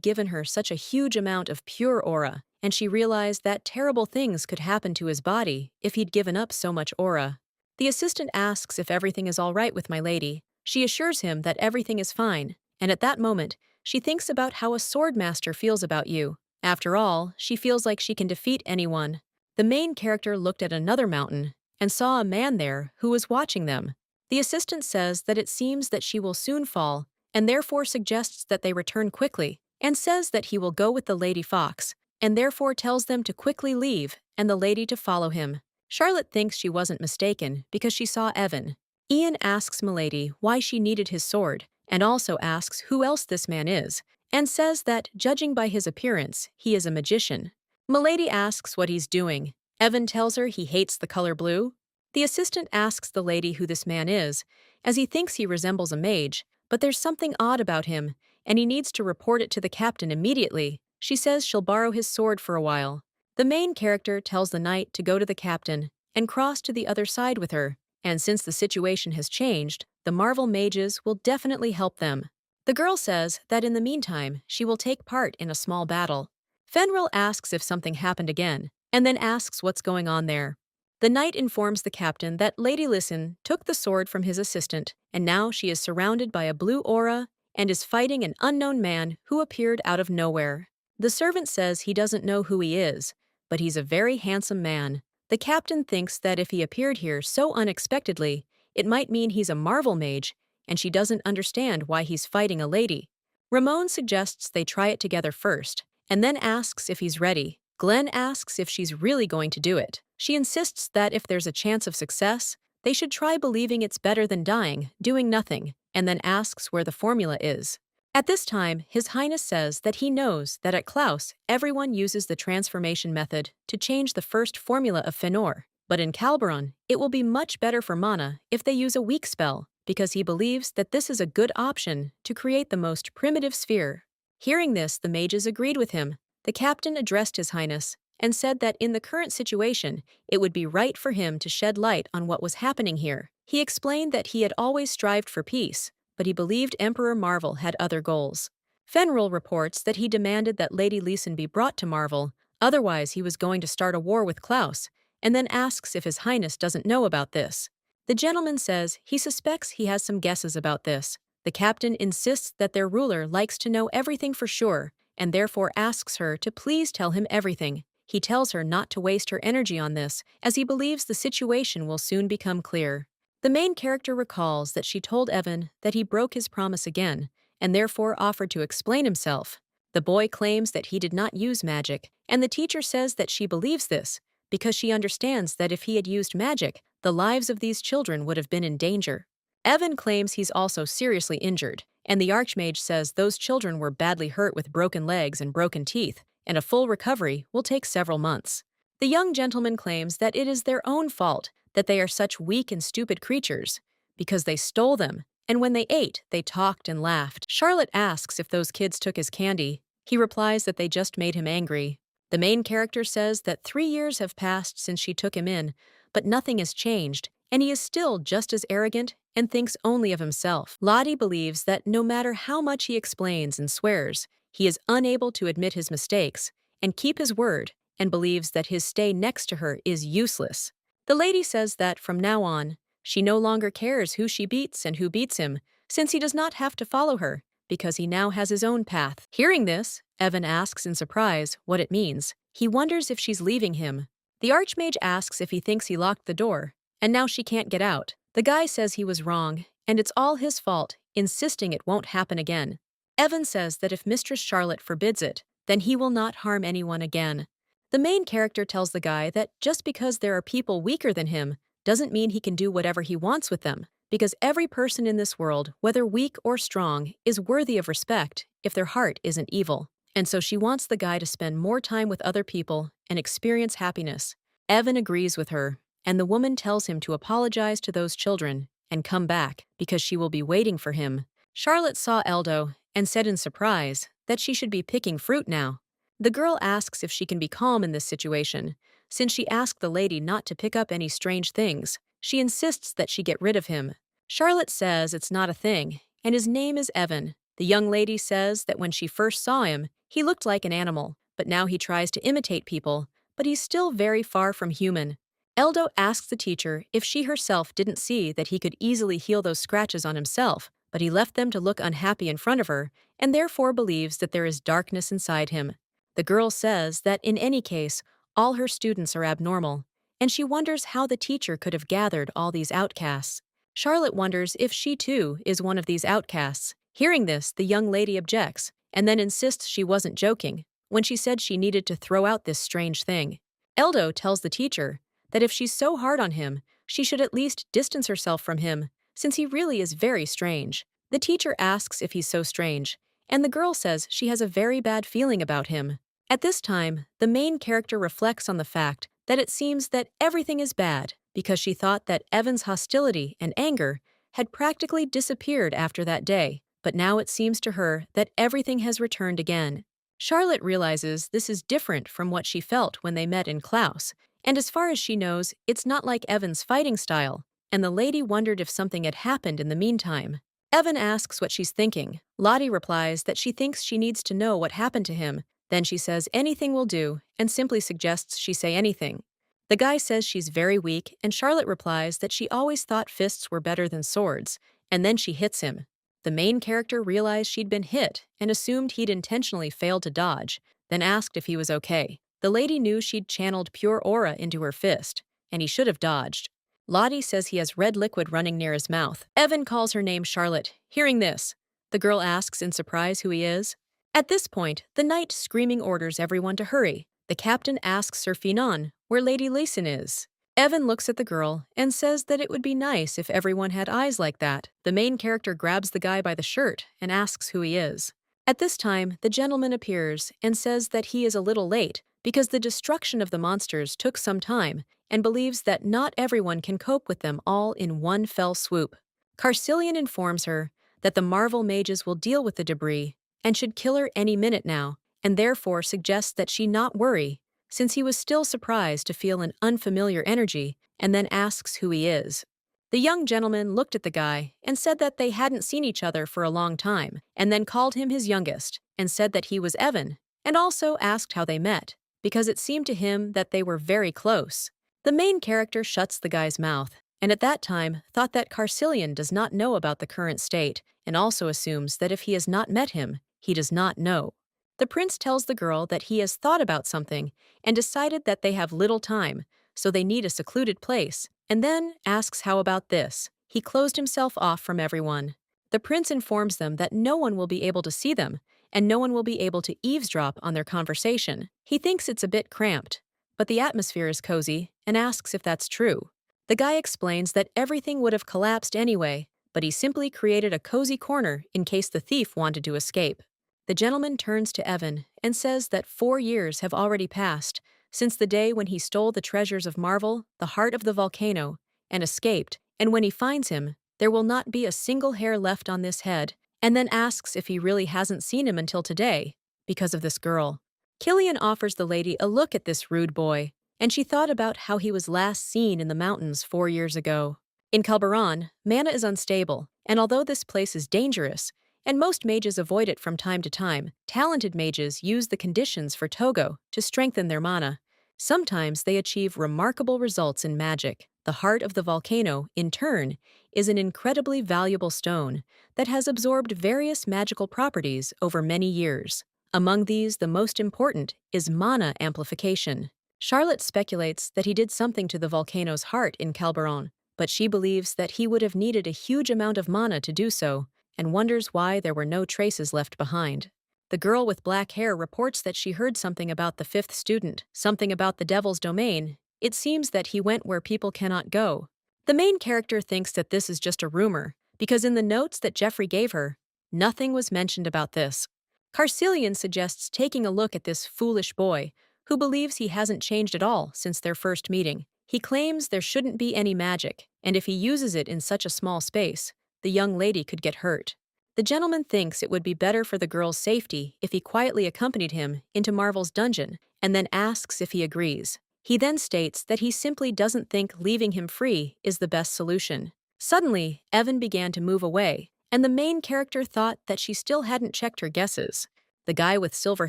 given her such a huge amount of pure aura, and she realized that terrible things could happen to his body if he'd given up so much aura. The assistant asks if everything is all right with my lady. She assures him that everything is fine, and at that moment, she thinks about how a swordmaster feels about you. After all, she feels like she can defeat anyone. The main character looked at another mountain and saw a man there who was watching them. The assistant says that it seems that she will soon fall, and therefore suggests that they return quickly, and says that he will go with the Lady Fox, and therefore tells them to quickly leave and the lady to follow him. Charlotte thinks she wasn't mistaken because she saw Evan. Ian asks Milady why she needed his sword, and also asks who else this man is, and says that, judging by his appearance, he is a magician. Milady asks what he's doing. Evan tells her he hates the color blue. The assistant asks the lady who this man is, as he thinks he resembles a mage, but there's something odd about him, and he needs to report it to the captain immediately. She says she'll borrow his sword for a while. The main character tells the knight to go to the captain and cross to the other side with her, and since the situation has changed, the Marvel mages will definitely help them. The girl says that in the meantime, she will take part in a small battle. Fenrir asks if something happened again, and then asks what's going on there. The knight informs the captain that Lady Leeson took the sword from his assistant, and now she is surrounded by a blue aura and is fighting an unknown man who appeared out of nowhere. The servant says he doesn't know who he is, but he's a very handsome man. The captain thinks that if he appeared here so unexpectedly, it might mean he's a Marvel mage, and she doesn't understand why he's fighting a lady. Ramon suggests they try it together first, and then asks if he's ready. Glenn asks if she's really going to do it. She insists that if there's a chance of success, they should try believing it's better than dying, doing nothing, and then asks where the formula is. At this time, His Highness says that he knows that at Klaus, everyone uses the transformation method to change the first formula of Fëanor, but in Calberon, it will be much better for mana if they use a weak spell, because he believes that this is a good option to create the most primitive sphere. Hearing this, the mages agreed with him. The captain addressed His Highness and said that in the current situation, it would be right for him to shed light on what was happening here. He explained that he had always strived for peace, but he believed Emperor Marvel had other goals. Fenrir reports that he demanded that Lady Leeson be brought to Marvel, otherwise he was going to start a war with Klaus, and then asks if His Highness doesn't know about this. The gentleman says he suspects he has some guesses about this. The captain insists that their ruler likes to know everything for sure, and therefore asks her to please tell him everything. He tells her not to waste her energy on this, as he believes the situation will soon become clear. The main character recalls that she told Evan that he broke his promise again, and therefore offered to explain himself. The boy claims that he did not use magic, and the teacher says that she believes this, because she understands that if he had used magic, the lives of these children would have been in danger. Evan claims he's also seriously injured, and the Archmage says those children were badly hurt with broken legs and broken teeth, and a full recovery will take several months. The young gentleman claims that it is their own fault that they are such weak and stupid creatures, because they stole them, and when they ate, they talked and laughed. Charlotte asks if those kids took his candy. He replies that they just made him angry. The main character says that 3 years have passed since she took him in, but nothing has changed, and he is still just as arrogant and thinks only of himself. Lottie believes that no matter how much he explains and swears, he is unable to admit his mistakes and keep his word, and believes that his stay next to her is useless. The lady says that from now on, she no longer cares who she beats and who beats him, since he does not have to follow her, because he now has his own path. Hearing this, Evan asks in surprise what it means. He wonders if she's leaving him. The Archmage asks if he thinks he locked the door, and now she can't get out. The guy says he was wrong, and it's all his fault, insisting it won't happen again. Evan says that if Mistress Charlotte forbids it, then he will not harm anyone again. The main character tells the guy that just because there are people weaker than him doesn't mean he can do whatever he wants with them, because every person in this world, whether weak or strong, is worthy of respect if their heart isn't evil. And so she wants the guy to spend more time with other people and experience happiness. Evan agrees with her, and the woman tells him to apologize to those children and come back because she will be waiting for him. Charlotte saw Eldo and said in surprise that she should be picking fruit now. The girl asks if she can be calm in this situation. Since she asked the lady not to pick up any strange things, she insists that she get rid of him. Charlotte says it's not a thing, and his name is Evan. The young lady says that when she first saw him, he looked like an animal, but now he tries to imitate people, but he's still very far from human. Eldo asks the teacher if she herself didn't see that he could easily heal those scratches on himself, but he left them to look unhappy in front of her, and therefore believes that there is darkness inside him. The girl says that in any case, all her students are abnormal, and she wonders how the teacher could have gathered all these outcasts. Charlotte wonders if she too is one of these outcasts. Hearing this, the young lady objects, and then insists she wasn't joking when she said she needed to throw out this strange thing. Eldo tells the teacher that if she's so hard on him, she should at least distance herself from him, since he really is very strange. The teacher asks if he's so strange, and the girl says she has a very bad feeling about him. At this time, the main character reflects on the fact that it seems that everything is bad because she thought that Evan's hostility and anger had practically disappeared after that day, but now it seems to her that everything has returned again. Charlotte realizes this is different from what she felt when they met in Klaus, and as far as she knows, it's not like Evan's fighting style, and the lady wondered if something had happened in the meantime. Evan asks what she's thinking. Lottie replies that she thinks she needs to know what happened to him. Then she says anything will do and simply suggests she say anything. The guy says she's very weak, and Charlotte replies that she always thought fists were better than swords, and then she hits him. The main character realized she'd been hit and assumed he'd intentionally failed to dodge, then asked if he was okay. The lady knew she'd channeled pure aura into her fist, and he should have dodged. Lottie says he has red liquid running near his mouth. Evan calls her name Charlotte. Hearing this, the girl asks in surprise who he is. At this point, the knight screaming orders everyone to hurry. The captain asks Sir Finan where Lady Leeson is. Evan looks at the girl and says that it would be nice if everyone had eyes like that. The main character grabs the guy by the shirt and asks who he is. At this time, the gentleman appears and says that he is a little late because the destruction of the monsters took some time, and believes that not everyone can cope with them all in one fell swoop. Carcillion informs her that the Marvel mages will deal with the debris and should kill her any minute now, and therefore suggests that she not worry, since he was still surprised to feel an unfamiliar energy, and then asks who he is. The young gentleman looked at the guy and said that they hadn't seen each other for a long time, and then called him his youngest, and said that he was Evan, and also asked how they met, because it seemed to him that they were very close. The main character shuts the guy's mouth, and at that time thought that Carcillion does not know about the current state, and also assumes that if he has not met him, he does not know. The prince tells the girl that he has thought about something and decided that they have little time, so they need a secluded place, and then asks how about this. He closed himself off from everyone. The prince informs them that no one will be able to see them, and no one will be able to eavesdrop on their conversation. He thinks it's a bit cramped, but the atmosphere is cozy and asks if that's true. The guy explains that everything would have collapsed anyway, but he simply created a cozy corner in case the thief wanted to escape. The gentleman turns to Evan and says that 4 years have already passed since the day when he stole the treasures of Marvel, the heart of the volcano, and escaped, and when he finds him, there will not be a single hair left on this head, and then asks if he really hasn't seen him until today, because of this girl. Killian offers the lady a look at this rude boy, and she thought about how he was last seen in the mountains 4 years ago. In Calberon, mana is unstable, and although this place is dangerous, and most mages avoid it from time to time, talented mages use the conditions for Togo to strengthen their mana. Sometimes they achieve remarkable results in magic. The heart of the volcano, in turn, is an incredibly valuable stone that has absorbed various magical properties over many years. Among these, the most important is mana amplification. Charlotte speculates that he did something to the volcano's heart in Calberon, but she believes that he would have needed a huge amount of mana to do so, and wonders why there were no traces left behind. The girl with black hair reports that she heard something about the fifth student, something about the devil's domain. It seems that he went where people cannot go. The main character thinks that this is just a rumor, because in the notes that Jeffrey gave her, nothing was mentioned about this. Carcelian suggests taking a look at this foolish boy, who believes he hasn't changed at all since their first meeting. He claims there shouldn't be any magic, and if he uses it in such a small space, the young lady could get hurt. The gentleman thinks it would be better for the girl's safety if he quietly accompanied him into Marvel's dungeon and then asks if he agrees. He then states that he simply doesn't think leaving him free is the best solution. Suddenly, Evan began to move away, and the main character thought that she still hadn't checked her guesses. The guy with silver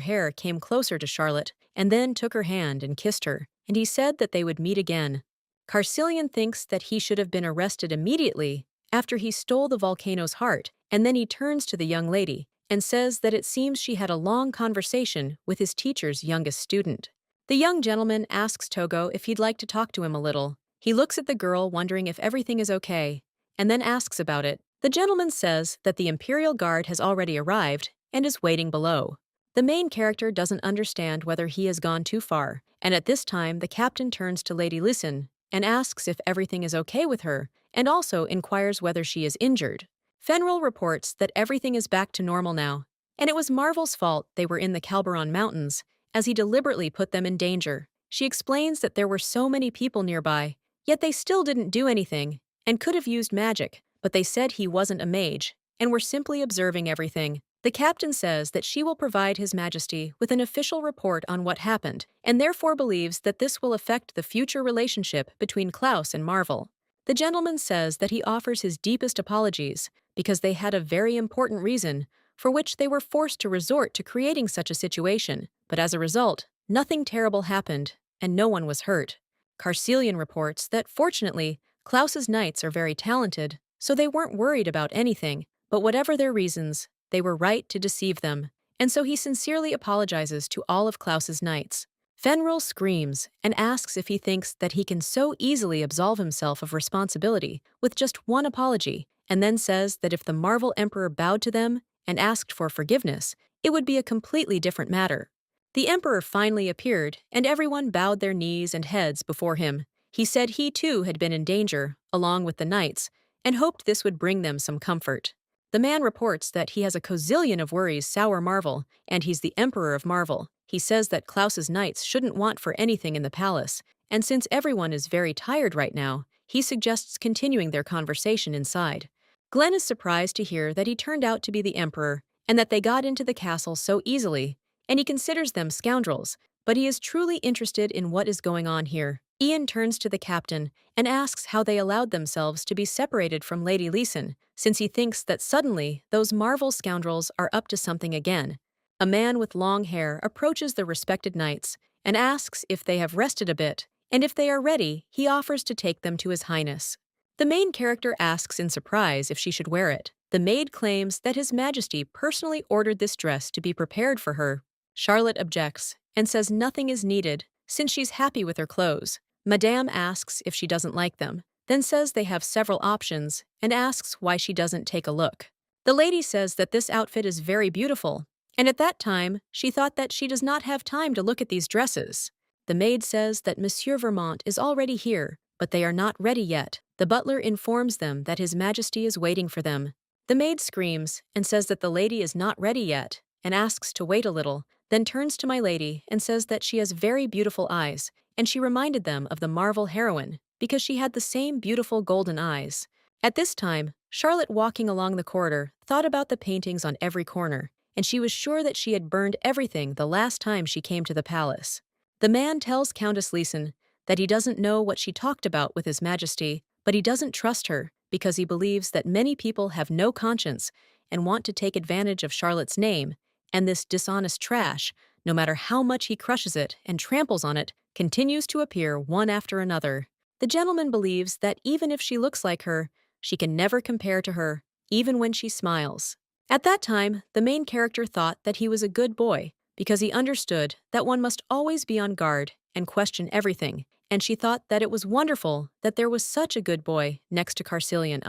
hair came closer to Charlotte and then took her hand and kissed her, and he said that they would meet again. Carcelian thinks that he should have been arrested immediately after he stole the volcano's heart, and then he turns to the young lady and says that it seems she had a long conversation with his teacher's youngest student. The young gentleman asks Togo if he'd like to talk to him a little. He looks at the girl wondering if everything is okay, and then asks about it. The gentleman says that the Imperial Guard has already arrived and is waiting below. The main character doesn't understand whether he has gone too far, and at this time the captain turns to Lady Listen and asks if everything is okay with her, and also inquires whether she is injured. Fenrir reports that everything is back to normal now, and it was Marvel's fault they were in the Calberon Mountains, as he deliberately put them in danger. She explains that there were so many people nearby, yet they still didn't do anything, and could have used magic, but they said he wasn't a mage, and were simply observing everything. The captain says that she will provide His Majesty with an official report on what happened, and therefore believes that this will affect the future relationship between Klaus and Marvel. The gentleman says that he offers his deepest apologies because they had a very important reason for which they were forced to resort to creating such a situation, but as a result, nothing terrible happened and no one was hurt. Carcelian reports that fortunately, Klaus's knights are very talented, so they weren't worried about anything, but whatever their reasons, they were right to deceive them, and so he sincerely apologizes to all of Klaus's knights. Fenrir screams and asks if he thinks that he can so easily absolve himself of responsibility with just one apology, and then says that if the Marvel Emperor bowed to them and asked for forgiveness, it would be a completely different matter. The Emperor finally appeared, and everyone bowed their knees and heads before him. He said he too had been in danger, along with the knights, and hoped this would bring them some comfort. The man reports that he has a cozillion of worries sour Marvel, and he's the Emperor of Marvel. He says that Klaus's knights shouldn't want for anything in the palace, and since everyone is very tired right now, he suggests continuing their conversation inside. Glenn is surprised to hear that he turned out to be the Emperor, and that they got into the castle so easily, and he considers them scoundrels, but he is truly interested in what is going on here. Ian turns to the captain and asks how they allowed themselves to be separated from Lady Leeson, since he thinks that suddenly those Marvel scoundrels are up to something again. A man with long hair approaches the respected knights and asks if they have rested a bit, and if they are ready, he offers to take them to His Highness. The main character asks in surprise if she should wear it. The maid claims that His Majesty personally ordered this dress to be prepared for her. Charlotte objects and says nothing is needed since she's happy with her clothes. Madame asks if she doesn't like them, then says they have several options and asks why she doesn't take a look. The lady says that this outfit is very beautiful, and at that time, she thought that she does not have time to look at these dresses. The maid says that Monsieur Vermont is already here, but they are not ready yet. The butler informs them that His Majesty is waiting for them. The maid screams and says that the lady is not ready yet and asks to wait a little, then turns to my lady and says that she has very beautiful eyes, and she reminded them of the Marvel heroine because she had the same beautiful golden eyes. At this time, Charlotte, walking along the corridor, thought about the paintings on every corner, and she was sure that she had burned everything the last time she came to the palace. The man tells Countess Leeson that he doesn't know what she talked about with His Majesty, but he doesn't trust her because he believes that many people have no conscience and want to take advantage of Charlotte's name, and this dishonest trash, no matter how much he crushes it and tramples on it, continues to appear one after another. The gentleman believes that even if she looks like her, she can never compare to her, even when she smiles. At that time, the main character thought that he was a good boy because he understood that one must always be on guard and question everything, and she thought that it was wonderful that there was such a good boy next to Carcelian.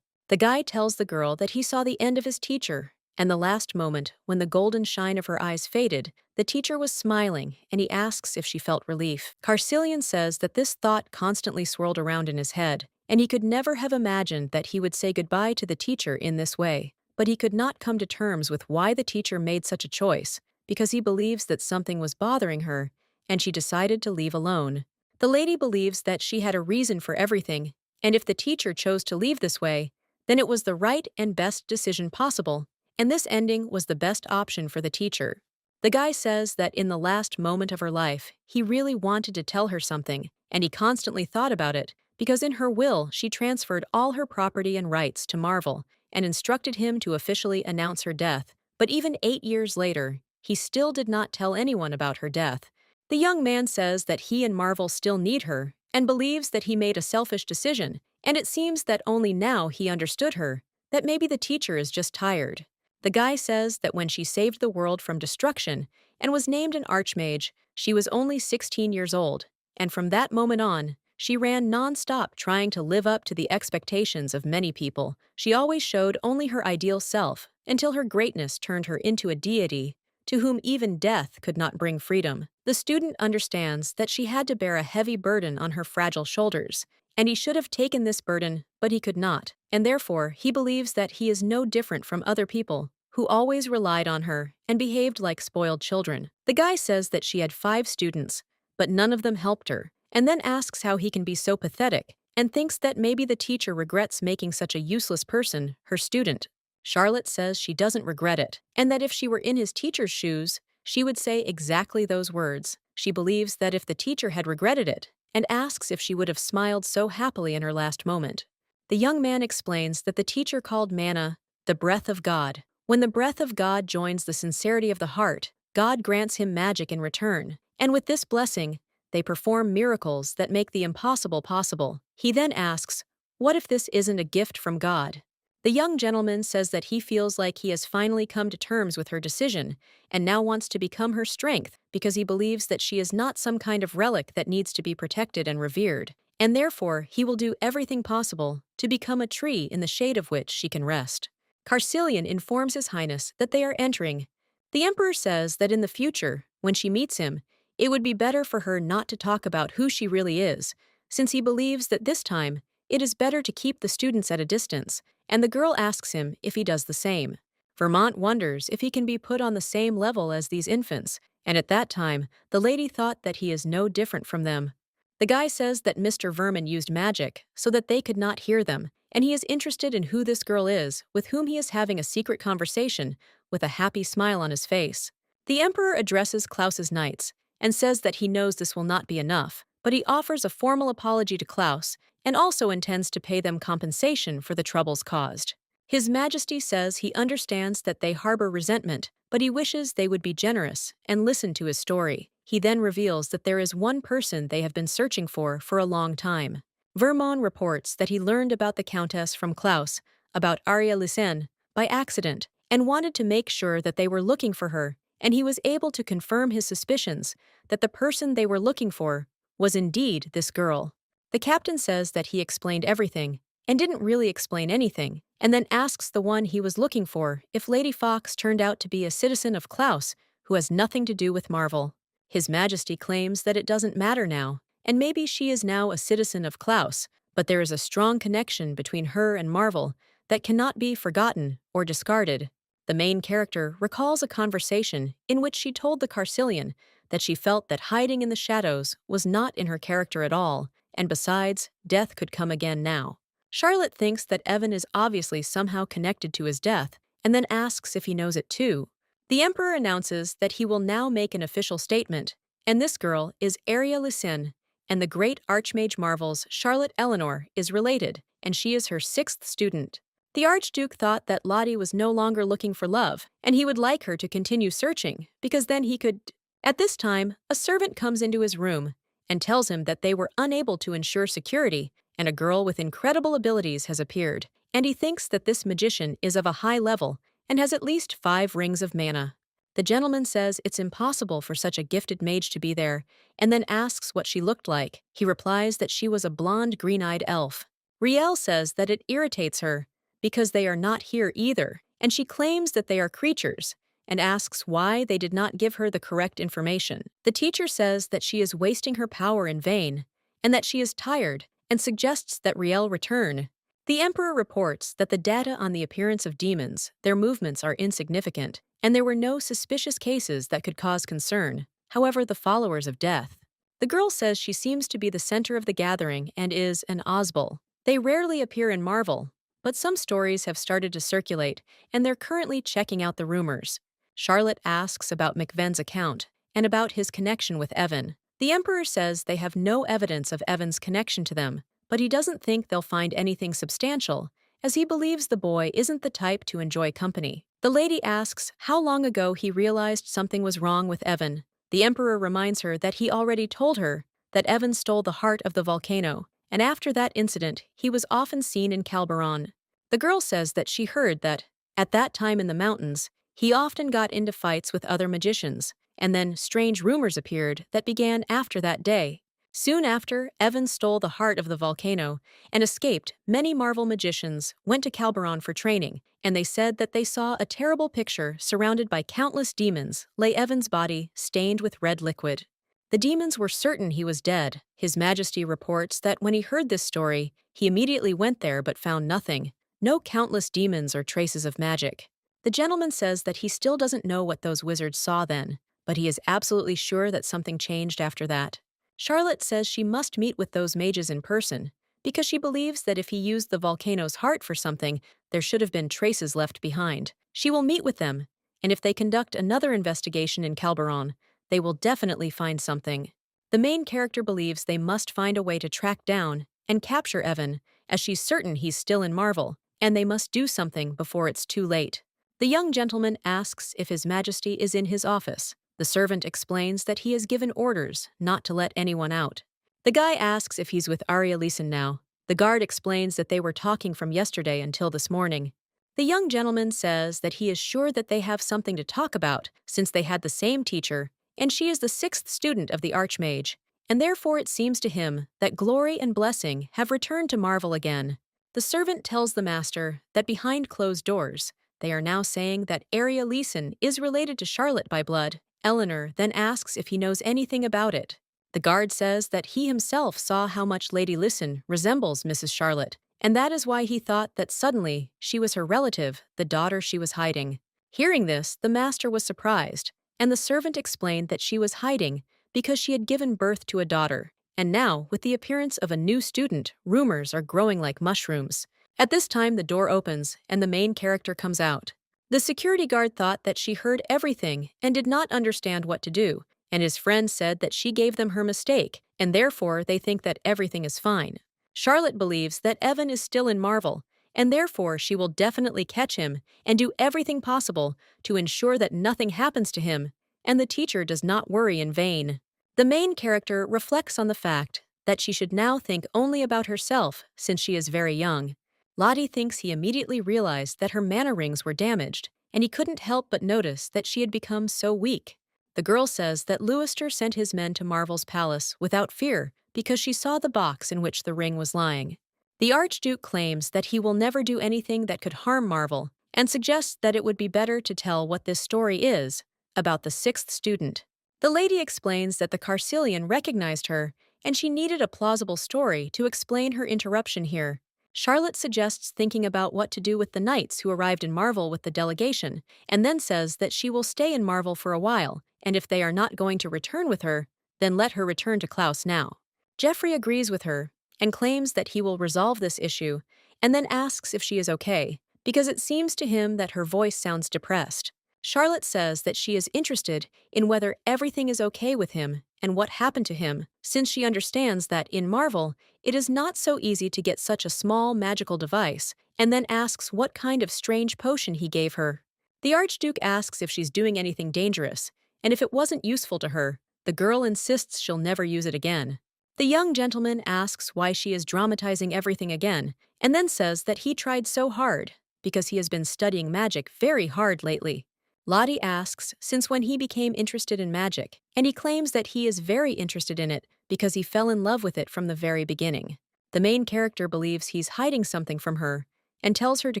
The guy tells the girl that he saw the end of his teacher, and the last moment when the golden shine of her eyes faded, the teacher was smiling, and he asks if she felt relief. Carcelian says that this thought constantly swirled around in his head, and he could never have imagined that he would say goodbye to the teacher in this way, but he could not come to terms with why the teacher made such a choice, because he believes that something was bothering her, and she decided to leave alone. The lady believes that she had a reason for everything, and if the teacher chose to leave this way, then it was the right and best decision possible, and this ending was the best option for the teacher. The guy says that in the last moment of her life, he really wanted to tell her something, and he constantly thought about it, because in her will she transferred all her property and rights to Marvel and instructed him to officially announce her death, but even 8 years later, he still did not tell anyone about her death. The young man says that he and Marvel still need her, and believes that he made a selfish decision, and it seems that only now he understood her, that maybe the teacher is just tired. The guy says that when she saved the world from destruction and was named an archmage, she was only 16 years old, and from that moment on, she ran non-stop trying to live up to the expectations of many people. She always showed only her ideal self, until her greatness turned her into a deity, to whom even death could not bring freedom. The student understands that she had to bear a heavy burden on her fragile shoulders, and he should have taken this burden, but he could not, and therefore he believes that he is no different from other people, who always relied on her and behaved like spoiled children. The guy says that she had 5 students, but none of them helped her, and then asks how he can be so pathetic, and thinks that maybe the teacher regrets making such a useless person her student. Charlotte says she doesn't regret it, and that if she were in his teacher's shoes, she would say exactly those words. She believes that if the teacher had regretted it, and asks if she would have smiled so happily in her last moment. The young man explains that the teacher called manna the breath of God. When the breath of God joins the sincerity of the heart, God grants him magic in return, and with this blessing, they perform miracles that make the impossible possible. He then asks, "What if this isn't a gift from God?" The young gentleman says that he feels like he has finally come to terms with her decision and now wants to become her strength because he believes that she is not some kind of relic that needs to be protected and revered, and therefore he will do everything possible to become a tree in the shade of which she can rest. Carcelian informs His Highness that they are entering. The Emperor says that in the future, when she meets him, it would be better for her not to talk about who she really is, since he believes that this time it is better to keep the students at a distance, and the girl asks him if he does the same. Vermont wonders if he can be put on the same level as these infants, and at that time, the lady thought that he is no different from them. The guy says that Mr. Vermin used magic so that they could not hear them, and he is interested in who this girl is, with whom he is having a secret conversation, with a happy smile on his face. The Emperor addresses Klaus's knights, and says that he knows this will not be enough, but he offers a formal apology to Klaus, and also intends to pay them compensation for the troubles caused. His Majesty says he understands that they harbor resentment, but he wishes they would be generous and listen to his story. He then reveals that there is one person they have been searching for a long time. Vermont reports that he learned about the Countess from Klaus, about Arya Lucen, by accident, and wanted to make sure that they were looking for her, and he was able to confirm his suspicions that the person they were looking for was indeed this girl. The captain says that he explained everything, and didn't really explain anything, and then asks the one he was looking for if Lady Fox turned out to be a citizen of Klaus who has nothing to do with Marvel. His Majesty claims that it doesn't matter now, and maybe she is now a citizen of Klaus, but there is a strong connection between her and Marvel that cannot be forgotten or discarded. The main character recalls a conversation in which she told the Carcillion that she felt that hiding in the shadows was not in her character at all, and besides, death could come again now. Charlotte thinks that Evan is obviously somehow connected to his death, and then asks if he knows it too. The Emperor announces that he will now make an official statement, and this girl is Arya Lucien, and the great Archmage Marvel's Charlotte Eleanor is related, and she is her 6th student. The Archduke thought that Lottie was no longer looking for love, and he would like her to continue searching, because then he could. At this time, a servant comes into his room and tells him that they were unable to ensure security, and a girl with incredible abilities has appeared, and he thinks that this magician is of a high level and has at least 5 rings of mana. The gentleman says it's impossible for such a gifted mage to be there, and then asks what she looked like. He replies that she was a blonde, green-eyed elf. Riel says that it irritates her because they are not here either, and she claims that they are creatures, and asks why they did not give her the correct information. The teacher says that she is wasting her power in vain, and that she is tired, and suggests that Riel return. The Emperor reports that the data on the appearance of demons, their movements are insignificant, and there were no suspicious cases that could cause concern, however the followers of death. The girl says she seems to be the center of the gathering and is an Ozbol. They rarely appear in Marvel, but some stories have started to circulate, and they're currently checking out the rumors. Charlotte asks about McVen's account and about his connection with Evan. The Emperor says they have no evidence of Evan's connection to them, but he doesn't think they'll find anything substantial, as he believes the boy isn't the type to enjoy company. The lady asks how long ago he realized something was wrong with Evan. The Emperor reminds her that he already told her that Evan stole the heart of the volcano, and after that incident, he was often seen in Calberon. The girl says that she heard that, at that time in the mountains, he often got into fights with other magicians, and then strange rumors appeared that began after that day. Soon after, Evan stole the heart of the volcano and escaped. Many Marvel magicians went to Calberon for training, and they said that they saw a terrible picture surrounded by countless demons lay Evan's body stained with red liquid. The demons were certain he was dead. His Majesty reports that when he heard this story, he immediately went there but found nothing. No countless demons or traces of magic. The gentleman says that he still doesn't know what those wizards saw then, but he is absolutely sure that something changed after that. Charlotte says she must meet with those mages in person, because she believes that if he used the volcano's heart for something, there should have been traces left behind. She will meet with them, and if they conduct another investigation in Calberon, they will definitely find something. The main character believes they must find a way to track down and capture Evan, as she's certain he's still in Marvel, and they must do something before it's too late. The young gentleman asks if His Majesty is in his office. The servant explains that he has given orders not to let anyone out. The guy asks if he's with Arya Leeson now. The guard explains that they were talking from yesterday until this morning. The young gentleman says that he is sure that they have something to talk about since they had the same teacher, and she is the 6th student of the Archmage, and therefore it seems to him that glory and blessing have returned to Marvel again. The servant tells the master that behind closed doors, they are now saying that Arya Leeson is related to Charlotte by blood. Eleanor then asks if he knows anything about it. The guard says that he himself saw how much Lady Leeson resembles Mrs. Charlotte, and that is why he thought that suddenly she was her relative, the daughter she was hiding. Hearing this, the master was surprised, and the servant explained that she was hiding because she had given birth to a daughter, and now, with the appearance of a new student, rumors are growing like mushrooms. At this time, the door opens, and the main character comes out. The security guard thought that she heard everything and did not understand what to do, and his friend said that she gave them her mistake, and therefore they think that everything is fine. Charlotte believes that Evan is still in Marvel, and therefore she will definitely catch him and do everything possible to ensure that nothing happens to him, and the teacher does not worry in vain. The main character reflects on the fact that she should now think only about herself since she is very young. Lottie thinks he immediately realized that her mana rings were damaged, and he couldn't help but notice that she had become so weak. The girl says that Lewester sent his men to Marvel's palace without fear because she saw the box in which the ring was lying. The Archduke claims that he will never do anything that could harm Marvel and suggests that it would be better to tell what this story is about the 6th student. The lady explains that the Carcillion recognized her and she needed a plausible story to explain her interruption here. Charlotte suggests thinking about what to do with the knights who arrived in Marvel with the delegation, and then says that she will stay in Marvel for a while, and if they are not going to return with her, then let her return to Klaus now. Jeffrey agrees with her and claims that he will resolve this issue, and then asks if she is okay, because it seems to him that her voice sounds depressed. Charlotte says that she is interested in whether everything is okay with him and what happened to him, since she understands that in Marvel, it is not so easy to get such a small magical device, and then asks what kind of strange potion he gave her. The Archduke asks if she's doing anything dangerous, and if it wasn't useful to her, the girl insists she'll never use it again. The young gentleman asks why she is dramatizing everything again, and then says that he tried so hard, because he has been studying magic very hard lately. Lottie asks since when he became interested in magic, and he claims that he is very interested in it because he fell in love with it from the very beginning. The main character believes he's hiding something from her and tells her to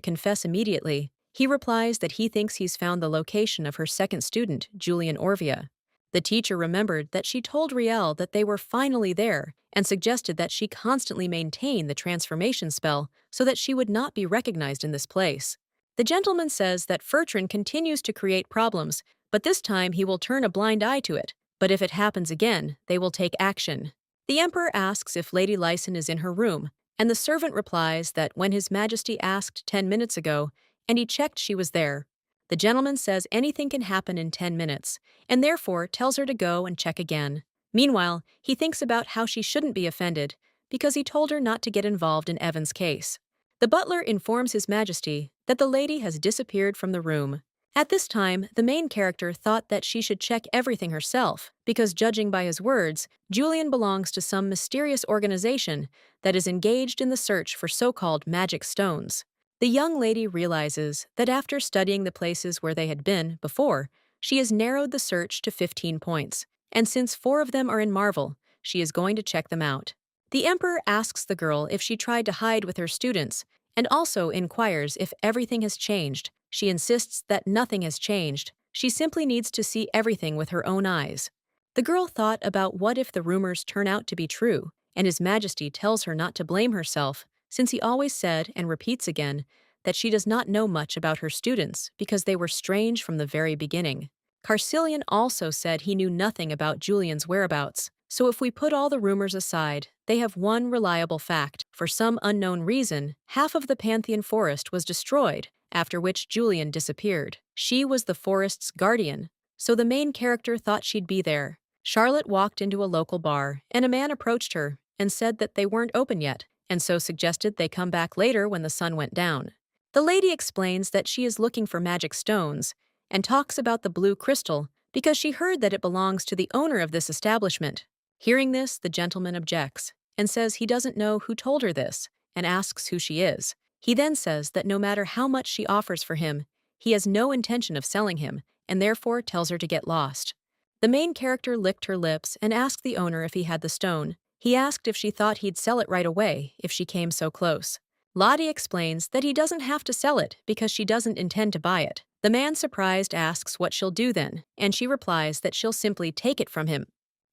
confess immediately. He replies that he thinks he's found the location of her second student, Julian Orvia. The teacher remembered that she told Riel that they were finally there and suggested that she constantly maintain the transformation spell so that she would not be recognized in this place. The gentleman says that Fertran continues to create problems, but this time he will turn a blind eye to it. But if it happens again, they will take action. The Emperor asks if Lady Lyson is in her room, and the servant replies that when His Majesty asked 10 minutes ago, and he checked she was there. The gentleman says anything can happen in 10 minutes, and therefore tells her to go and check again. Meanwhile, he thinks about how she shouldn't be offended, because he told her not to get involved in Evan's case. The butler informs His Majesty that the lady has disappeared from the room. At this time, the main character thought that she should check everything herself, because judging by his words, Julian belongs to some mysterious organization that is engaged in the search for so-called magic stones. The young lady realizes that after studying the places where they had been before, she has narrowed the search to 15 points, and since 4 of them are in Marvel, she is going to check them out. The Emperor asks the girl if she tried to hide with her students, and also inquires if everything has changed. She insists that nothing has changed. She simply needs to see everything with her own eyes. The girl thought about what if the rumors turn out to be true, and His Majesty tells her not to blame herself, since he always said, and repeats again, that she does not know much about her students because they were strange from the very beginning. Carcillion also said he knew nothing about Julian's whereabouts, so if we put all the rumors aside, they have one reliable fact. For some unknown reason, half of the Pantheon forest was destroyed, after which Julian disappeared. She was the forest's guardian, so the main character thought she'd be there. Charlotte walked into a local bar, and a man approached her and said that they weren't open yet, and so suggested they come back later when the sun went down. The lady explains that she is looking for magic stones, and talks about the blue crystal because she heard that it belongs to the owner of this establishment. Hearing this, the gentleman objects and says he doesn't know who told her this, and asks who she is. He then says that no matter how much she offers for him, he has no intention of selling him, and therefore tells her to get lost. The main character licked her lips and asked the owner if he had the stone. He asked if she thought he'd sell it right away if she came so close. Lottie explains that he doesn't have to sell it because she doesn't intend to buy it. The man, surprised, asks what she'll do then, and she replies that she'll simply take it from him.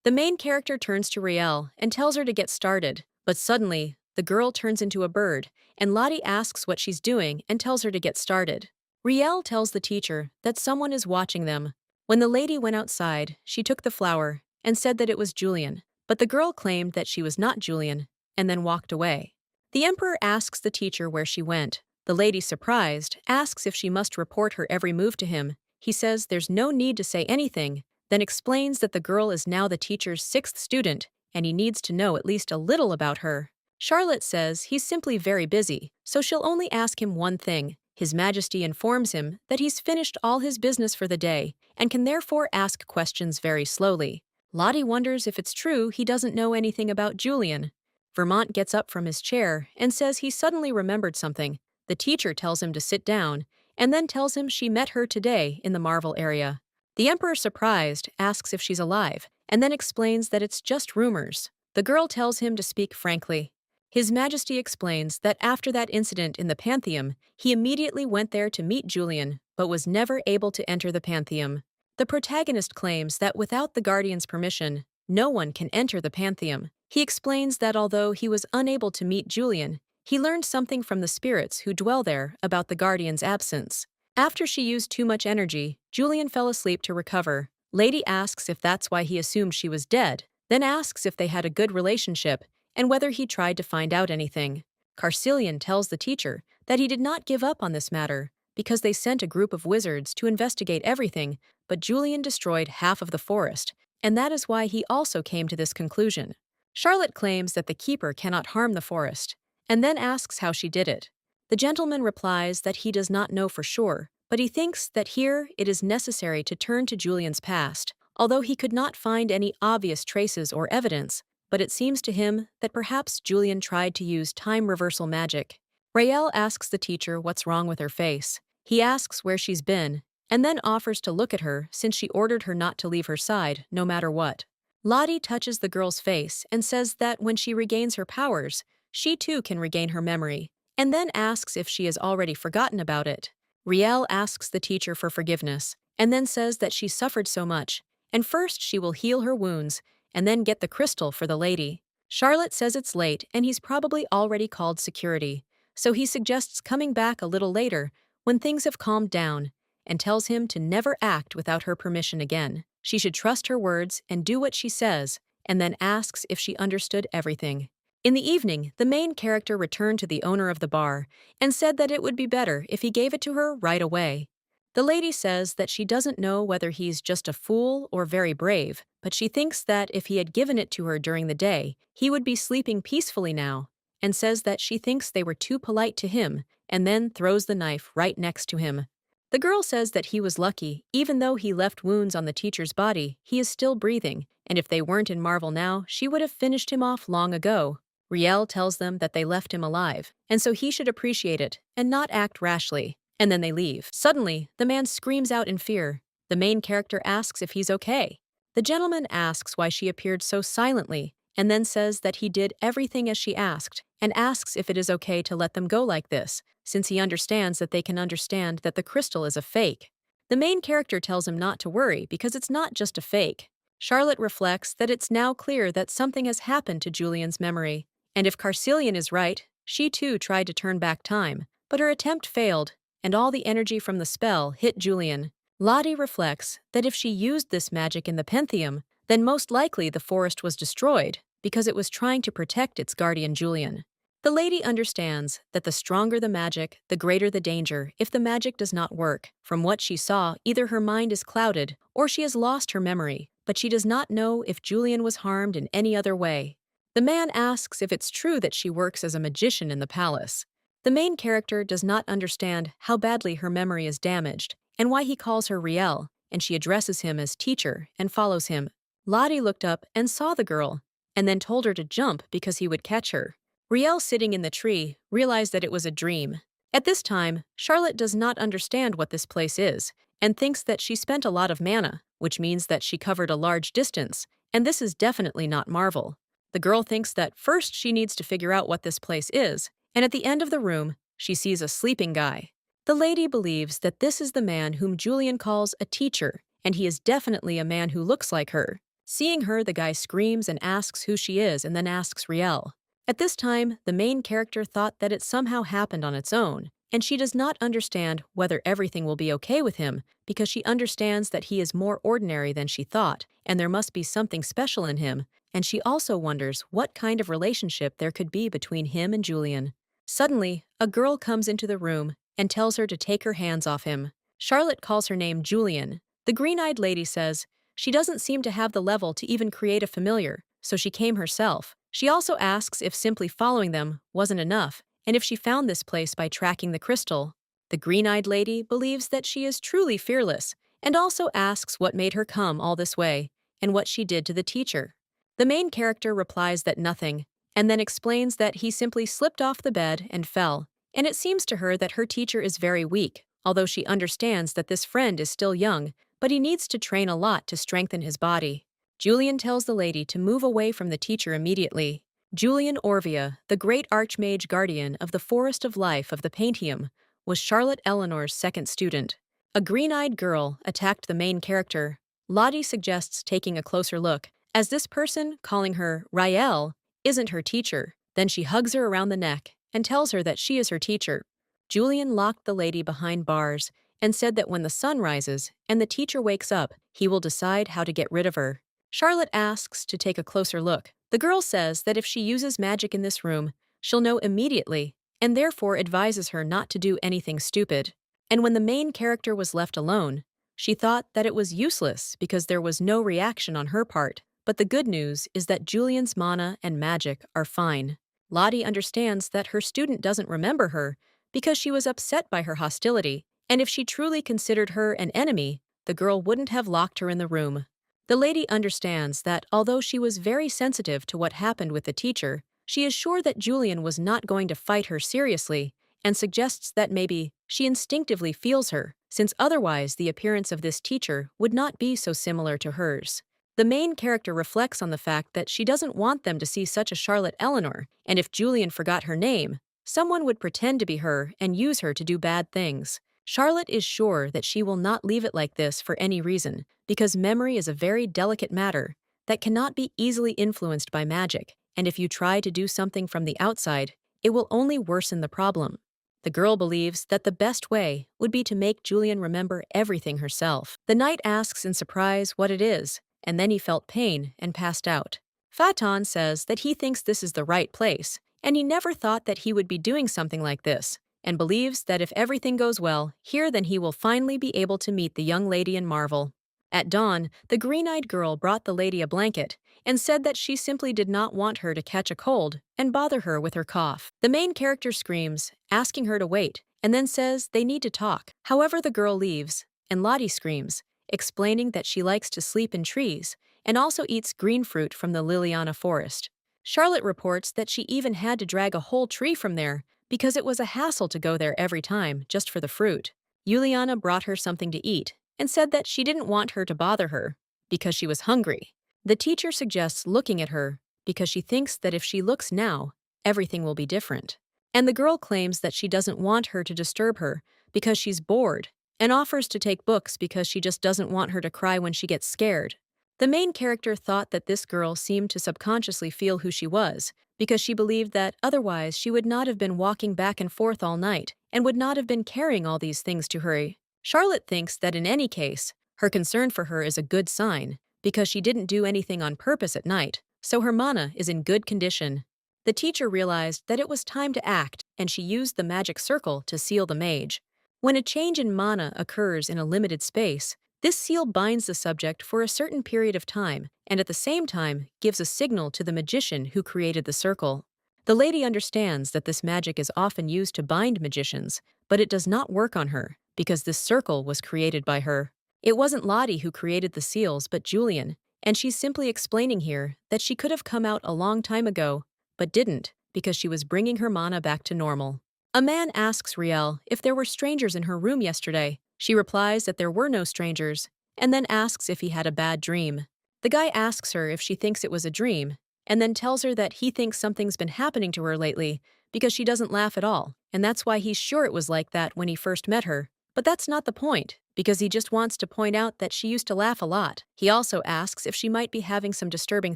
The main character turns to Riel and tells her to get started, but suddenly, the girl turns into a bird, and Lottie asks what she's doing and tells her to get started. Riel tells the teacher that someone is watching them. When the lady went outside, she took the flower and said that it was Julian, but the girl claimed that she was not Julian, and then walked away. The Emperor asks the teacher where she went. The lady, surprised, asks if she must report her every move to him. He says there's no need to say anything, then explains that the girl is now the teacher's 6th student, and he needs to know at least a little about her. Charlotte says he's simply very busy, so she'll only ask him one thing. His Majesty informs him that he's finished all his business for the day, and can therefore ask questions very slowly. Lottie wonders if it's true he doesn't know anything about Julian. Vermont gets up from his chair and says he suddenly remembered something. The teacher tells him to sit down, and then tells him she met her today in the Marvel area. The Emperor, surprised, asks if she's alive, and then explains that it's just rumors. The girl tells him to speak frankly. His Majesty explains that after that incident in the Pantheon, he immediately went there to meet Julian, but was never able to enter the Pantheon. The protagonist claims that without the Guardian's permission, no one can enter the Pantheon. He explains that although he was unable to meet Julian, he learned something from the spirits who dwell there about the Guardian's absence. After she used too much energy, Julian fell asleep to recover. Lady asks if that's why he assumed she was dead, then asks if they had a good relationship and whether he tried to find out anything. Carcelian tells the teacher that he did not give up on this matter because they sent a group of wizards to investigate everything, but Julian destroyed half of the forest, and that is why he also came to this conclusion. Charlotte claims that the keeper cannot harm the forest, and then asks how she did it. The gentleman replies that he does not know for sure, but he thinks that here it is necessary to turn to Julian's past, although he could not find any obvious traces or evidence, but it seems to him that perhaps Julian tried to use time reversal magic. Rael asks the teacher what's wrong with her face. He asks where she's been, and then offers to look at her since she ordered her not to leave her side, no matter what. Lottie touches the girl's face and says that when she regains her powers, she too can regain her memory, and then asks if she has already forgotten about it. Riel asks the teacher for forgiveness, and then says that she suffered so much, and first she will heal her wounds, and then get the crystal for the lady. Charlotte says it's late and he's probably already called security, so he suggests coming back a little later when things have calmed down, and tells him to never act without her permission again. She should trust her words and do what she says, and then asks if she understood everything. In the evening, the main character returned to the owner of the bar and said that it would be better if he gave it to her right away. The lady says that she doesn't know whether he's just a fool or very brave, but she thinks that if he had given it to her during the day, he would be sleeping peacefully now, and says that she thinks they were too polite to him, and then throws the knife right next to him. The girl says that he was lucky. Even though he left wounds on the teacher's body, he is still breathing, and if they weren't in Marvel now, she would have finished him off long ago. Riel tells them that they left him alive, and so he should appreciate it and not act rashly, and then they leave. Suddenly, the man screams out in fear. The main character asks if he's okay. The gentleman asks why she appeared so silently, and then says that he did everything as she asked, and asks if it is okay to let them go like this, since he understands that they can understand that the crystal is a fake. The main character tells him not to worry because it's not just a fake. Charlotte reflects that it's now clear that something has happened to Julian's memory, and if Carcelian is right, she too tried to turn back time, but her attempt failed, and all the energy from the spell hit Julian. Lottie reflects that if she used this magic in the Pantheon, then most likely the forest was destroyed because it was trying to protect its guardian Julian. The lady understands that the stronger the magic, the greater the danger if the magic does not work. From what she saw, either her mind is clouded or she has lost her memory, but she does not know if Julian was harmed in any other way. The man asks if it's true that she works as a magician in the palace. The main character does not understand how badly her memory is damaged and why he calls her Riel, and she addresses him as teacher and follows him. Lottie looked up and saw the girl, and then told her to jump because he would catch her. Riel, sitting in the tree, realized that it was a dream. At this time, Charlotte does not understand what this place is, and thinks that she spent a lot of mana, which means that she covered a large distance, and this is definitely not Marvel. The girl thinks that first she needs to figure out what this place is, and at the end of the room, she sees a sleeping guy. The lady believes that this is the man whom Julian calls a teacher, and he is definitely a man who looks like her. Seeing her, the guy screams and asks who she is and then asks Riel. At this time, the main character thought that it somehow happened on its own, and she does not understand whether everything will be okay with him because she understands that he is more ordinary than she thought, and there must be something special in him, and she also wonders what kind of relationship there could be between him and Julian. Suddenly, a girl comes into the room and tells her to take her hands off him. Charlotte calls her name Julian. The green-eyed lady says she doesn't seem to have the level to even create a familiar, so she came herself. She also asks if simply following them wasn't enough, and if she found this place by tracking the crystal. The green-eyed lady believes that she is truly fearless, and also asks what made her come all this way, and what she did to the teacher. The main character replies that nothing, and then explains that he simply slipped off the bed and fell, and it seems to her that her teacher is very weak, although she understands that this friend is still young, but he needs to train a lot to strengthen his body. Julian tells the lady to move away from the teacher immediately. Julian Orvia, the great archmage guardian of the Forest of Life of the Pantheon, was Charlotte Eleanor's second student. A green-eyed girl attacked the main character. Lottie suggests taking a closer look, as this person, calling her Rael, isn't her teacher. Then she hugs her around the neck and tells her that she is her teacher. Julian locked the lady behind bars and said that when the sun rises and the teacher wakes up, he will decide how to get rid of her. Charlotte asks to take a closer look. The girl says that if she uses magic in this room, she'll know immediately, and therefore advises her not to do anything stupid. And when the main character was left alone, she thought that it was useless because there was no reaction on her part. But the good news is that Julian's mana and magic are fine. Lottie understands that her student doesn't remember her because she was upset by her hostility, and if she truly considered her an enemy, the girl wouldn't have locked her in the room. The lady understands that although she was very sensitive to what happened with the teacher, she is sure that Julian was not going to fight her seriously and suggests that maybe she instinctively feels her, since otherwise the appearance of this teacher would not be so similar to hers. The main character reflects on the fact that she doesn't want them to see such a Charlotte Eleanor, and if Julian forgot her name, someone would pretend to be her and use her to do bad things. Charlotte is sure that she will not leave it like this for any reason, because memory is a very delicate matter that cannot be easily influenced by magic, and if you try to do something from the outside, it will only worsen the problem. The girl believes that the best way would be to make Julian remember everything herself. The knight asks in surprise what it is, and then he felt pain and passed out. Faton says that he thinks this is the right place, and he never thought that he would be doing something like this, and believes that if everything goes well here, then he will finally be able to meet the young lady in Marvel. At dawn, the green-eyed girl brought the lady a blanket and said that she simply did not want her to catch a cold and bother her with her cough. The main character screams, asking her to wait, and then says they need to talk. However, the girl leaves, and Lottie screams, explaining that she likes to sleep in trees and also eats green fruit from the Liliana forest. Charlotte reports that she even had to drag a whole tree from there because it was a hassle to go there every time just for the fruit. Juliana brought her something to eat and said that she didn't want her to bother her because she was hungry. The teacher suggests looking at her because she thinks that if she looks now, everything will be different. And the girl claims that she doesn't want her to disturb her because she's bored and offers to take books because she just doesn't want her to cry when she gets scared. The main character thought that this girl seemed to subconsciously feel who she was because she believed that otherwise she would not have been walking back and forth all night and would not have been carrying all these things to her. Charlotte thinks that in any case, her concern for her is a good sign because she didn't do anything on purpose at night, so her mana is in good condition. The teacher realized that it was time to act, and she used the magic circle to seal the mage. When a change in mana occurs in a limited space, this seal binds the subject for a certain period of time and at the same time gives a signal to the magician who created the circle. The lady understands that this magic is often used to bind magicians, but it does not work on her because this circle was created by her. It wasn't Lottie who created the seals but Julian, and she's simply explaining here that she could have come out a long time ago, but didn't because she was bringing her mana back to normal. A man asks Riel if there were strangers in her room yesterday. She replies that there were no strangers, and then asks if he had a bad dream. The guy asks her if she thinks it was a dream, and then tells her that he thinks something's been happening to her lately because she doesn't laugh at all, and that's why he's sure it was like that when he first met her. But that's not the point, because he just wants to point out that she used to laugh a lot. He also asks if she might be having some disturbing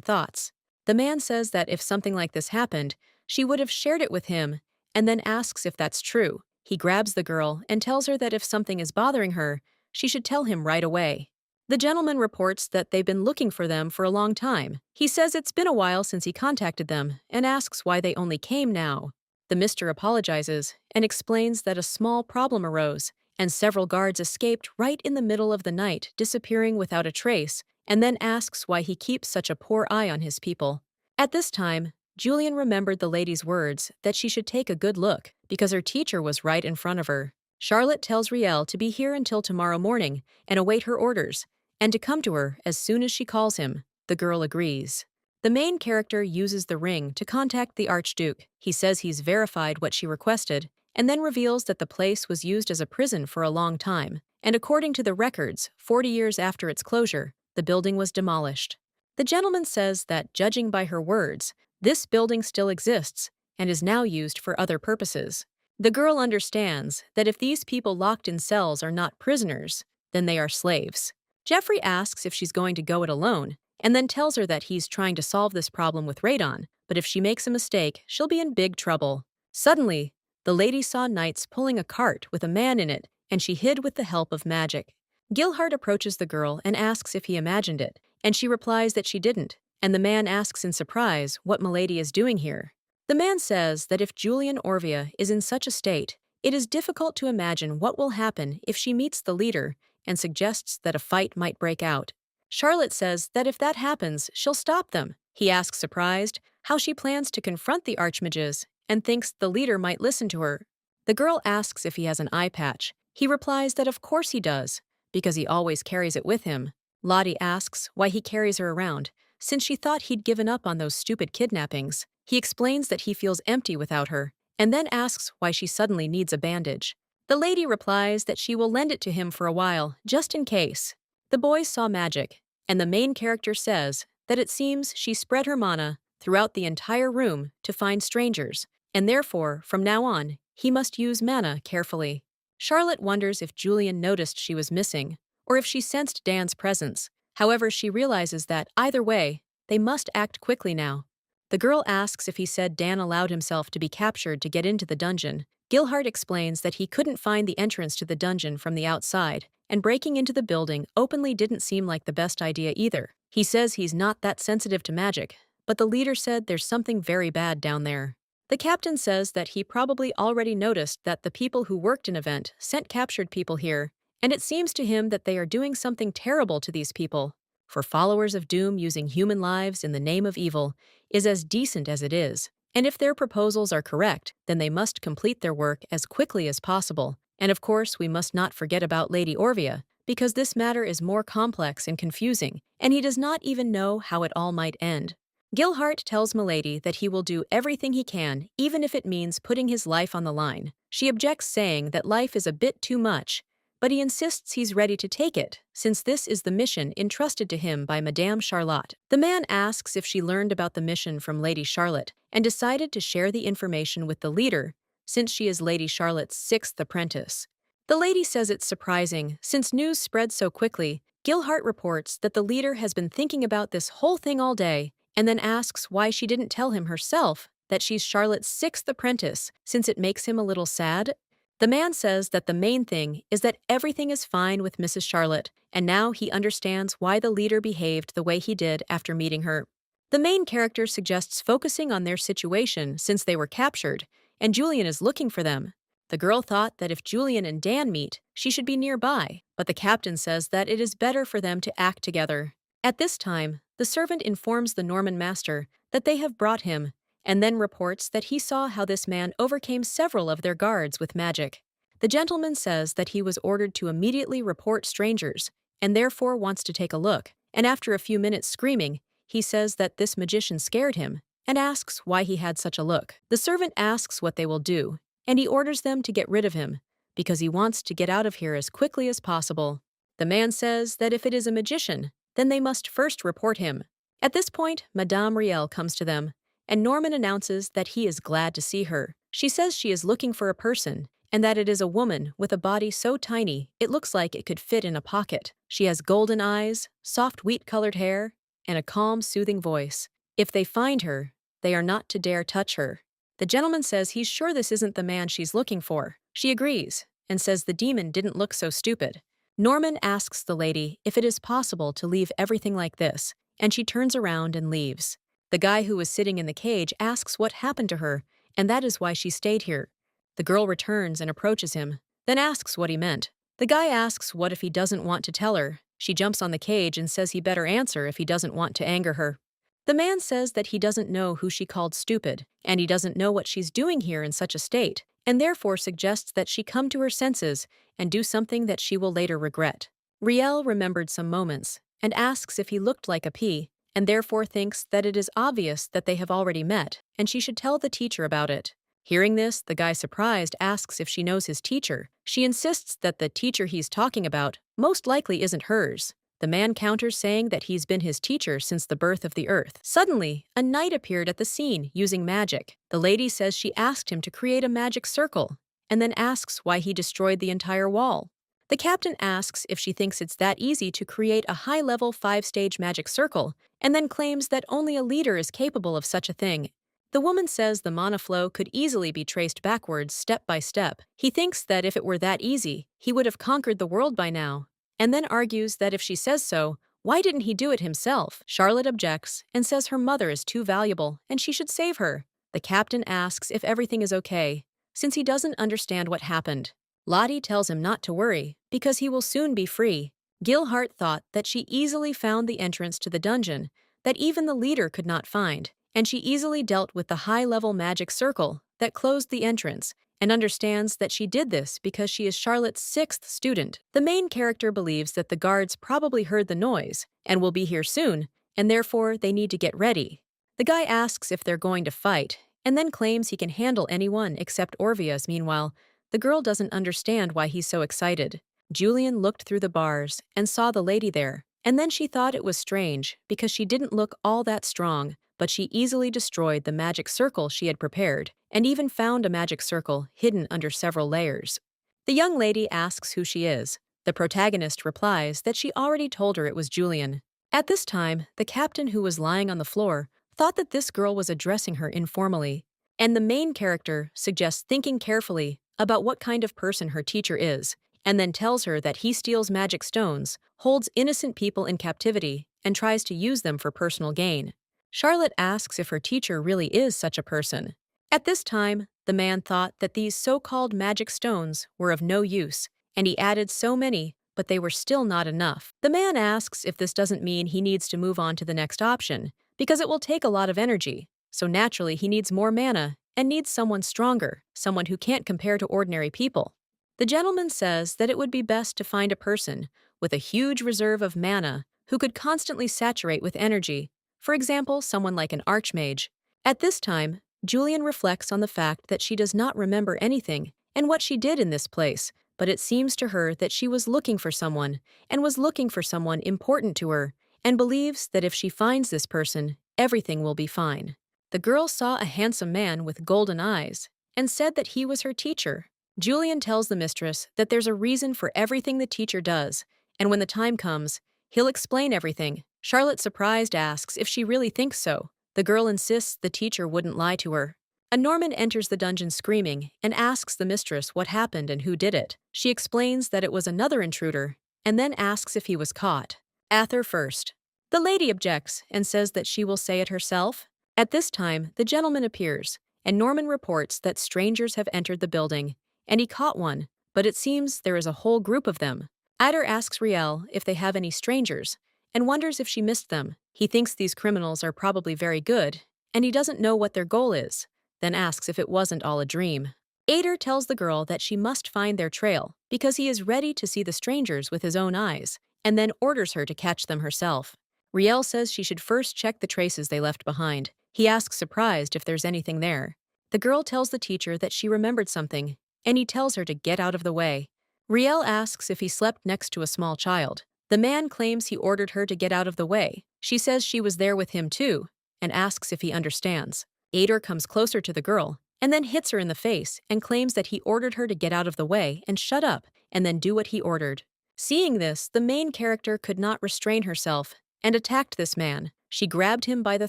thoughts. The man says that if something like this happened, she would have shared it with him, and then asks if that's true. He grabs the girl and tells her that if something is bothering her, she should tell him right away. The gentleman reports that they've been looking for them for a long time. He says it's been a while since he contacted them and asks why they only came now. The mister apologizes and explains that a small problem arose, and several guards escaped right in the middle of the night, disappearing without a trace, and then asks why he keeps such a poor eye on his people. At this time, Julian remembered the lady's words that she should take a good look because her teacher was right in front of her. Charlotte tells Riel to be here until tomorrow morning and await her orders, and to come to her as soon as she calls him. The girl agrees. The main character uses the ring to contact the Archduke. He says he's verified what she requested, and then reveals that the place was used as a prison for a long time, and according to the records, 40 years after its closure, the building was demolished. The gentleman says that, judging by her words, this building still exists and is now used for other purposes. The girl understands that if these people locked in cells are not prisoners, then they are slaves. Jeffrey asks if she's going to go it alone, and then tells her that he's trying to solve this problem with radon, but if she makes a mistake, she'll be in big trouble. Suddenly, the lady saw knights pulling a cart with a man in it, and she hid with the help of magic. Gilhart approaches the girl and asks if he imagined it, and she replies that she didn't, and the man asks in surprise what Milady is doing here. The man says that if Julian Orvia is in such a state, it is difficult to imagine what will happen if she meets the leader, and suggests that a fight might break out. Charlotte says that if that happens, she'll stop them. He asks, surprised, how she plans to confront the archmages, and thinks the leader might listen to her. The girl asks if he has an eye patch. He replies that of course he does, because he always carries it with him. Lottie asks why he carries her around, since she thought he'd given up on those stupid kidnappings. He explains that he feels empty without her, and then asks why she suddenly needs a bandage. The lady replies that she will lend it to him for a while, just in case. The boys saw magic, and the main character says that it seems she spread her mana throughout the entire room to find strangers, and therefore, from now on, he must use mana carefully. Charlotte wonders if Julian noticed she was missing, or if she sensed Dan's presence. However, she realizes that, either way, they must act quickly now. The girl asks if he said Dan allowed himself to be captured to get into the dungeon. Gilhart explains that he couldn't find the entrance to the dungeon from the outside, and breaking into the building openly didn't seem like the best idea either. He says he's not that sensitive to magic, but the leader said there's something very bad down there. The captain says that he probably already noticed that the people who worked an event sent captured people here, and it seems to him that they are doing something terrible to these people. For followers of Doom, using human lives in the name of evil is as decent as it is, and if their proposals are correct, then they must complete their work as quickly as possible. And of course, we must not forget about Lady Orvia, because this matter is more complex and confusing, and he does not even know how it all might end. Gilhart tells Milady that he will do everything he can, even if it means putting his life on the line. She objects, saying that life is a bit too much, but he insists he's ready to take it, since this is the mission entrusted to him by Madame Charlotte. The man asks if she learned about the mission from Lady Charlotte, and decided to share the information with the leader, since she is Lady Charlotte's 6th apprentice. The lady says it's surprising, since news spread so quickly. Gilhart reports that the leader has been thinking about this whole thing all day, and then asks why she didn't tell him herself that she's Charlotte's 6th apprentice, since it makes him a little sad. The man says that the main thing is that everything is fine with Mrs. Charlotte, and now he understands why the leader behaved the way he did after meeting her. The main character suggests focusing on their situation since they were captured, and Julian is looking for them. The girl thought that if Julian and Dan meet, she should be nearby, but the captain says that it is better for them to act together. At this time, the servant informs the Norman master that they have brought him, and then reports that he saw how this man overcame several of their guards with magic. The gentleman says that he was ordered to immediately report strangers, and therefore wants to take a look, and after a few minutes screaming, he says that this magician scared him, and asks why he had such a look. The servant asks what they will do, and he orders them to get rid of him, because he wants to get out of here as quickly as possible. The man says that if it is a magician, then they must first report him. At this point, Madame Riel comes to them, and Norman announces that he is glad to see her. She says she is looking for a person, and that it is a woman with a body so tiny it looks like it could fit in a pocket. She has golden eyes, soft wheat-colored hair, and a calm, soothing voice. If they find her, they are not to dare touch her. The gentleman says he's sure this isn't the man she's looking for. She agrees, and says the demon didn't look so stupid. Norman asks the lady if it is possible to leave everything like this, and she turns around and leaves. The guy who was sitting in the cage asks what happened to her, and that is why she stayed here. The girl returns and approaches him, then asks what he meant. The guy asks what if he doesn't want to tell her. She jumps on the cage and says he better answer if he doesn't want to anger her. The man says that he doesn't know who she called stupid, and he doesn't know what she's doing here in such a state, and therefore suggests that she come to her senses and do something that she will later regret. Riel remembered some moments, and asks if he looked like a pea, and therefore thinks that it is obvious that they have already met, and she should tell the teacher about it. Hearing this, the guy, surprised, asks if she knows his teacher. She insists that the teacher he's talking about most likely isn't hers. The man counters, saying that he's been his teacher since the birth of the earth. Suddenly, a knight appeared at the scene using magic. The lady says she asked him to create a magic circle, and then asks why he destroyed the entire wall. The captain asks if she thinks it's that easy to create a high-level 5-stage magic circle, and then claims that only a leader is capable of such a thing. The woman says the mana flow could easily be traced backwards step by step. He thinks that if it were that easy, he would have conquered the world by now, and then argues that if she says so, why didn't he do it himself? Charlotte objects and says her mother is too valuable and she should save her. The captain asks if everything is okay, since he doesn't understand what happened. Lottie tells him not to worry, because he will soon be free. Gilhart thought that she easily found the entrance to the dungeon that even the leader could not find, and she easily dealt with the high-level magic circle that closed the entrance, and understands that she did this because she is Charlotte's 6th student. The main character believes that the guards probably heard the noise and will be here soon, and therefore they need to get ready. The guy asks if they're going to fight, and then claims he can handle anyone except Orvias. Meanwhile, the girl doesn't understand why he's so excited. Julian looked through the bars and saw the lady there, and then she thought it was strange because she didn't look all that strong, but she easily destroyed the magic circle she had prepared, and even found a magic circle hidden under several layers. The young lady asks who she is. The protagonist replies that she already told her it was Julian. At this time, the captain, who was lying on the floor, thought that this girl was addressing her informally, and the main character suggests thinking carefully about what kind of person her teacher is, and then tells her that he steals magic stones, holds innocent people in captivity, and tries to use them for personal gain. Charlotte asks if her teacher really is such a person. At this time, the man thought that these so-called magic stones were of no use, and he added so many, but they were still not enough. The man asks if this doesn't mean he needs to move on to the next option, because it will take a lot of energy, so naturally he needs more mana and needs someone stronger, someone who can't compare to ordinary people. The gentleman says that it would be best to find a person with a huge reserve of mana who could constantly saturate with energy, for example, someone like an archmage. At this time, Julian reflects on the fact that she does not remember anything and what she did in this place, but it seems to her that she was looking for someone, and was looking for someone important to her, and believes that if she finds this person, everything will be fine. The girl saw a handsome man with golden eyes, and said that he was her teacher. Julian tells the mistress that there's a reason for everything the teacher does, and when the time comes, he'll explain everything. Charlotte, surprised, asks if she really thinks so. The girl insists the teacher wouldn't lie to her. A Norman enters the dungeon screaming and asks the mistress what happened and who did it. She explains that it was another intruder, and then asks if he was caught. Ather first. The lady objects and says that she will say it herself. At this time, the gentleman appears, and Norman reports that strangers have entered the building, and he caught one, but it seems there is a whole group of them. Ather asks Riel if they have any strangers, and wonders if she missed them. He thinks these criminals are probably very good, and he doesn't know what their goal is, then asks if it wasn't all a dream. Ader tells the girl that she must find their trail, because he is ready to see the strangers with his own eyes, and then orders her to catch them herself. Riel says she should first check the traces they left behind. He asks, surprised, if there's anything there. The girl tells the teacher that she remembered something, and he tells her to get out of the way. Riel asks if he slept next to a small child. The man claims he ordered her to get out of the way. She says she was there with him too, and asks if he understands. Ader comes closer to the girl, and then hits her in the face, and claims that he ordered her to get out of the way and shut up, and then do what he ordered. Seeing this, the main character could not restrain herself, and attacked this man. She grabbed him by the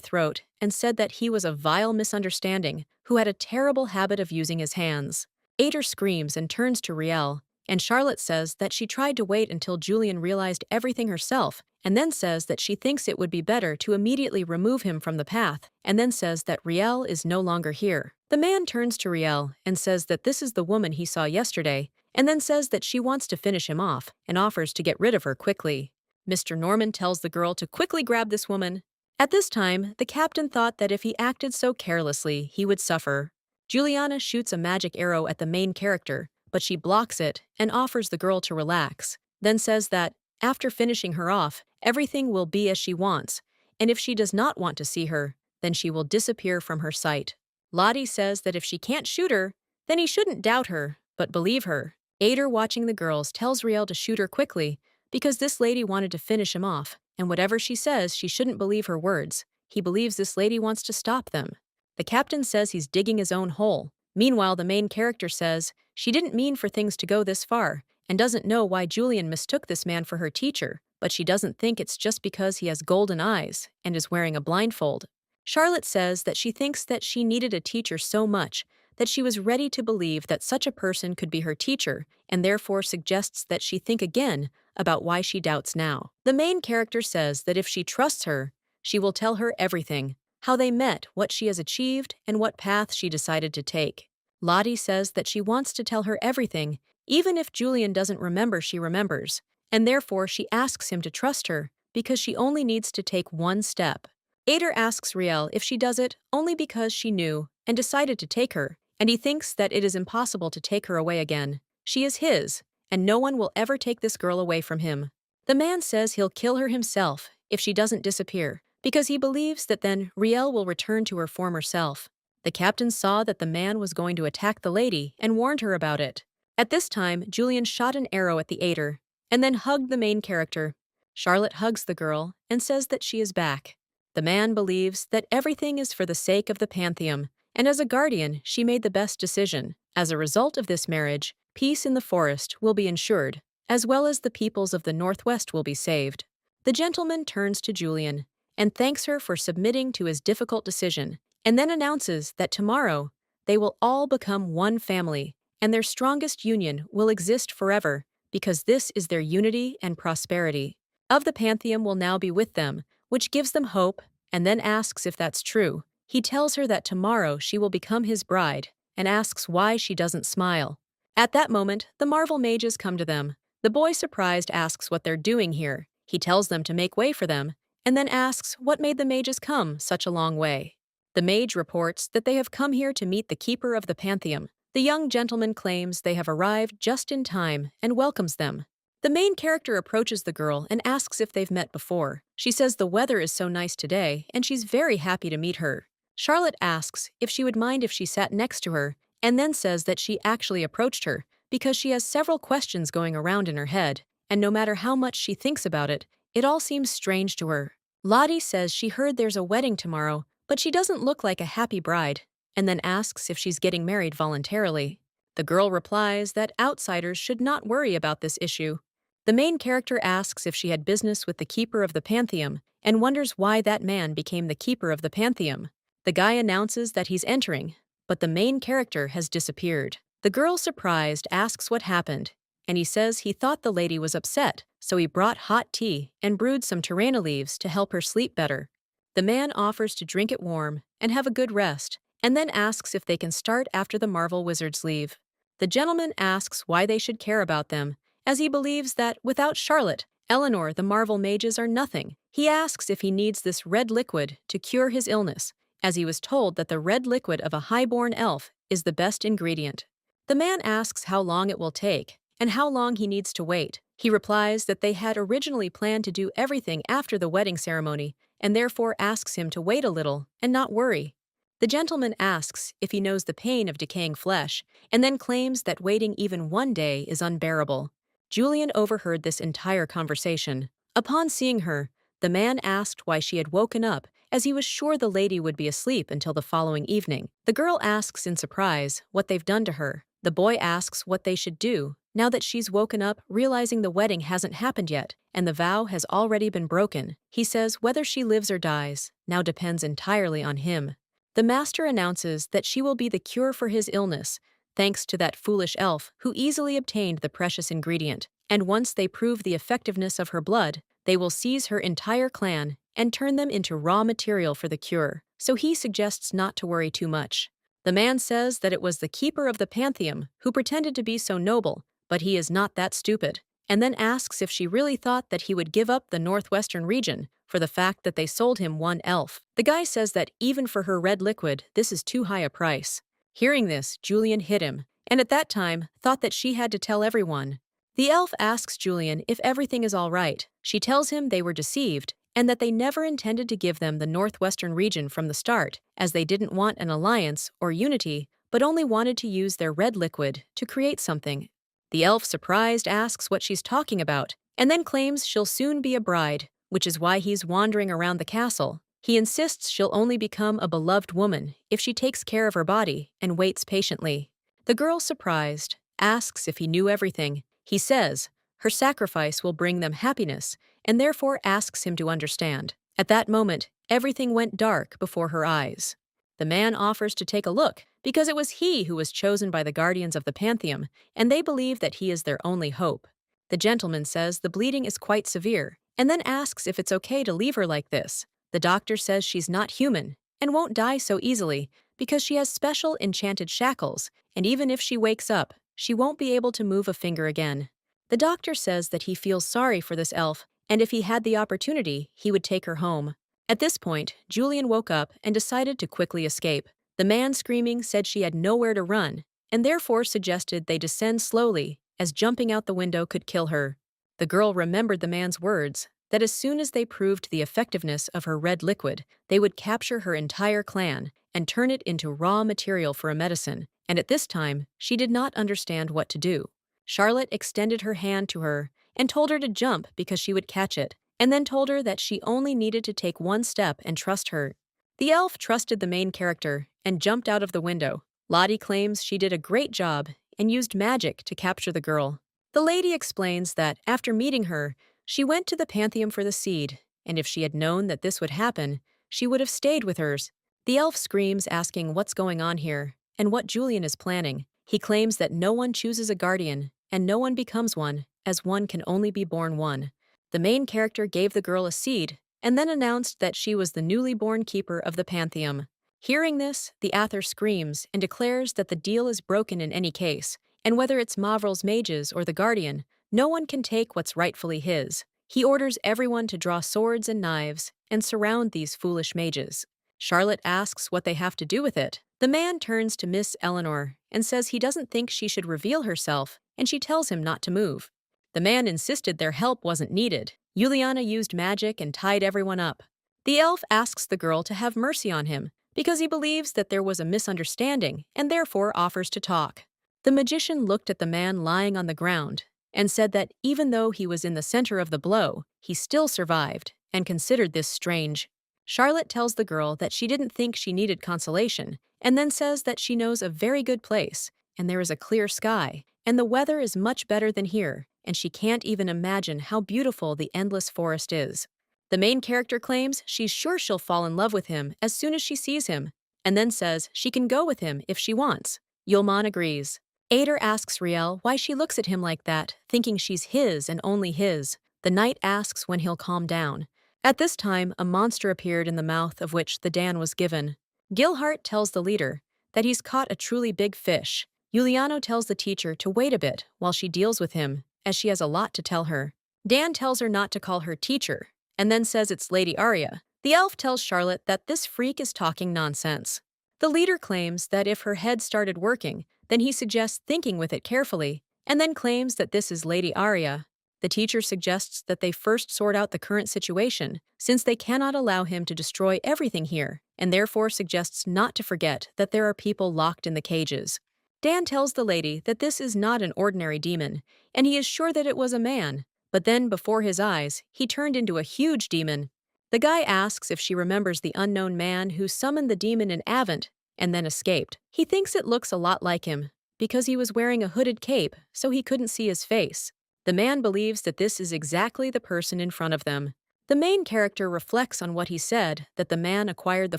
throat and said that he was a vile misunderstanding who had a terrible habit of using his hands. Ader screams and turns to Riel, and Charlotte says that she tried to wait until Julian realized everything herself, and then says that she thinks it would be better to immediately remove him from the path, and then says that Riel is no longer here. The man turns to Riel and says that this is the woman he saw yesterday, and then says that she wants to finish him off and offers to get rid of her quickly. Mr. Norman tells the girl to quickly grab this woman. At this time, the captain thought that if he acted so carelessly, he would suffer. Juliana shoots a magic arrow at the main character, but she blocks it and offers the girl to relax, then says that, after finishing her off, everything will be as she wants, and if she does not want to see her, then she will disappear from her sight. Lottie says that if she can't shoot her, then he shouldn't doubt her, but believe her. Ader, watching the girls, tells Riel to shoot her quickly, because this lady wanted to finish him off, and whatever she says, she shouldn't believe her words. He believes this lady wants to stop them. The captain says he's digging his own hole. Meanwhile, the main character says she didn't mean for things to go this far, and doesn't know why Julian mistook this man for her teacher, but she doesn't think it's just because he has golden eyes and is wearing a blindfold. Charlotte says that she thinks that she needed a teacher so much that she was ready to believe that such a person could be her teacher, and therefore suggests that she think again about why she doubts now. The main character says that if she trusts her, she will tell her everything, how they met, what she has achieved, and what path she decided to take. Lottie says that she wants to tell her everything, even if Julian doesn't remember she remembers, and therefore she asks him to trust her because she only needs to take one step. Ader asks Riel if she does it only because she knew and decided to take her, and he thinks that it is impossible to take her away again. She is his, and no one will ever take this girl away from him. The man says he'll kill her himself if she doesn't disappear, because he believes that then Riel will return to her former self. The captain saw that the man was going to attack the lady and warned her about it. At this time, Julian shot an arrow at the Ader, and then hugged the main character. Charlotte hugs the girl and says that she is back. The man believes that everything is for the sake of the Pantheon, and as a guardian, she made the best decision. As a result of this marriage, peace in the forest will be ensured, as well as the peoples of the Northwest will be saved. The gentleman turns to Julian and thanks her for submitting to his difficult decision, and then announces that tomorrow they will all become one family, and their strongest union will exist forever, because this is their unity and prosperity. Of the Pantheon will now be with them, which gives them hope, and then asks if that's true. He tells her that tomorrow she will become his bride, and asks why she doesn't smile. At that moment, the Marvel mages come to them. The boy, surprised, asks what they're doing here. He tells them to make way for them, and then asks what made the mages come such a long way. The mage reports that they have come here to meet the keeper of the Pantheon. The young gentleman claims they have arrived just in time and welcomes them. The main character approaches the girl and asks if they've met before. She says the weather is so nice today, and she's very happy to meet her. Charlotte asks if she would mind if she sat next to her, and then says that she actually approached her because she has several questions going around in her head, and no matter how much she thinks about it, it all seems strange to her. Lottie says she heard there's a wedding tomorrow, but she doesn't look like a happy bride, and then asks if she's getting married voluntarily. The girl replies that outsiders should not worry about this issue. The main character asks if she had business with the keeper of the Pantheon and wonders why that man became the keeper of the Pantheon. The guy announces that he's entering, but the main character has disappeared. The girl, surprised, asks what happened, and he says he thought the lady was upset, so he brought hot tea and brewed some Tyranna leaves to help her sleep better. The man offers to drink it warm and have a good rest, and then asks if they can start after the Marvel wizards leave. The gentleman asks why they should care about them, as he believes that without Charlotte, Eleanor, the Marvel mages are nothing. He asks if he needs this red liquid to cure his illness, as he was told that the red liquid of a highborn elf is the best ingredient. The man asks how long it will take, and how long he needs to wait. He replies that they had originally planned to do everything after the wedding ceremony, and therefore asks him to wait a little and not worry. The gentleman asks if he knows the pain of decaying flesh, and then claims that waiting even one day is unbearable. Julian overheard this entire conversation. Upon seeing her, the man asked why she had woken up, as he was sure the lady would be asleep until the following evening. The girl asks in surprise what they've done to her. The boy asks what they should do, now that she's woken up, realizing the wedding hasn't happened yet, and the vow has already been broken. He says whether she lives or dies now depends entirely on him. The master announces that she will be the cure for his illness, thanks to that foolish elf who easily obtained the precious ingredient, and once they prove the effectiveness of her blood, they will seize her entire clan and turn them into raw material for the cure, so he suggests not to worry too much. The man says that it was the keeper of the Pantheon who pretended to be so noble, but he is not that stupid, and then asks if she really thought that he would give up the northwestern region for the fact that they sold him one elf. The guy says that even for her red liquid, this is too high a price. Hearing this, Julian hit him, and at that time thought that she had to tell everyone. The elf asks Julian if everything is all right. She tells him they were deceived and that they never intended to give them the northwestern region from the start, as they didn't want an alliance or unity, but only wanted to use their red liquid to create something. The elf, surprised, asks what she's talking about, and then claims she'll soon be a bride, which is why he's wandering around the castle. He insists she'll only become a beloved woman if she takes care of her body and waits patiently. The girl, surprised, asks if he knew everything. He says her sacrifice will bring them happiness and therefore asks him to understand. At that moment, everything went dark before her eyes. The man offers to take a look because it was he who was chosen by the guardians of the Pantheon, and they believe that he is their only hope. The gentleman says the bleeding is quite severe and then asks if it's okay to leave her like this. The doctor says she's not human and won't die so easily because she has special enchanted shackles, and even if she wakes up, she won't be able to move a finger again. The doctor says that he feels sorry for this elf, and if he had the opportunity, he would take her home. At this point, Julian woke up and decided to quickly escape. The man screaming said she had nowhere to run, and therefore suggested they descend slowly, as jumping out the window could kill her. The girl remembered the man's words, that as soon as they proved the effectiveness of her red liquid, they would capture her entire clan and turn it into raw material for a medicine, and at this time, she did not understand what to do. Charlotte extended her hand to her and told her to jump because she would catch it, and then told her that she only needed to take one step and trust her. The elf trusted the main character and jumped out of the window. Lottie claims she did a great job and used magic to capture the girl. The lady explains that after meeting her, she went to the Pantheon for the seed, and if she had known that this would happen, she would have stayed with hers. The elf screams asking what's going on here and what Julian is planning. He claims that no one chooses a guardian and no one becomes one, as one can only be born one. The main character gave the girl a seed and then announced that she was the newly born keeper of the Pantheon. Hearing this, the Ather screams and declares that the deal is broken in any case, and whether it's Mavrel's mages or the guardian, no one can take what's rightfully his. He orders everyone to draw swords and knives and surround these foolish mages. Charlotte asks what they have to do with it. The man turns to Miss Eleanor and says he doesn't think she should reveal herself, and she tells him not to move. The man insisted their help wasn't needed. Juliana used magic and tied everyone up. The elf asks the girl to have mercy on him because he believes that there was a misunderstanding and therefore offers to talk. The magician looked at the man lying on the ground and said that even though he was in the center of the blow, he still survived and considered this strange. Charlotte tells the girl that she didn't think she needed consolation and then says that she knows a very good place and there is a clear sky and the weather is much better than here, and she can't even imagine how beautiful the endless forest is. The main character claims she's sure she'll fall in love with him as soon as she sees him, and then says she can go with him if she wants. Yulman agrees. Ader asks Riel why she looks at him like that, thinking she's his and only his. The knight asks when he'll calm down. At this time, a monster appeared in the mouth of which the Dan was given. Gilhart tells the leader that he's caught a truly big fish. Juliano tells the teacher to wait a bit while she deals with him, as she has a lot to tell her. Dan tells her not to call her teacher, and then says it's Lady Arya. The elf tells Charlotte that this freak is talking nonsense. The leader claims that if her head started working, then he suggests thinking with it carefully, and then claims that this is Lady Arya. The teacher suggests that they first sort out the current situation, since they cannot allow him to destroy everything here, and therefore suggests not to forget that there are people locked in the cages. Dan tells the lady that this is not an ordinary demon, and he is sure that it was a man, but then before his eyes, he turned into a huge demon. The guy asks if she remembers the unknown man who summoned the demon in Avant and then escaped. He thinks it looks a lot like him, because he was wearing a hooded cape so he couldn't see his face. The man believes that this is exactly the person in front of them. The main character reflects on what he said, that the man acquired the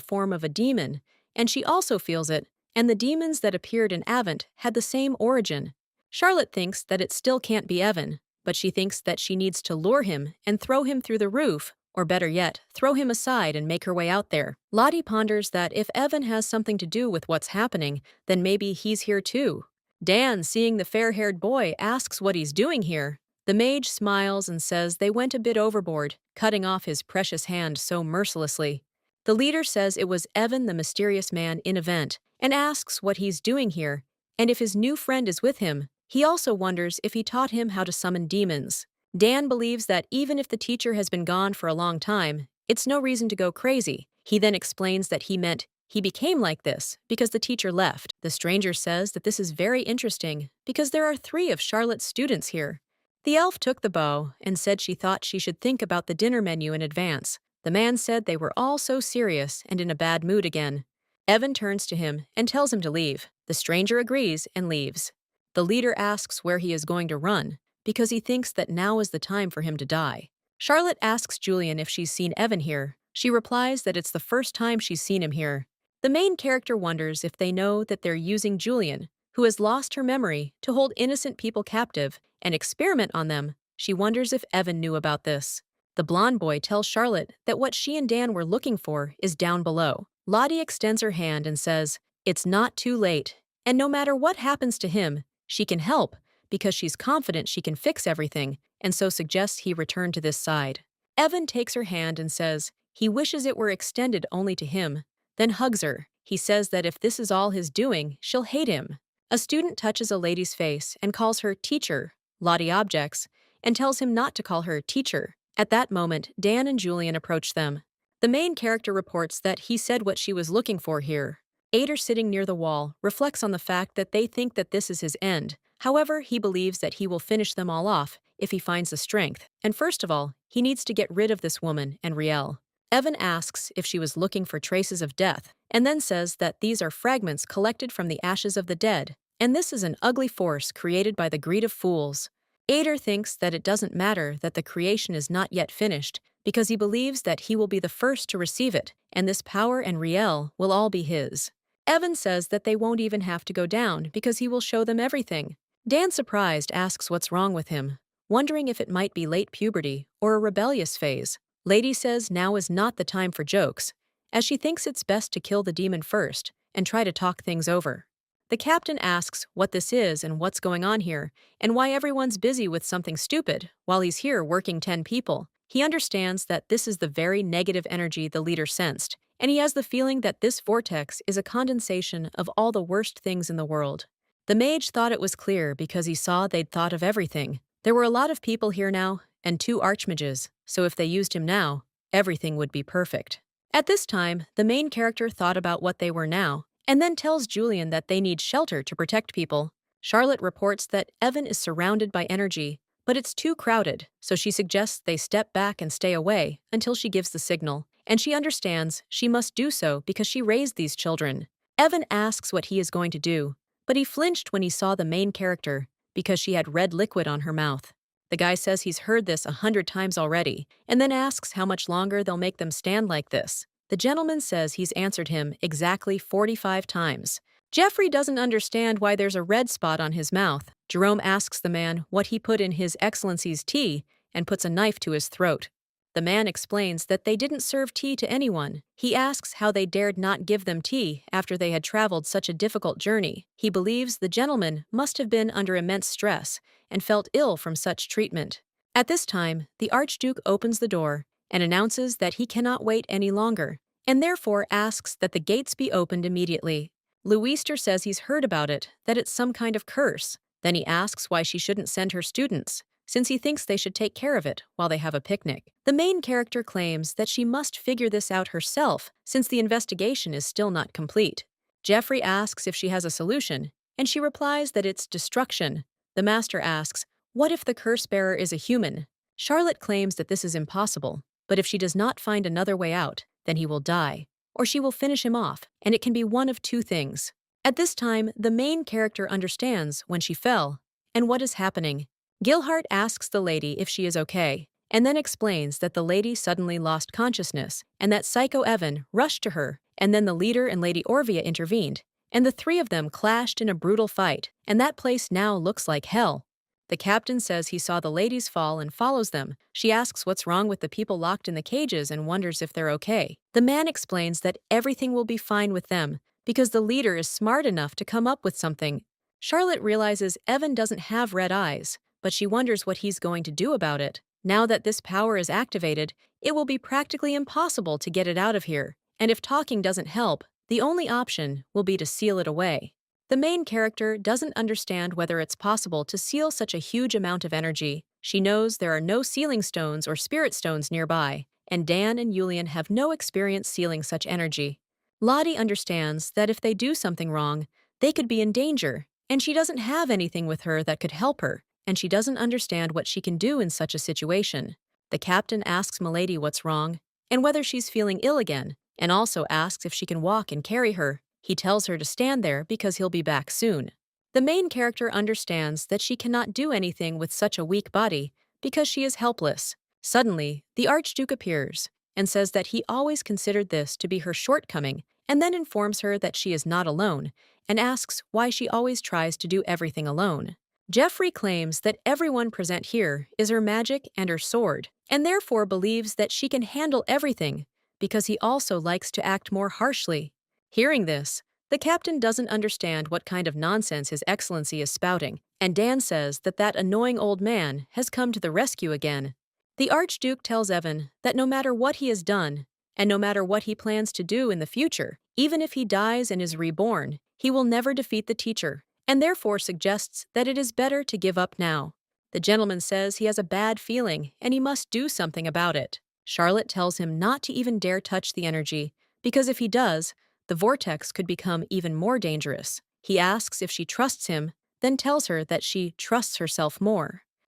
form of a demon, and she also feels it, and the demons that appeared in Avant had the same origin. Charlotte thinks that it still can't be Evan, but she thinks that she needs to lure him and throw him through the roof, or better yet, throw him aside and make her way out there. Lottie ponders that if Evan has something to do with what's happening, then maybe he's here too. Dan, seeing the fair-haired boy, asks what he's doing here. The mage smiles and says they went a bit overboard, cutting off his precious hand so mercilessly. The leader says it was Evan, the mysterious man in Event, and asks what he's doing here, and if his new friend is with him. He also wonders if he taught him how to summon demons. Dan believes that even if the teacher has been gone for a long time, it's no reason to go crazy. He then explains that he meant he became like this because the teacher left. The stranger says that this is very interesting because there are 3 of Charlotte's students here. The elf took the bow and said she thought she should think about the dinner menu in advance. The man said they were all so serious and in a bad mood again. Evan turns to him and tells him to leave. The stranger agrees and leaves. The leader asks where he is going to run. because he thinks that now is the time for him to die. Charlotte asks Julian if she's seen Evan here. She replies that it's the first time she's seen him here. The main character wonders if they know that they're using Julian, who has lost her memory, to hold innocent people captive and experiment on them. She wonders if Evan knew about this. The blonde boy tells Charlotte that what she and Dan were looking for is down below. Lottie extends her hand and says, "It's not too late, and no matter what happens to him, she can help because she's confident she can fix everything, and so suggests he return to this side." Evan takes her hand and says he wishes it were extended only to him, then hugs her. He says that if this is all his doing, she'll hate him. A student touches a lady's face and calls her teacher. Lottie objects and tells him not to call her teacher. At that moment, Dan and Julian approach them. The main character reports that he said what she was looking for here. Ader, sitting near the wall, reflects on the fact that they think that this is his end. However, he believes that he will finish them all off if he finds the strength. And first of all, he needs to get rid of this woman and Riel. Evan asks if she was looking for traces of death, and then says that these are fragments collected from the ashes of the dead, and this is an ugly force created by the greed of fools. Ader thinks that it doesn't matter that the creation is not yet finished, because he believes that he will be the first to receive it, and this power and Riel will all be his. Evan says that they won't even have to go down because he will show them everything. Dan, surprised, asks what's wrong with him, wondering if it might be late puberty or a rebellious phase. Lady says now is not the time for jokes, as she thinks it's best to kill the demon first and try to talk things over. The captain asks what this is and what's going on here, and why everyone's busy with something stupid while he's here working 10 people. He understands that this is the very negative energy the leader sensed, and he has the feeling that this vortex is a condensation of all the worst things in the world. The mage thought it was clear because he saw they'd thought of everything. There were a lot of people here now, and 2 archmages, so if they used him now, everything would be perfect. At this time, the main character thought about what they were now, and then tells Julian that they need shelter to protect people. Charlotte reports that Evan is surrounded by energy, but it's too crowded, so she suggests they step back and stay away until she gives the signal, and she understands she must do so because she raised these children. Evan asks what he is going to do, but he flinched when he saw the main character because she had red liquid on her mouth. The guy says he's heard this 100 times already, and then asks how much longer they'll make them stand like this. The gentleman says he's answered him exactly 45 times. Jeffrey doesn't understand why there's a red spot on his mouth. Jerome asks the man what he put in His Excellency's tea and puts a knife to his throat. The man explains that they didn't serve tea to anyone. He asks how they dared not give them tea after they had traveled such a difficult journey. He believes the gentleman must have been under immense stress and felt ill from such treatment. At this time, the Archduke opens the door and announces that he cannot wait any longer, and therefore asks that the gates be opened immediately. Lewester says he's heard about it, that it's some kind of curse. Then he asks why she shouldn't send her students, since he thinks they should take care of it while they have a picnic. The main character claims that she must figure this out herself, since the investigation is still not complete. Jeffrey asks if she has a solution, and she replies that it's destruction. The master asks, what if the curse-bearer is a human? Charlotte claims that this is impossible, but if she does not find another way out, then he will die, or she will finish him off, and it can be one of 2 things. At this time, the main character understands when she fell and what is happening. Gilhart asks the lady if she is okay, and then explains that the lady suddenly lost consciousness and that Psycho Evan rushed to her, and then the leader and Lady Orvia intervened, and the 3 of them clashed in a brutal fight, and that place now looks like hell. The captain says he saw the ladies fall and follows them. She asks what's wrong with the people locked in the cages and wonders if they're okay. The man explains that everything will be fine with them because the leader is smart enough to come up with something. Charlotte realizes Evan doesn't have red eyes, but she wonders what he's going to do about it. Now that this power is activated, it will be practically impossible to get it out of here, and if talking doesn't help, the only option will be to seal it away. The main character doesn't understand whether it's possible to seal such a huge amount of energy. She knows there are no sealing stones or spirit stones nearby, and Dan and Julian have no experience sealing such energy. Lottie understands that if they do something wrong, they could be in danger, and she doesn't have anything with her that could help her, and she doesn't understand what she can do in such a situation. The captain asks Milady what's wrong, and whether she's feeling ill again, and also asks if she can walk and carry her. He tells her to stand there because he'll be back soon. The main character understands that she cannot do anything with such a weak body because she is helpless. Suddenly, the Archduke appears and says that he always considered this to be her shortcoming, and then informs her that she is not alone and asks why she always tries to do everything alone. Jeffrey claims that everyone present here is her magic and her sword, and therefore believes that she can handle everything because he also likes to act more harshly. Hearing this, the captain doesn't understand what kind of nonsense His Excellency is spouting, and Dan says that that annoying old man has come to the rescue again. The Archduke tells Evan that no matter what he has done, and no matter what he plans to do in the future, even if he dies and is reborn, he will never defeat the teacher, and therefore suggests that it is better to give up now. The gentleman says he has a bad feeling and he must do something about it. Charlotte tells him not to even dare touch the energy, because if he does, the vortex could become even more dangerous. He asks if she trusts him, then tells her that she trusts herself more.